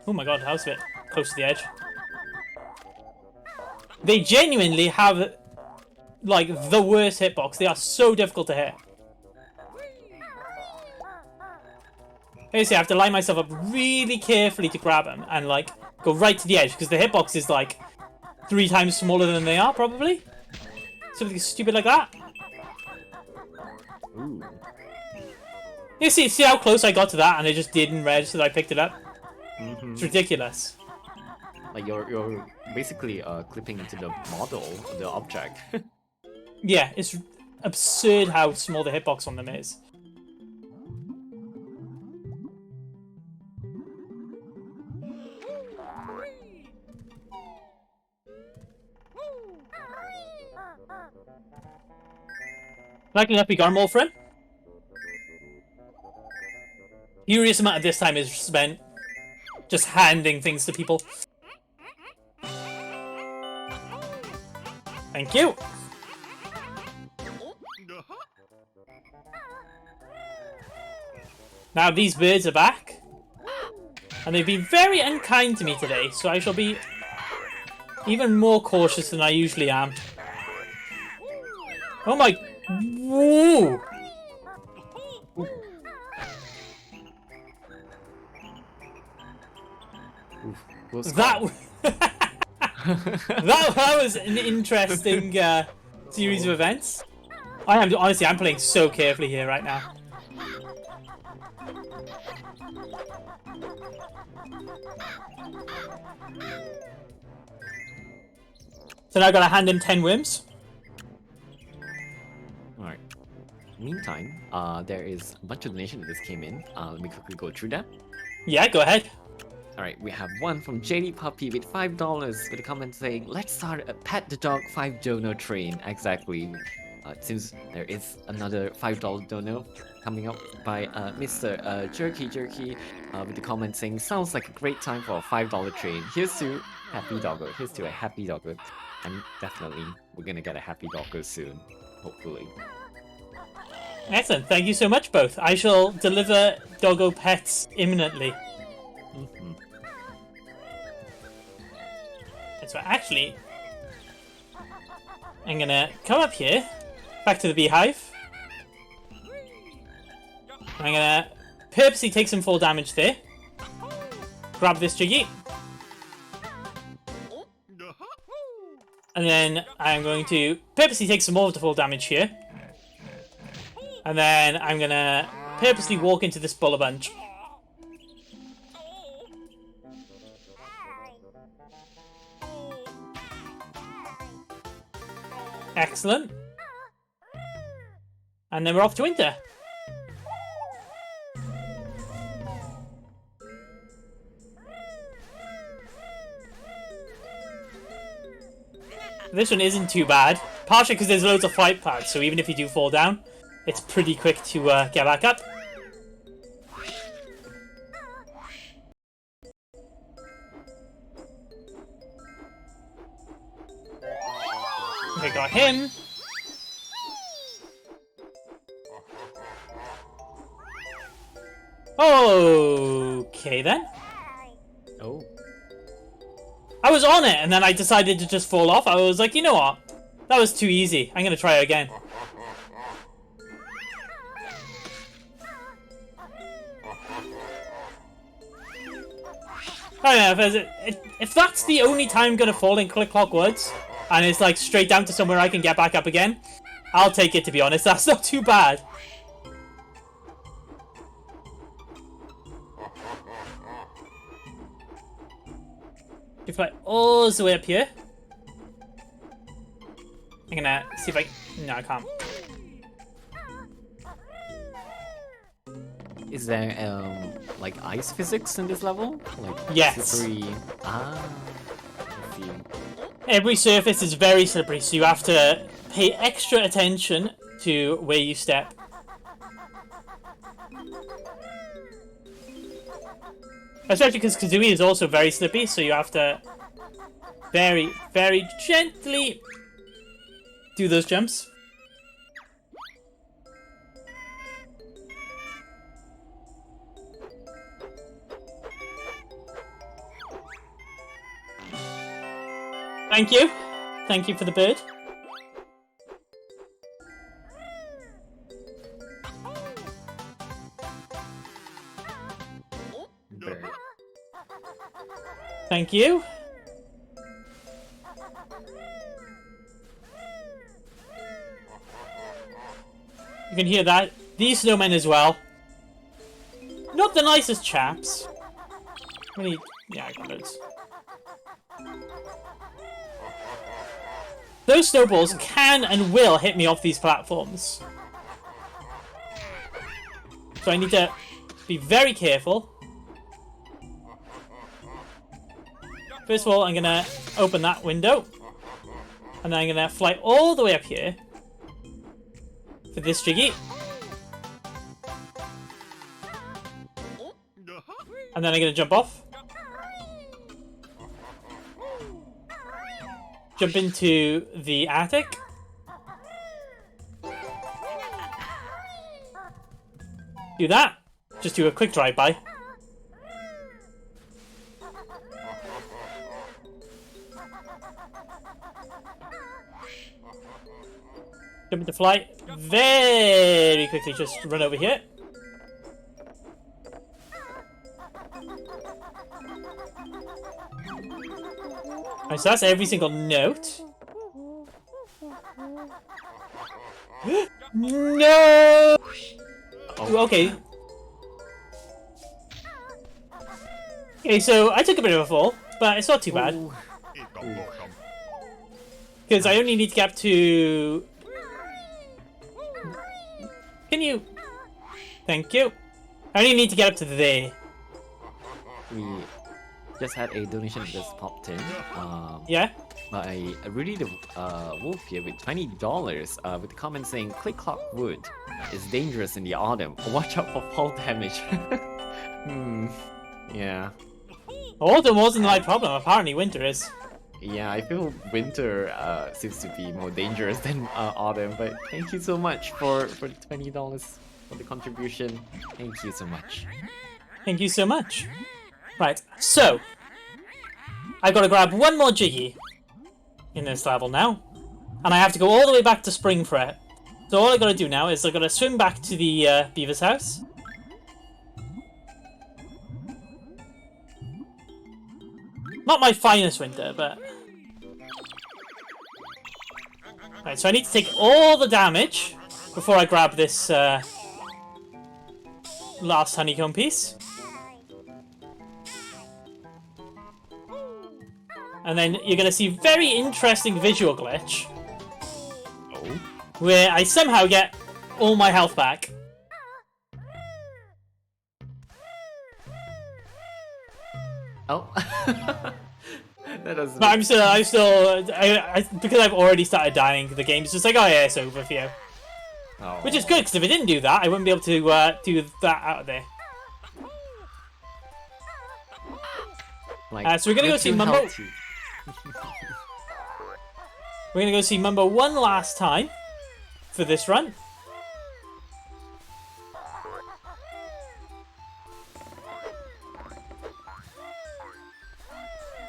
Oh my god, that was a bit close to the edge. They genuinely have, like, the worst hitbox. They are so difficult to hit. Basically, I have to line myself up really carefully to grab them and, like, go right to the edge, because the hitbox is, like, 3 times smaller than they are, probably? Something stupid like that. Ooh. You see how close I got to that, and it just didn't register that I picked it up? Mm-hmm. It's ridiculous. Like you're basically clipping into the model, the object. Yeah, it's absurd how small the hitbox on them is. Lucky enough, we got them all for him. Furious amount of this time is spent just handing things to people. Thank you. Now these birds are back. And they've been very unkind to me today, so I shall be even more cautious than I usually am. Oh my... Whoa! Oof, That that was an interesting series of events. Honestly, I'm playing so carefully here right now. So now I gotta hand him 10 worms. Alright. Meantime, there is a bunch of donations that just came in. Let me quickly go through them. Yeah, go ahead. Alright, we have one from JD Puppy with $5 with a comment saying, let's start a Pet the Dog 5 dono train. Exactly. It seems there is another $5 dono coming up by Mr. Jerky with the comment saying, sounds like a great time for a $5 train. Here's to Happy Doggo. Here's to a Happy Doggo. And definitely, we're gonna get a Happy Doggo soon. Hopefully. Excellent. Thank you so much, both. I shall deliver doggo pets imminently. Mm-hmm. So actually, I'm gonna come up here, back to the beehive. I'm gonna purposely take some fall damage there. Grab this Jiggy. And then I'm going to purposely take some more of the fall damage here. And then I'm gonna purposely walk into this Bullabunch. Excellent. And then we're off to winter. This one isn't too bad, partially because there's loads of flight paths, so even if you do fall down, it's pretty quick to get back up. Okay, got him. Okay then. Oh. I was on it, and then I decided to just fall off. I was like, you know what? That was too easy. I'm gonna try it again. I don't know, if that's the only time I'm gonna fall in Click Clock Woods, and it's like straight down to somewhere I can get back up again, I'll take it, to be honest. That's not too bad. If I all the way up here, I'm gonna see if I. No, I can't. Is there like ice physics in this level? Like Yes. slippery. I see. Every surface is very slippery, so you have to pay extra attention to where you step. Especially because Kazooie is also very slippy, so you have to very, very gently do those jumps. Thank you. Thank you for the bird. Bird. Thank you. You can hear that. These snowmen as well. Not the nicest chaps. Really, yeah, I got loads. Those snowballs can and will hit me off these platforms. So I need to be very careful. First of all, I'm going to open that window. And then I'm going to fly all the way up here. For this Jiggy. And then I'm going to jump off. Jump into the attic. Do that. Just do a quick drive-by. Jump into flight. Very quickly just run over here. Right, so that's every single note. No! Oh. Okay. Okay, so I took a bit of a fall, but it's not too bad. Ooh. Because I only need to get up to... Can you... Thank you. I only need to get up to there. We just had a donation that just popped in. Yeah? By Rudy the Wolf here with $20 with a comment saying Click Clock Wood is dangerous in the autumn. Watch out for fall damage. Yeah. Autumn wasn't my problem, apparently winter is. Yeah, I feel winter seems to be more dangerous than autumn, but thank you so much for the $20 for the contribution. Thank you so much. Thank you so much. Right, so... I gotta grab one more Jiggy in this level now. And I have to go all the way back to Spring for it. So all I gotta do now is I gotta swim back to the Beaver's house. Not my finest winter, but... Right, so I need to take all the damage before I grab this last honeycomb piece. And then you're going to see very interesting visual glitch where I somehow get all my health back. Oh. That doesn't. But because I've already started dying, the game's just like, oh yeah, it's over for you. Oh. Which is good, because if it didn't do that, I wouldn't be able to do that out of there. Like, So we're gonna go you're see too Mumbo. healthy. We're gonna go see Mumbo one last time for this run.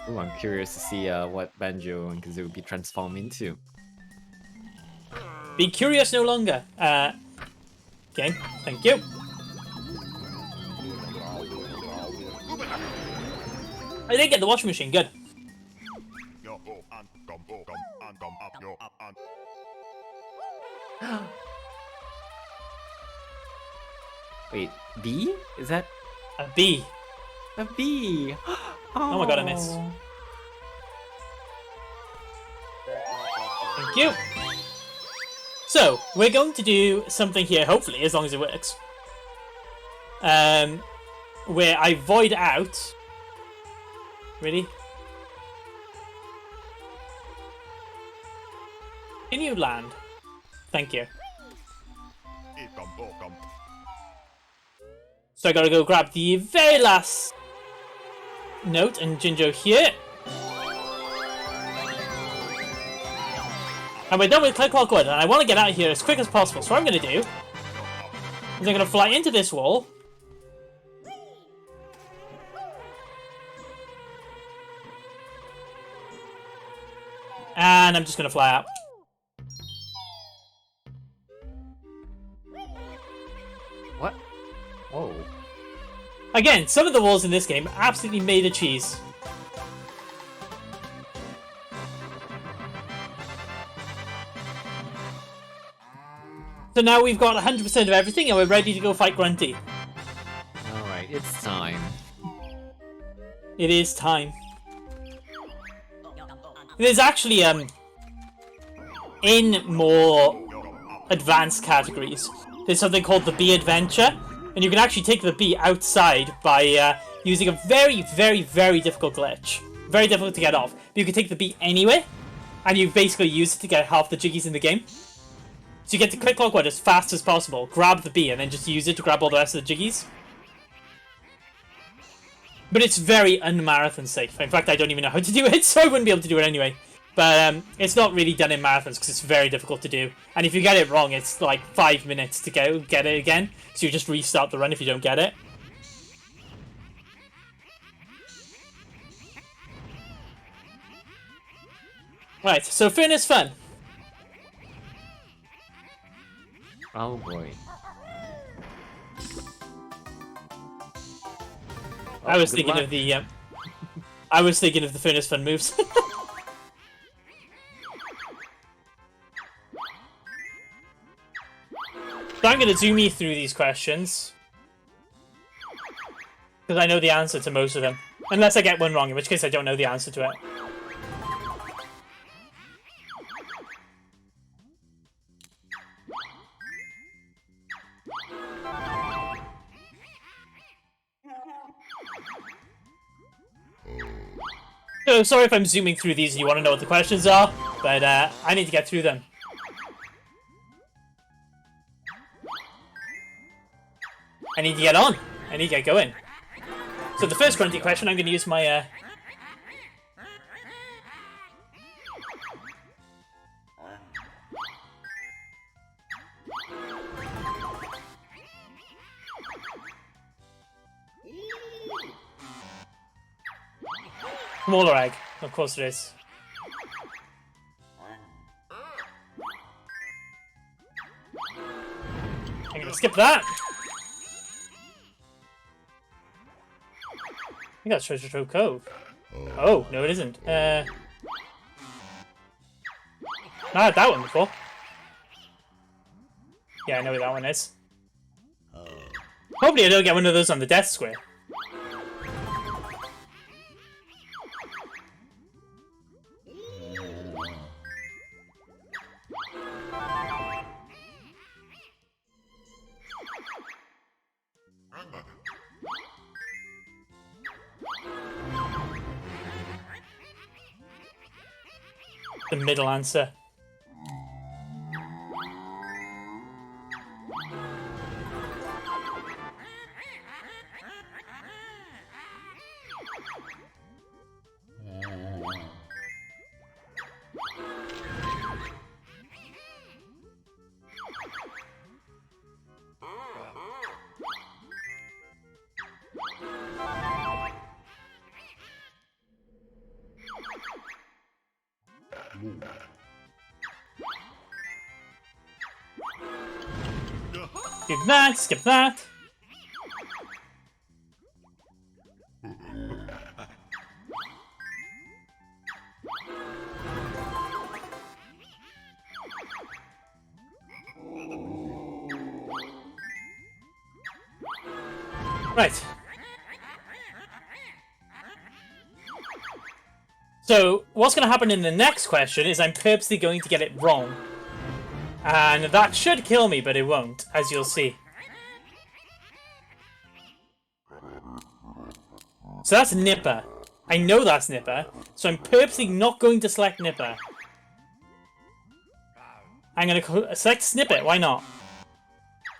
Ooh, I'm curious to see what Banjo and Kazooie be transformed into. Be curious no longer. Game, thank you. I did get the washing machine, good. Wait, B? Is that A B. a B? Oh my god, I missed. Thank you. So, we're going to do something here, hopefully, as long as it works. Where I void out. Really? Can you land? Thank you. So I gotta go grab the very last note and Jinjo here. And we're done with Click Clock Wood, and I want to get out of here as quick as possible. So what I'm going to do is I'm going to fly into this wall. And I'm just going to fly out. What? Oh. Again, some of the walls in this game are absolutely made of cheese. So now we've got 100% of everything and we're ready to go fight Grunty. Alright, it's time. It is time. There's actually, in more advanced categories, there's something called the Bee Adventure, and you can actually take the bee outside by using a very, very, very difficult glitch. Very difficult to get off. But you can take the bee anywhere, and you basically use it to get half the jiggies in the game. So you get to Click Clock Wood as fast as possible, grab the bee, and then just use it to grab all the rest of the jiggies. But it's very un-marathon safe. In fact, I don't even know how to do it, so I wouldn't be able to do it anyway. But it's not really done in marathons because it's very difficult to do. And if you get it wrong, it's like 5 minutes to get it again. So you just restart the run if you don't get it. Right, so Furnace Fun. Oh boy. I was thinking of the I was thinking of the Furnace Fun moves. So I'm going to zoom you through these questions. Because I know the answer to most of them. Unless I get one wrong, in which case I don't know the answer to it. So sorry if I'm zooming through these and you want to know what the questions are, but I need to get through them. I need to get on. I need to get going. So the first Grunty question, I'm going to use my... Smaller egg. Of course it is. I'm going to skip that. I think that's Treasure Trove Cove. Oh, no it isn't. I had that one before. Yeah, I know where that one is. Hopefully I don't get one of those on the Death Square. the middle answer. Skip that, skip that. Right. So, what's going to happen in the next question is I'm purposely going to get it wrong. And that should kill me, but it won't, as you'll see. So that's Nipper. I know that's Nipper, so I'm purposely not going to select Nipper. I'm going to select Snippet, why not?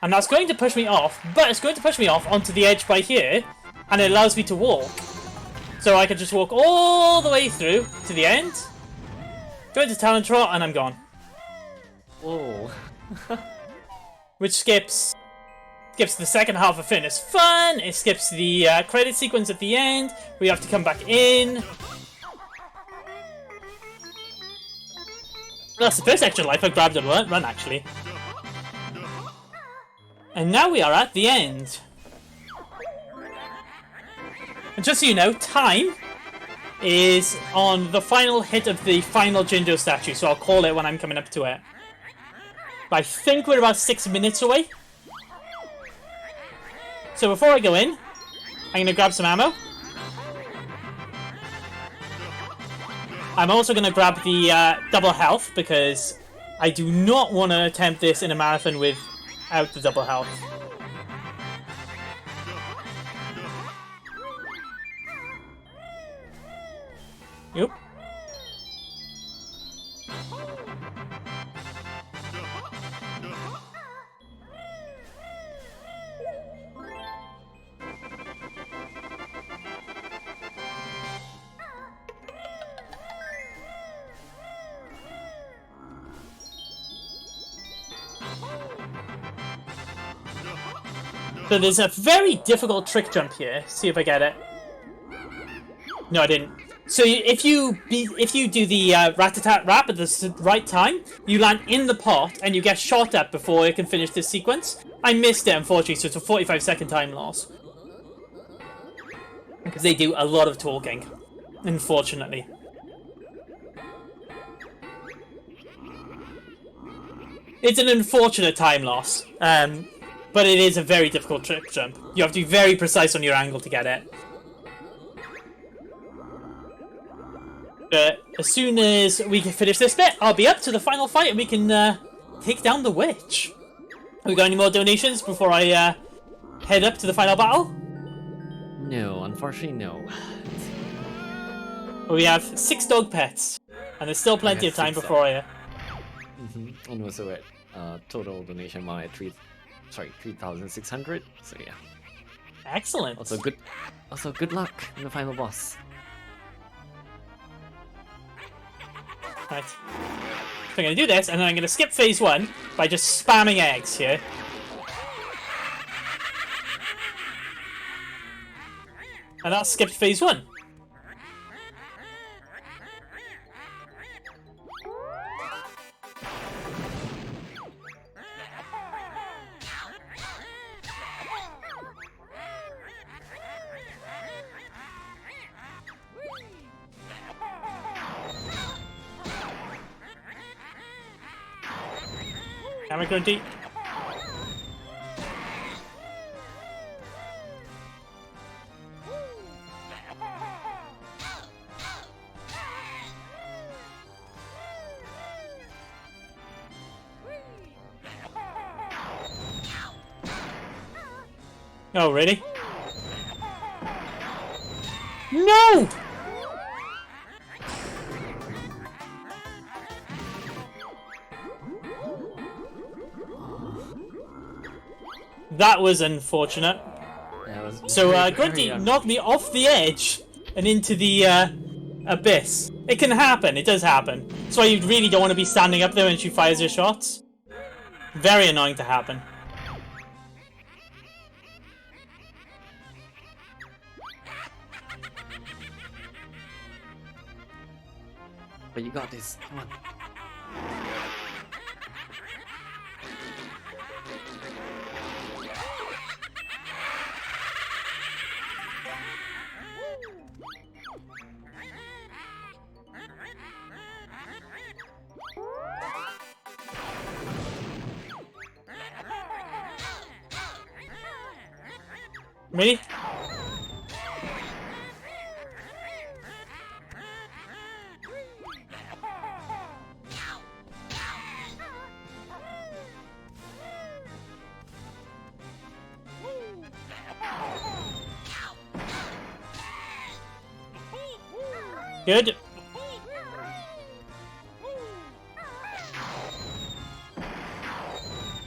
And that's going to push me off, but it's going to push me off onto the edge by here, and it allows me to walk. So I can just walk all the way through to the end, go into Talon Trot, and I'm gone. Whoa. Which skips the second half of Fitness Fun, it skips the credit sequence at the end, we have to come back in. That's the first extra life I grabbed and run, actually. And now we are at the end. And just so you know, time is on the final hit of the final Jinjo statue, so I'll call it when I'm coming up to it. But I think we're about 6 minutes away. So before I go in, I'm going to grab some ammo. I'm also going to grab the double health, because I do not want to attempt this in a marathon without the double health. Yep. So there's a very difficult trick jump here. See if I get it. No, I didn't. So if you do the rat-a-tat-rap at the right time, you land in the pot and you get shot at before it can finish this sequence. I missed it, unfortunately, so it's a 45-second time loss. Because they do a lot of talking, unfortunately. It's an unfortunate time loss, but it is a very difficult trick jump. You have to be very precise on your angle to get it. But as soon as we can finish this bit, I'll be up to the final fight and we can take down the witch. Have we got any more donations before I head up to the final battle? No, unfortunately, no. Well, we have 6 dog pets, and there's still plenty of time before I... And also at total donation amount at 3,600. So yeah. Excellent. Also good luck in the final boss. Right. So I'm going to do this, and then I'm going to skip phase 1 by just spamming eggs here. And that skipped phase 1. Camera going deep. Oh, really? No! That was unfortunate. Yeah, it was So, very Grunty un- knocked me off the edge and into the, abyss. It can happen, it does happen. That's why you really don't want to be standing up there when she fires your shots. Very annoying to happen. But you got this. Come on. Really? Good.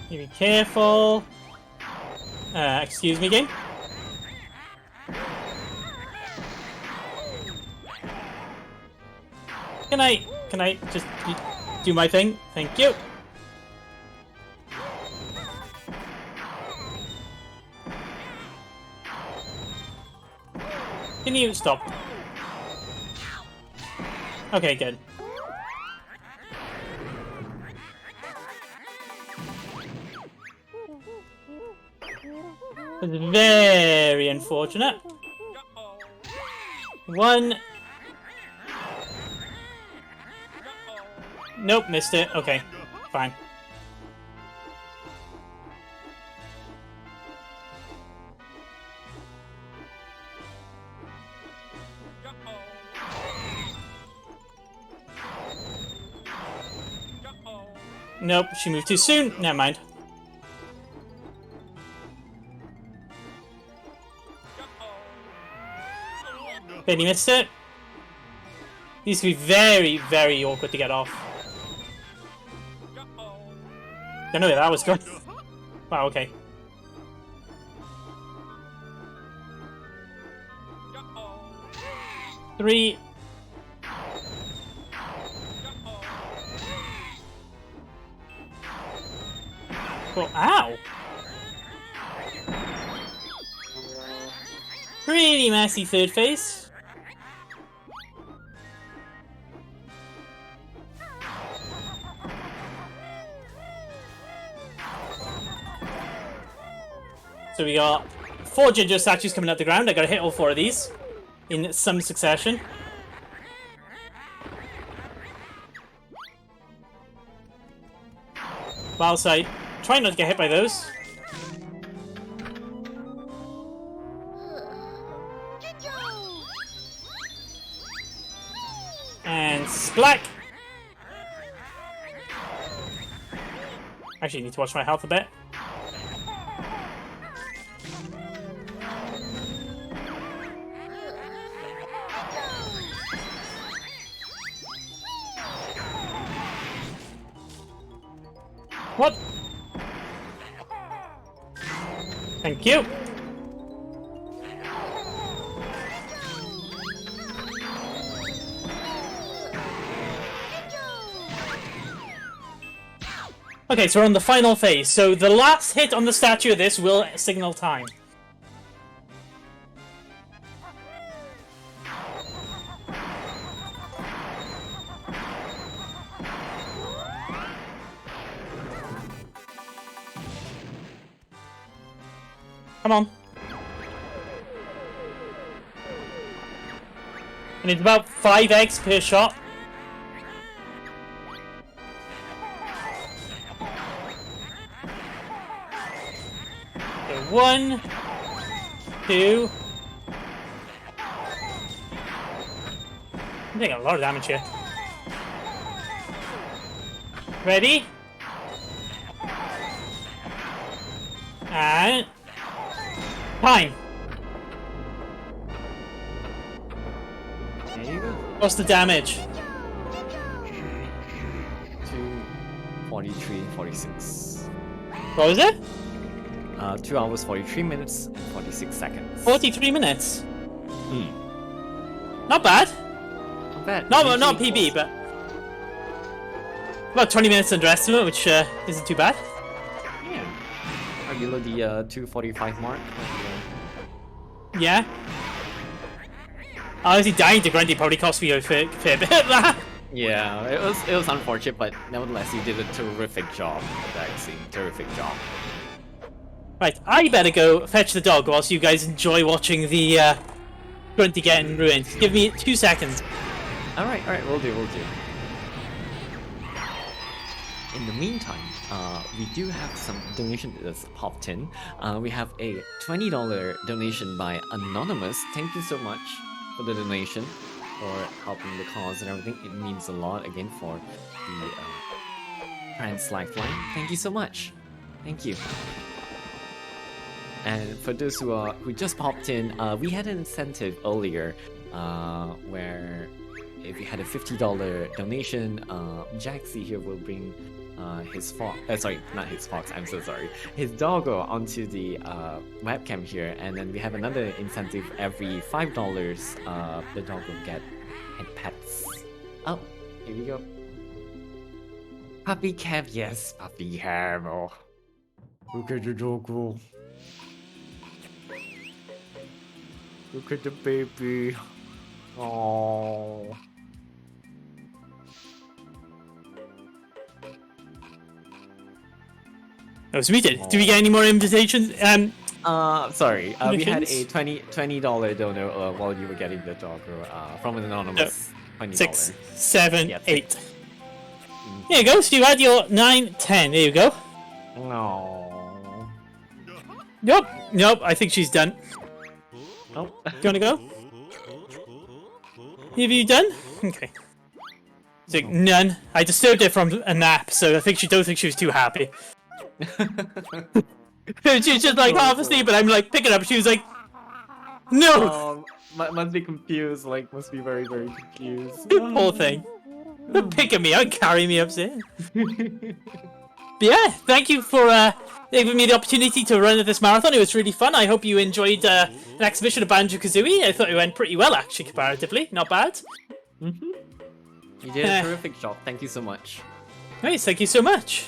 You be careful. Excuse me, game. Can I just do my thing? Thank you. Can you stop? Okay, good. It's very unfortunate. One. Nope, missed it. Okay, fine. Nope, she moved too soon. Never mind. Benny missed it. These could be very, very awkward to get off. Don't know where that was going. Wow, okay. Three. Well, ow! Pretty messy third phase. So we got 4 ginger statues coming out the ground. I gotta hit all 4 of these in some succession. Whilst I try not to get hit by those. And splack! Actually, need to watch my health a bit. What? Thank you. Okay, so we're on the final phase. So the last hit on the statue of this will signal time. Come on. And it's about 5 eggs per shot. So 1, 2. I'm taking a lot of damage here. Ready? And time. What's the damage? 2, 43, 46. What was it? 2 hours 43 minutes and 46 seconds. 43 minutes. Not bad. Not bad. Not PB, but about 20 minutes underestimate, which isn't too bad. Yeah. Right below the 2:45 mark. Yeah. Honestly, dying to Grundy probably cost me a fair bit of that. Yeah, it was unfortunate, but nevertheless, you did a terrific job, Jagsy. Terrific job. Right, I better go fetch the dog whilst you guys enjoy watching the Grundy getting ruined. Give me 2 seconds. All right, we'll do. In the meantime, we do have some donation that's popped in. We have a $20 donation by Anonymous. Thank you so much for the donation, for helping the cause and everything. It means a lot again for the Trans Lifeline. Thank you so much. Thank you. And for those who just popped in, we had an incentive earlier where if you had a $50 donation, Jagsy here will bring his fox, sorry, not his fox, I'm so sorry, his doggo onto the webcam here, and then we have another incentive every $5 the dog will get and pets. Oh, here we go. Puppy cam, yes, puppy cam. Oh. Look at the doggo. Look at the baby. Oh. Oh, so we did. Do we get any more invitations? Sorry. We had a Donations? $20 donor while you were getting the doggo from an anonymous $20. 6, 7, Yeah, 8. There you go. So you had your 9, 10. There you go. No. Nope. I think she's done. Oh. Do you wanna go? Have you done? Okay. It's like, none. I disturbed her from a nap, so I think she don't think she was too happy. She was just like half asleep, but I'm like picking up. She was like, no. Must be confused. Like, must be very, very confused. Poor thing. Picking me up, carrying me upstairs. But yeah, thank you for giving me the opportunity to run this marathon. It was really fun. I hope you enjoyed an exhibition of Banjo-Kazooie. I thought it went pretty well, actually, comparatively. Not bad. You did a terrific job. Thank you so much. Nice, thank you so much.